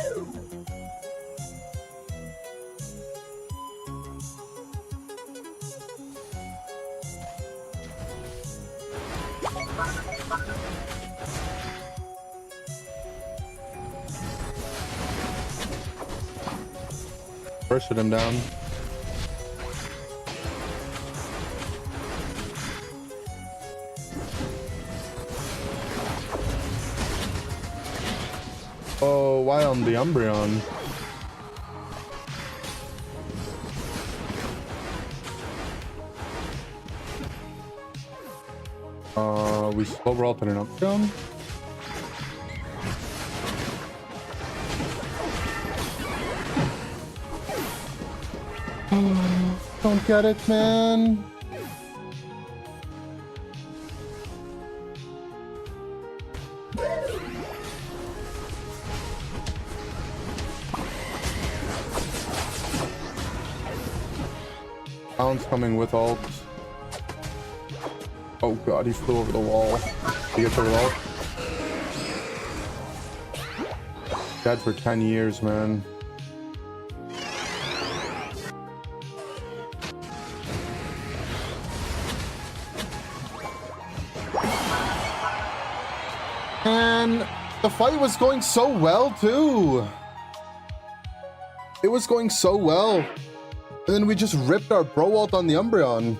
Bursted him down. Oh, why on the Umbreon? We slow rolled an Umbreon? Don't get it, man. Bounce coming with ult. Oh god, he flew over the wall. He gets over the wall. Dead for 10 years, man. And the fight was going so well too. It was going so well. And then we just ripped our bro ult on the Umbreon.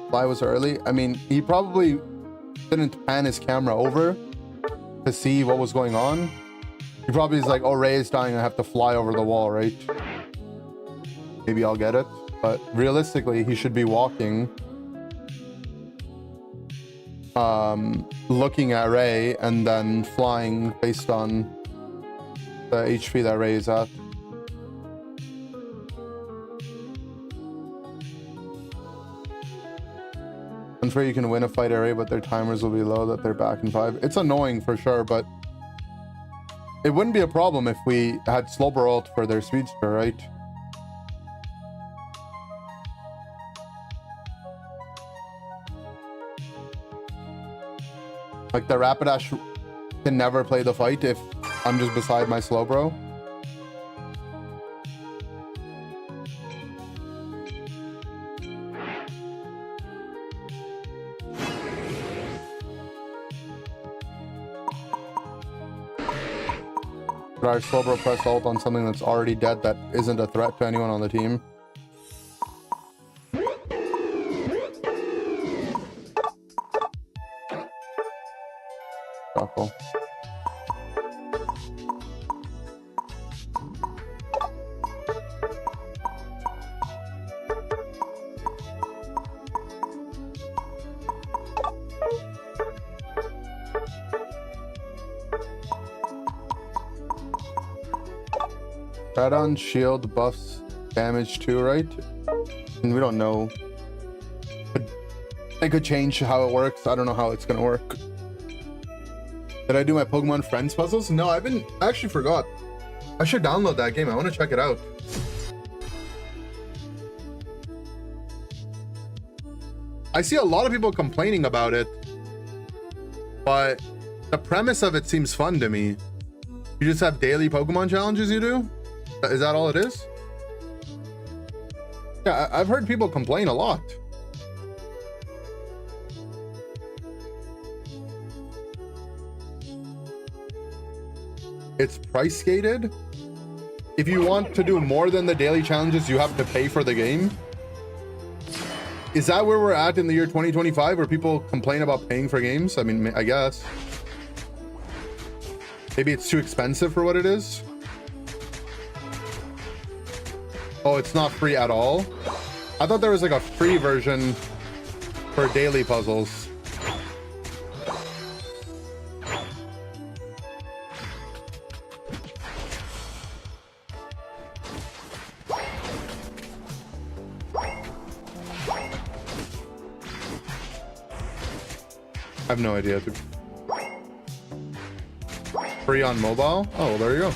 Fly was early. I mean, he probably didn't pan his camera over to see what was going on. He probably is like, oh, Ray is dying, I have to fly over the wall, right? Maybe I'll get it. But realistically, he should be walking, looking at Ray, and then flying based on the HP that Ray is at. I'm sure you can win a fight array, but their timers will be low, that they're back in 5. It's annoying for sure, but it wouldn't be a problem if we had Slowbro ult for their speedster, right? Like the Rapidash can never play the fight if I'm just beside my slow bro. But our slow bro press ult on something that's already dead that isn't a threat to anyone on the team. Shuffle. Add-on shield buffs damage too, right? And we don't know. I could change how it works. I don't know how it's gonna work. Did I do my Pokemon Friends puzzles? No, I actually forgot. I should download that game. I want to check it out. I see a lot of people complaining about it, but the premise of it seems fun to me. You just have daily Pokemon challenges you do? Is that all it is? Yeah, I've heard people complain a lot. It's price gated. If you want to do more than the daily challenges, you have to pay for the game. Is that where we're at in the year 2025, where people complain about paying for games? I mean, I guess. Maybe it's too expensive for what it is. Oh, it's not free at all? I thought there was like a free version for daily puzzles. I have no idea. Free on mobile? Oh, well, there you go.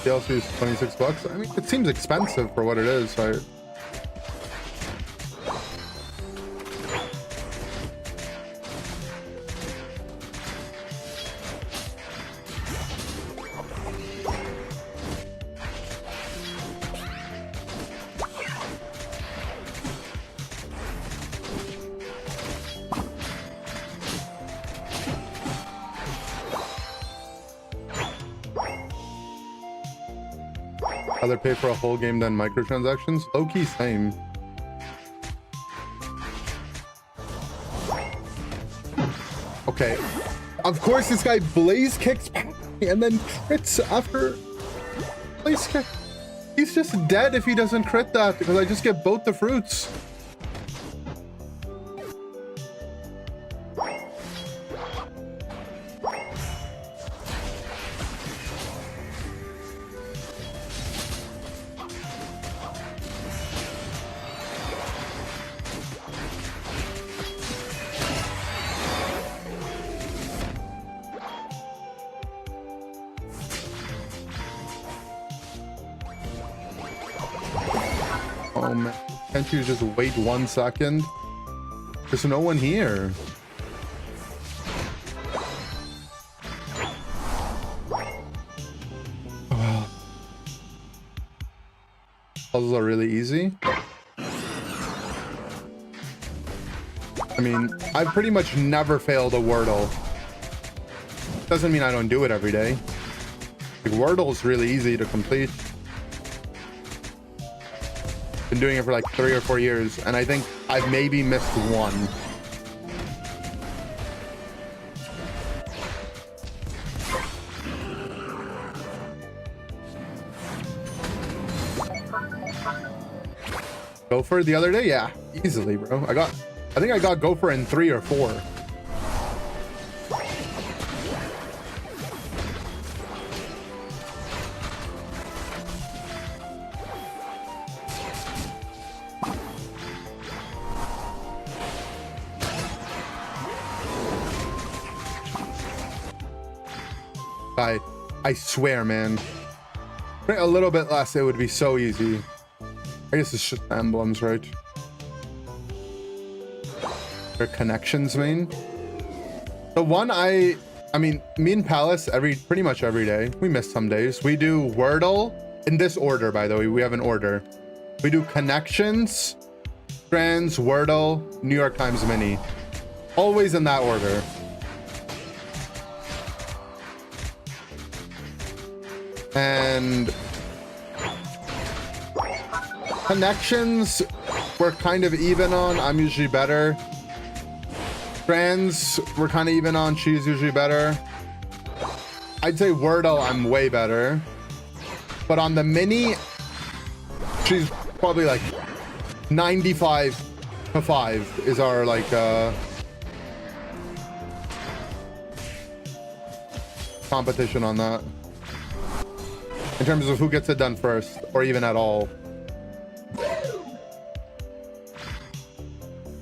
DLC is 26 bucks. I mean, it seems expensive for what it is. Rather pay for a whole game than microtransactions. Low-key same. Okay. Of course this guy blaze kicks and then crits after blaze kick. He's just dead if he doesn't crit that because I just get both the fruits. Oh man, can't you just wait 1 second? There's no one here. Puzzles are really easy. I mean, I've pretty much never failed a Wordle. Doesn't mean I don't do it every day. Like, Wordle's really easy to complete. Been doing it for like 3 or 4 years, and I think I've maybe missed one. Gopher the other day? Yeah, easily, bro. I think I got Gopher in 3 or 4. I swear, man. A little bit less, it would be so easy. I guess it's just emblems, right? Their connections main. The one I mean, me and Palace pretty much every day. We miss some days. We do Wordle in this order, by the way. We have an order. We do connections, Strands, Wordle, New York Times Mini. Always in that order. And connections we're kind of even on. I'm usually better. Strands we're kind of even on. She's usually better. I'd say Wordle I'm way better, but on the mini she's probably like 95 to 5 is our like competition on that. In terms of who gets it done first, or even at all.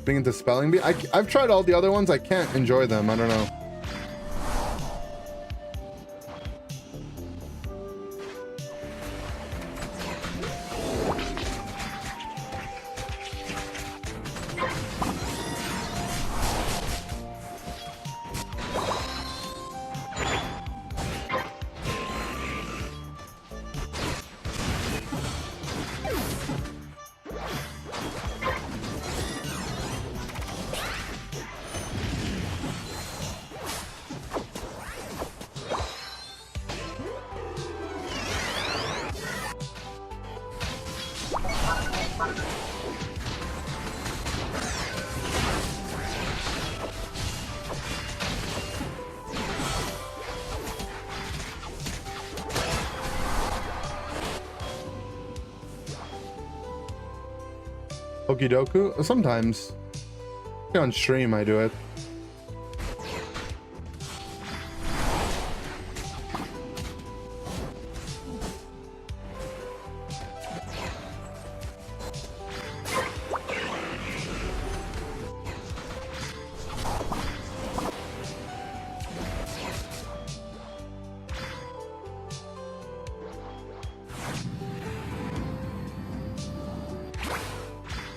Being into spelling bee, I've tried all the other ones. I can't enjoy them. I don't know. Okidoku? Sometimes. On stream I do it.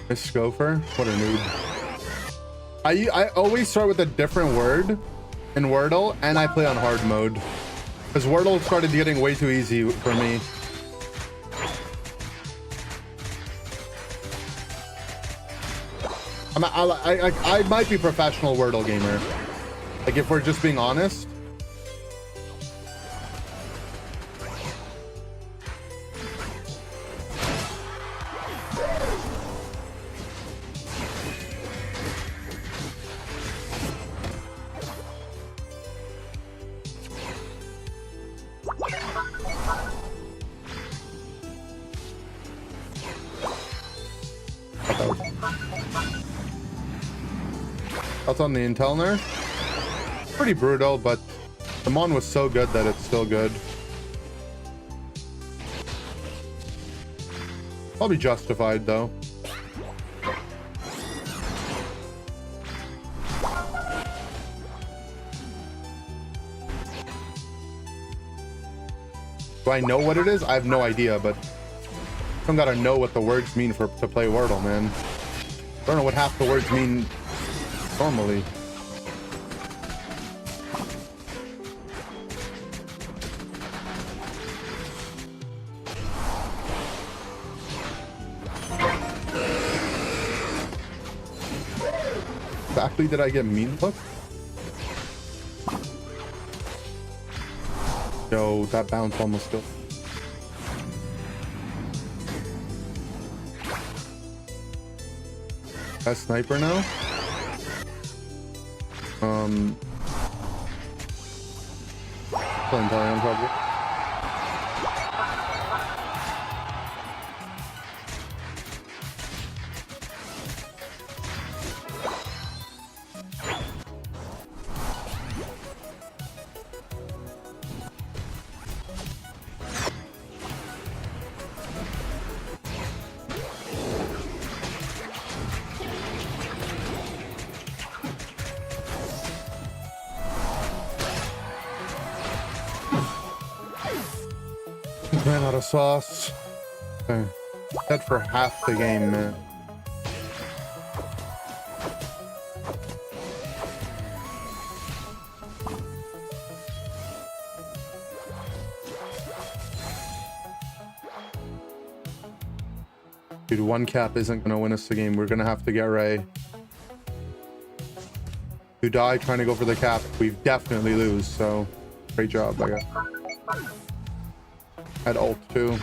Miss Gopher? What a noob. I always start with a different word in Wordle, and I play on hard mode. Because Wordle started getting way too easy for me. I might be professional Wordle gamer. Like, if we're just being honest. That's on the Intel nerf. Pretty brutal, but the Mon was so good that it's still good. Probably justified though. Do I know what it is? I have no idea, but I don't gotta know what the words mean to play Wordle, man. I don't know what half the words mean normally. Exactly did I get mean look? Yo, that bounce almost killed. Best sniper now. Playing Talion probably. Ran out of sauce. Okay. Dead for half the game, man. Dude, one cap isn't gonna win us the game. We're gonna have to get Ray. You die trying to go for the cap, we definitely lose, so great job, I guess. Had ult too.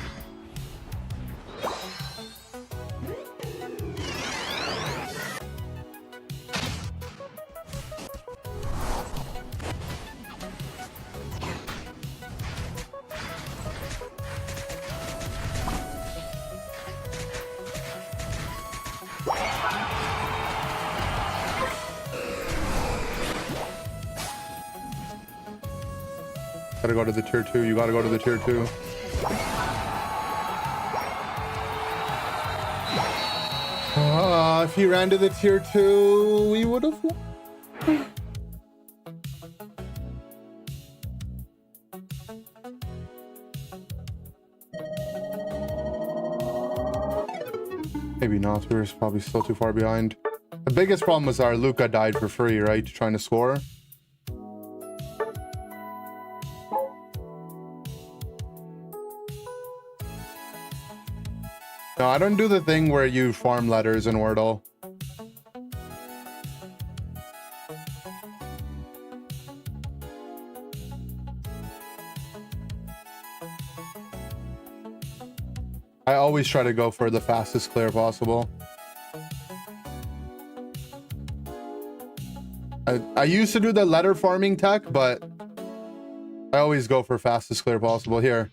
Gotta go to the tier 2. You gotta go to the tier 2. If he ran to the tier 2, we would have won. Maybe not. We were probably still too far behind. The biggest problem was our Luca died for free, right? Trying to score. No, I don't do the thing where you farm letters in Wordle. I always try to go for the fastest clear possible. I used to do the letter farming tech, but I always go for fastest clear possible. Here,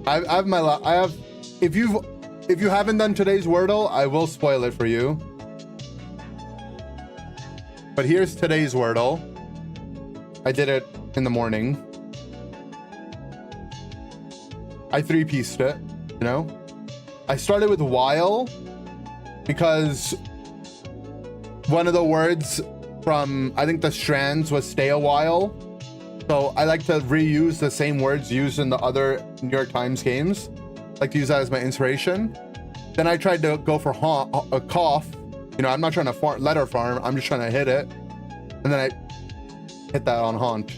I have. If you haven't done today's Wordle, I will spoil it for you. But here's today's Wordle. I did it in the morning. I 3-pieced it, you know? I started with while because one of the words from, I think the strands was stay a while. So I like to reuse the same words used in the other New York Times games. Like to use that as my inspiration. Then I tried to go for a cough. You know, I'm not trying to letter farm. I'm just trying to hit it. And then I hit that on haunt.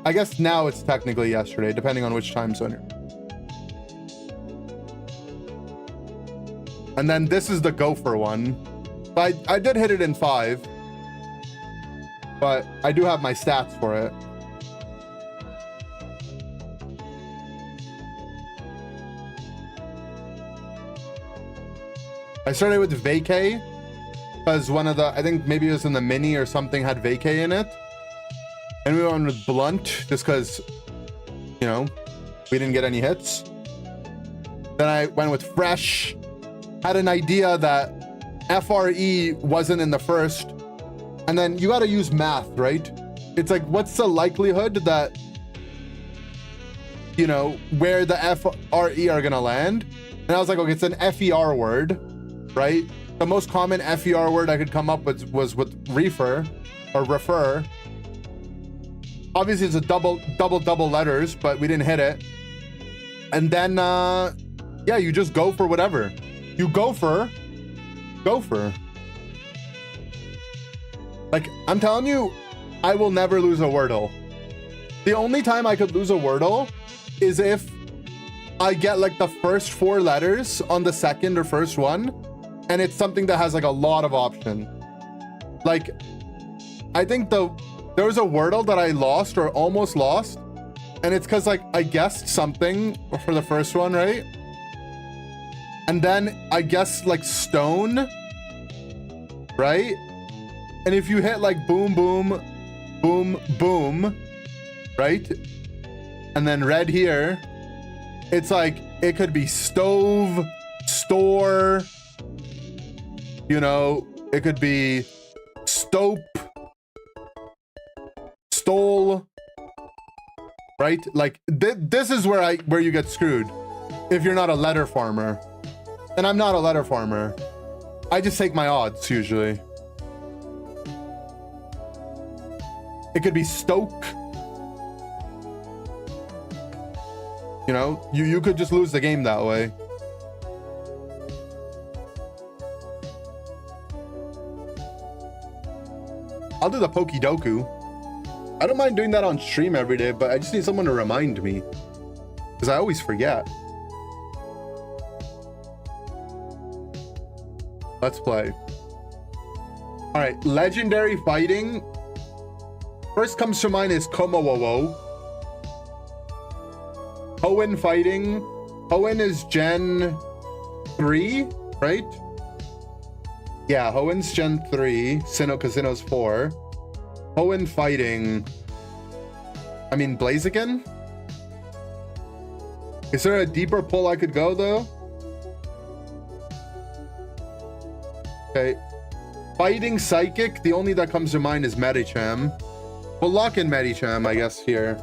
I guess now it's technically yesterday, depending on which time zone you're. And then this is the gopher one. So I did hit it in 5. But I do have my stats for it. I started with vacay because one of the, I think maybe it was in the mini or something, had vacay in it. And we went with blunt just because, you know, we didn't get any hits. Then I went with fresh. Had an idea that FRE wasn't in the first. And then you got to use math, right? It's like, what's the likelihood that, you know, where the FRE are going to land? And I was like, okay, it's an FER word. Right? The most common FER word I could come up with was with refer or refer. Obviously it's a double letters, but we didn't hit it. And then yeah, you just go for whatever. You go for. Like, I'm telling you, I will never lose a Wordle. The only time I could lose a Wordle is if I get like the first 4 letters on the second or first one. And it's something that has like a lot of option. Like, I think there was a Wordle that I lost or almost lost. And it's because like I guessed something for the first one, right? And then I guessed like stone. right? And if you hit like boom, boom, boom, boom, right? And then red here, it's like, it could be stove, store, you know, it could be stope, stole, right? Like this is where you get screwed if you're not a letter farmer. And I'm not a letter farmer. I just take my odds usually. It could be stoke. You know, you could just lose the game that way. I'll do the Pokidoku. I don't mind doing that on stream every day, but I just need someone to remind me, because I always forget. Let's play. All right, legendary fighting. First comes to mind is Komowowo. Hoenn fighting. Hoenn is Gen 3, right? Yeah, Hoenn's Gen 3. Casino's 4. Hoenn fighting. I mean, Blaziken? Is there a deeper pull I could go, though? Okay. Fighting Psychic. The only that comes to mind is Medicham. We'll lock in Medicham, I guess, here.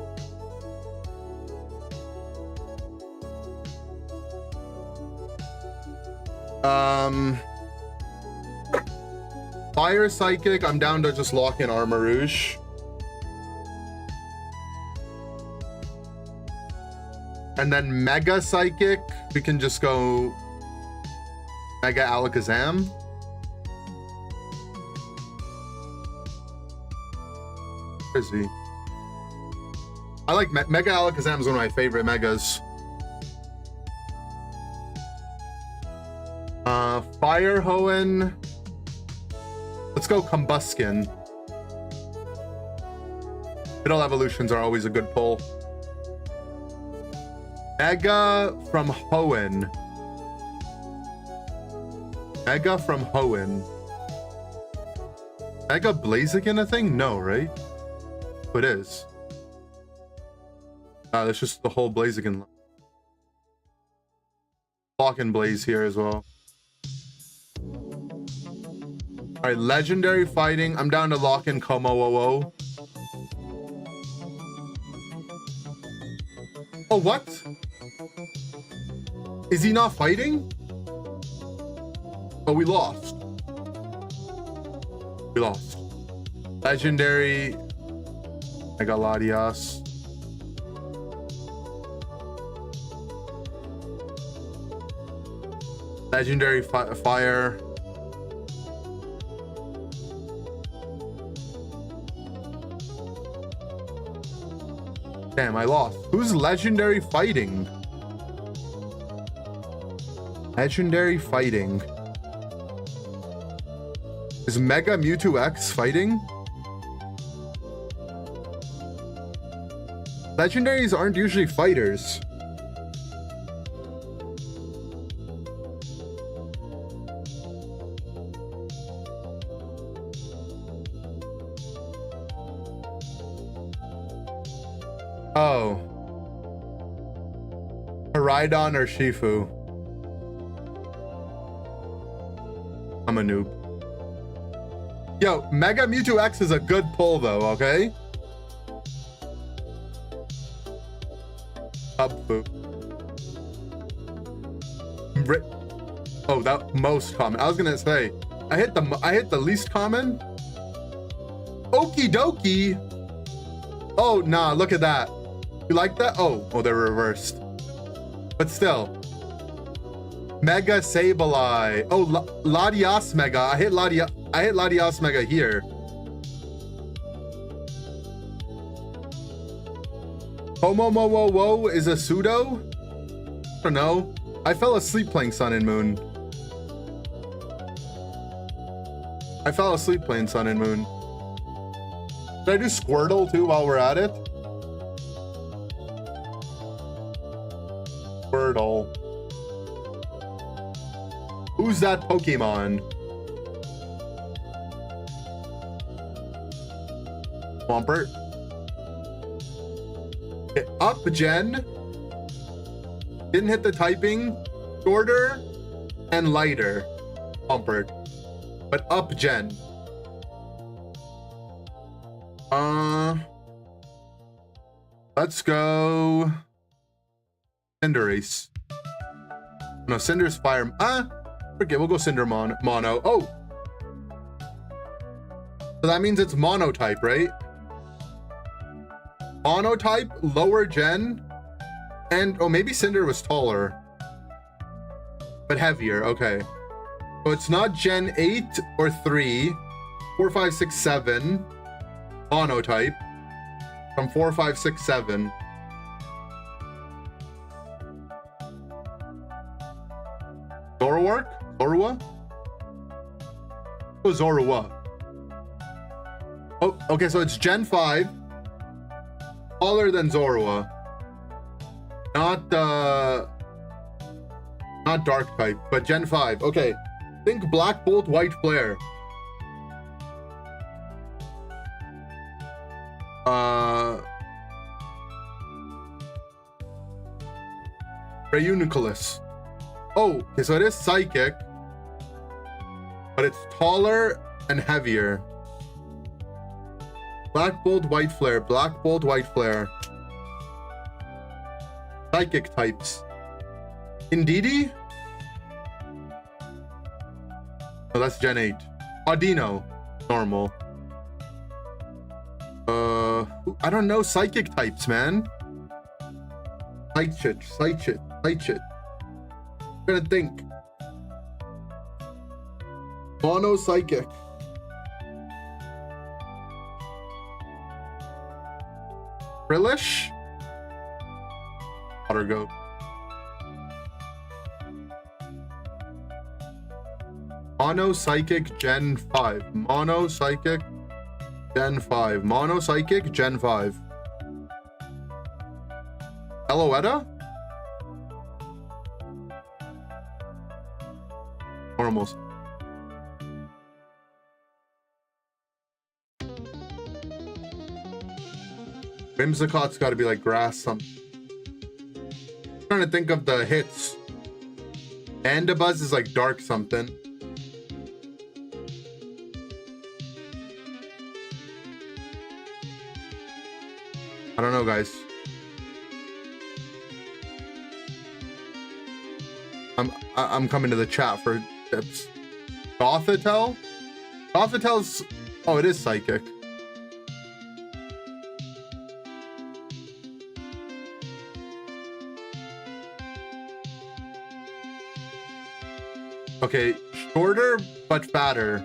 Fire Psychic, I'm down to just lock in Armarouge. And then Mega Psychic, we can just go Mega Alakazam. Where is he? I like Mega Alakazam is one of my favorite Megas. Fire Hoenn. Let's go Combuskin. Middle evolutions are always a good pull. Mega from Hoenn. Mega from Hoenn. Mega Blaziken a thing? No, right? Oh, it is. That's just the whole Blaziken. Lock and Blaze here as well. All right, legendary fighting. I'm down to lock in Komowowo. Oh, what? Is he not fighting? Oh, we lost. We lost. Legendary. I got Latias. Legendary fire. Damn, I lost. Who's legendary fighting? Legendary fighting. Is Mega Mewtwo X fighting? Legendaries aren't usually fighters. Oh. Miraidon or Shifu? I'm a noob. Yo, Mega Mewtwo X is a good pull though, okay? Oh, that most common. I was gonna say, I hit the least common. Okie dokie. Oh, nah, look at that. You like that? Oh, they're reversed. But still. Mega Sableye. Oh, Latias Mega. I hit Latias Mega here. Homomowo is a pseudo? I don't know. I fell asleep playing Sun and Moon. I fell asleep playing Sun and Moon. Did I do Squirtle too while we're at it? Squirtle. Who's that Pokemon? Swampert. Okay, up gen. Didn't hit the typing. Shorter and lighter. Swampert. But up gen. Let's go Cinderace. No, Cinder's fire. Okay, we'll go Cinder mono. Oh, so that means it's monotype, right? Monotype, lower gen, and oh, maybe Cinder was taller, but heavier. Okay, so it's not Gen 8 or 3, 4, 5, 6, 7. Monotype from 4, 5, 6, 7. Zoroark? Zorua? Oh, Zorua. Oh, okay, so it's Gen 5. Taller than Zorua. Not dark type, but Gen 5. Okay. Think Black Bolt, White Flare. Reuniclus. Oh, okay, so it is psychic, but it's taller and heavier. Black Bolt, White Flare. Black Bolt, White Flare. Psychic types. Indeedee? Oh, that's Gen 8. Audino. Normal. I don't know psychic types, man. Psychic. I'm gonna think. Mono psychic. Frillish? Water goat. Mono psychic Gen 5. Mono psychic Gen 5. Mono psychic Gen 5. Eloetta? Normals. Whimsicott's got to be like grass something. I'm trying to think of the hits. Andabuzz is like dark something. I don't know, guys. I'm coming to the chat for tips. Gothitelle? Gothitelle's... Oh, it is psychic. Okay, shorter but fatter.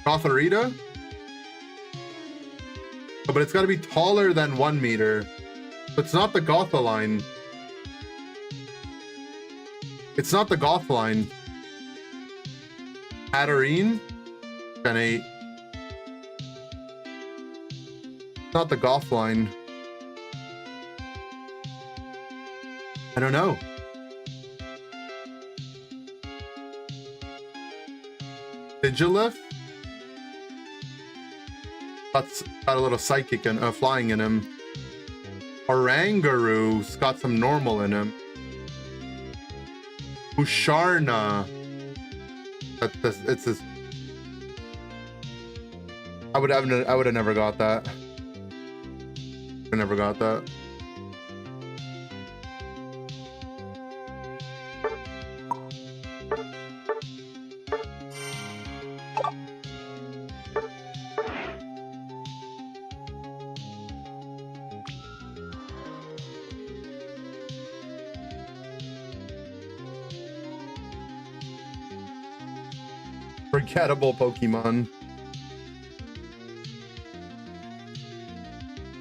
Gothorita? Oh, but it's got to be taller than 1 meter. But it's not the Gotha line. It's not the Goth line. Hatterene? Gen 8. It's not the Goth line. I don't know. Sigilyph? That's got a little psychic and flying in him. Orangaroo's got some normal in him. Usharna. It's this. I would have never got that. I never got that. Forgettable Pokemon.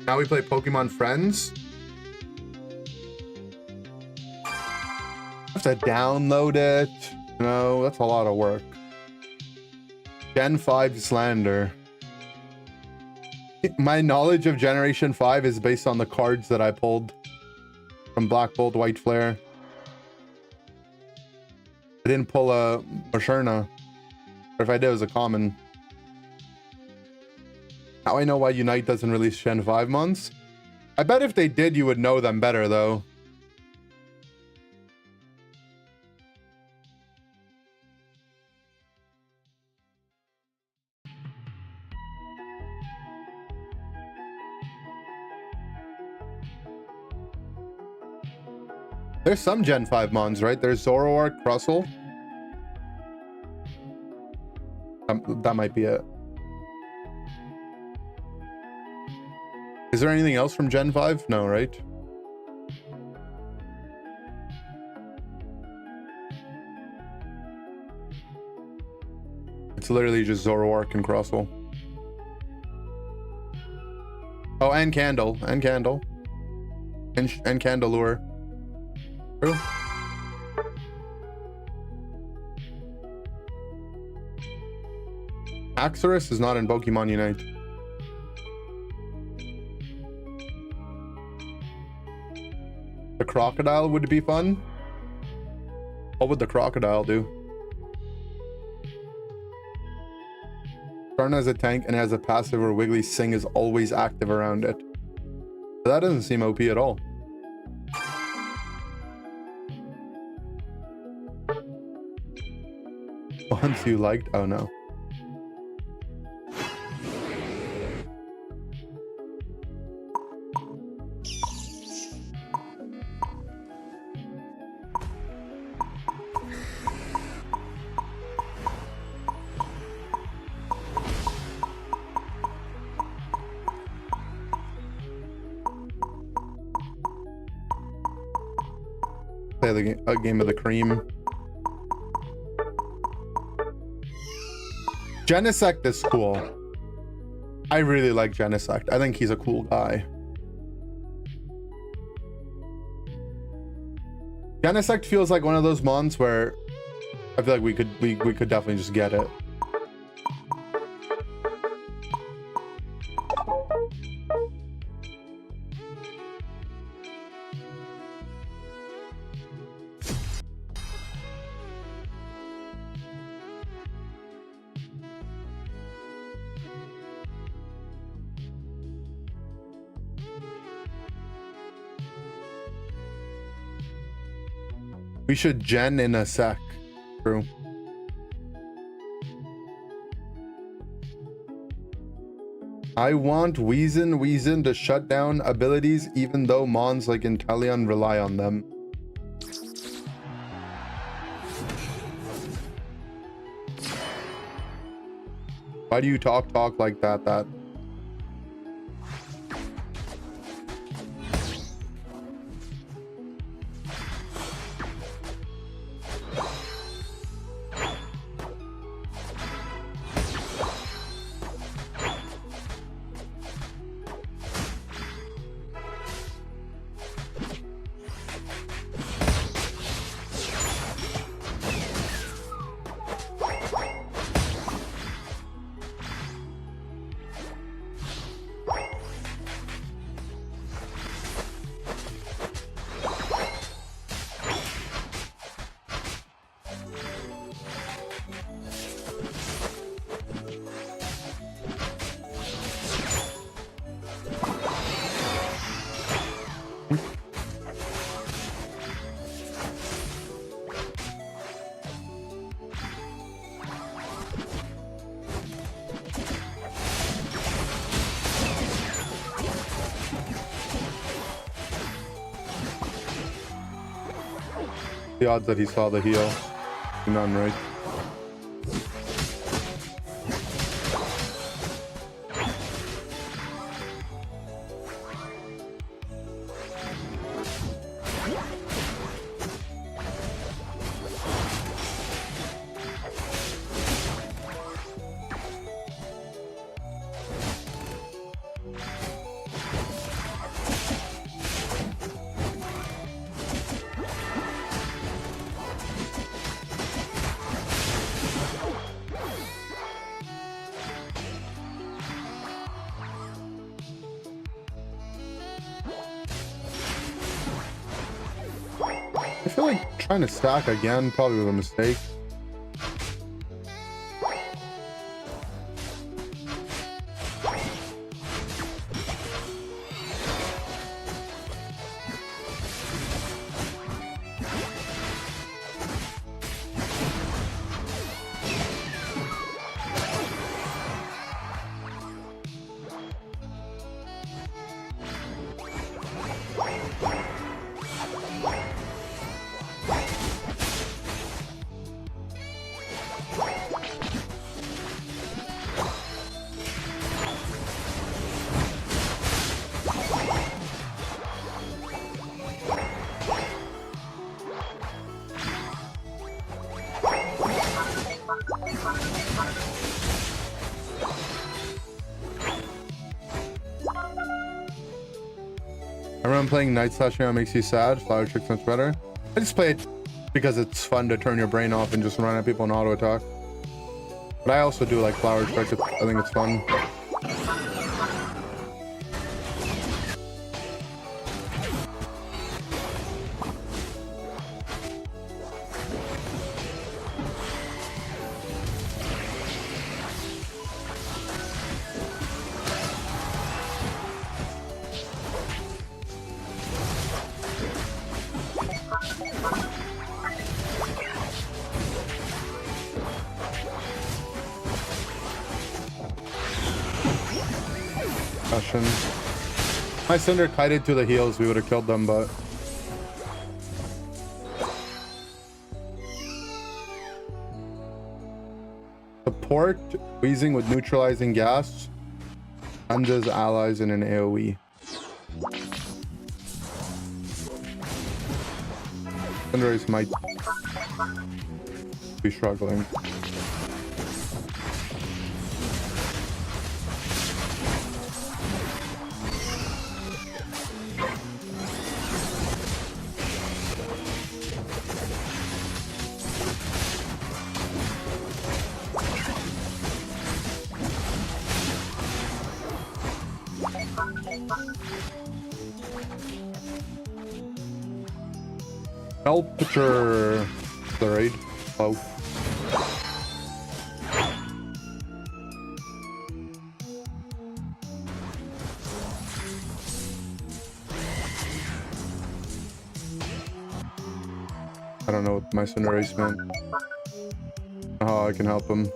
Now we play Pokemon Friends. I have to download it. No, that's a lot of work. Gen 5 Slander. My knowledge of Generation 5 is based on the cards that I pulled from Black Bolt, White Flare. I didn't pull a Musharna. Or if I did, it was a common. Now I know why Unite doesn't release Gen 5 mons. I bet if they did, you would know them better, though. There's some Gen 5 mons, right? There's Zoroark, Russell. That might be it. Is there anything else from Gen 5? No, right? It's literally just Zoroark and Crustle. Oh, and Candle. And Candle. And Candelure. True. Axorus is not in Pokemon Unite. The crocodile would be fun. What would the crocodile do? Starting as a tank and has a passive where Wiggly Sing is always active around it. But that doesn't seem OP at all. Once you liked, oh no. Play a game of the cream. Genesect is cool. I really like Genesect. I think he's a cool guy. Genesect feels like one of those mons where I feel like we could definitely just get it. We should gen in a sec. True. I want Weezin to shut down abilities even though mons like Inteleon rely on them. Why do you talk like that? The odds that he saw the heal. None, right? I feel like trying to stack again probably was a mistake. I remember playing Night Slashing that makes you sad. Flower Trick's much better. I just play it because it's fun to turn your brain off and just run at people and auto attack. But I also do like Flower Trick. I think it's fun. My Cinder kited to the heels, we would have killed them, but support wheezing with neutralizing gas undoes allies in an AoE. Cinderace might be struggling. Helper the raid. Oh. I don't know what my Cinderace meant. How I can help him.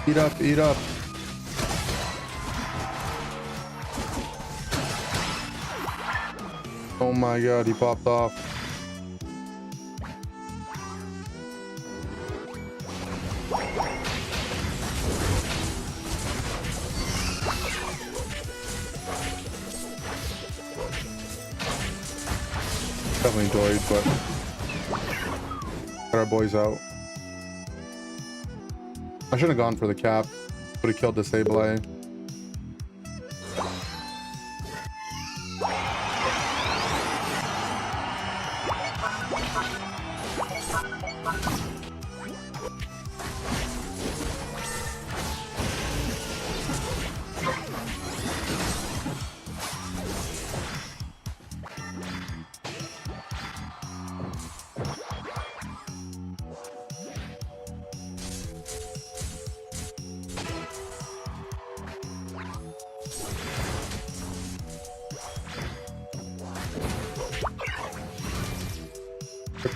Eat up, eat up. Oh my god, he popped off. Definitely enjoyed, but got our boys out. I should have gone for the cap. Would have killed Disable.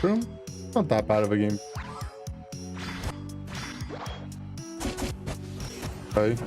Room? Not that bad of a game. Okay.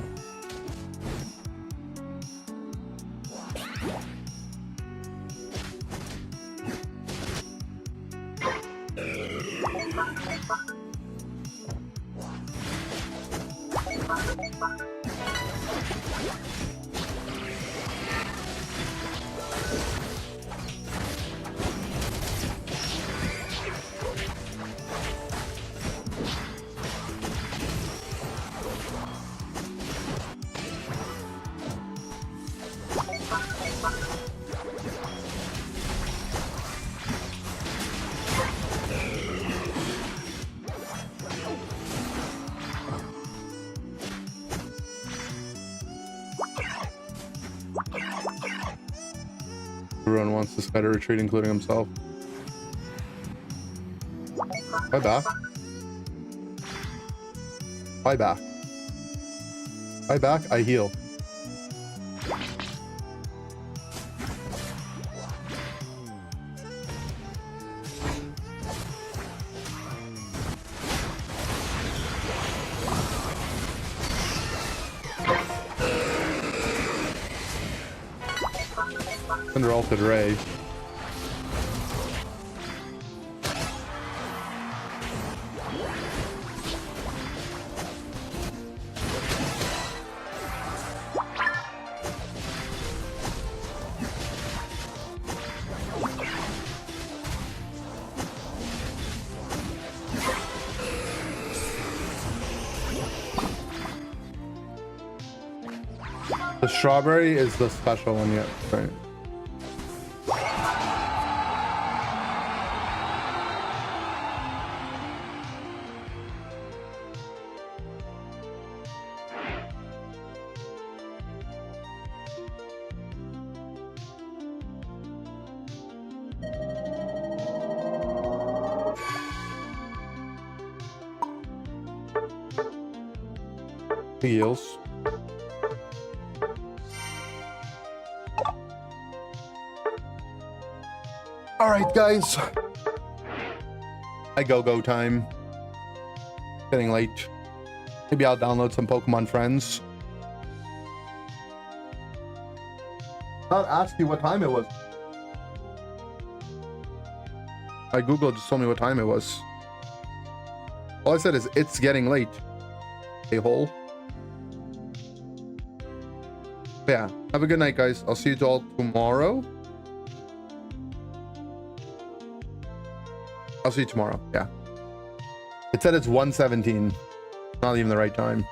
Everyone wants this guy to retreat, including himself. Bye back. Buy back. Buy back, I heal. Under altered ray. The strawberry is the special one, yeah, right? Heals. All right, guys. I go time. Getting late. Maybe I'll download some Pokemon Friends. Not ask you what time it was. My Google just told me what time it was. All I said is it's getting late. A-hole. Yeah. Have a good night, guys. I'll see you all tomorrow. I'll see you tomorrow. Yeah. It said it's 1:17. Not even the right time.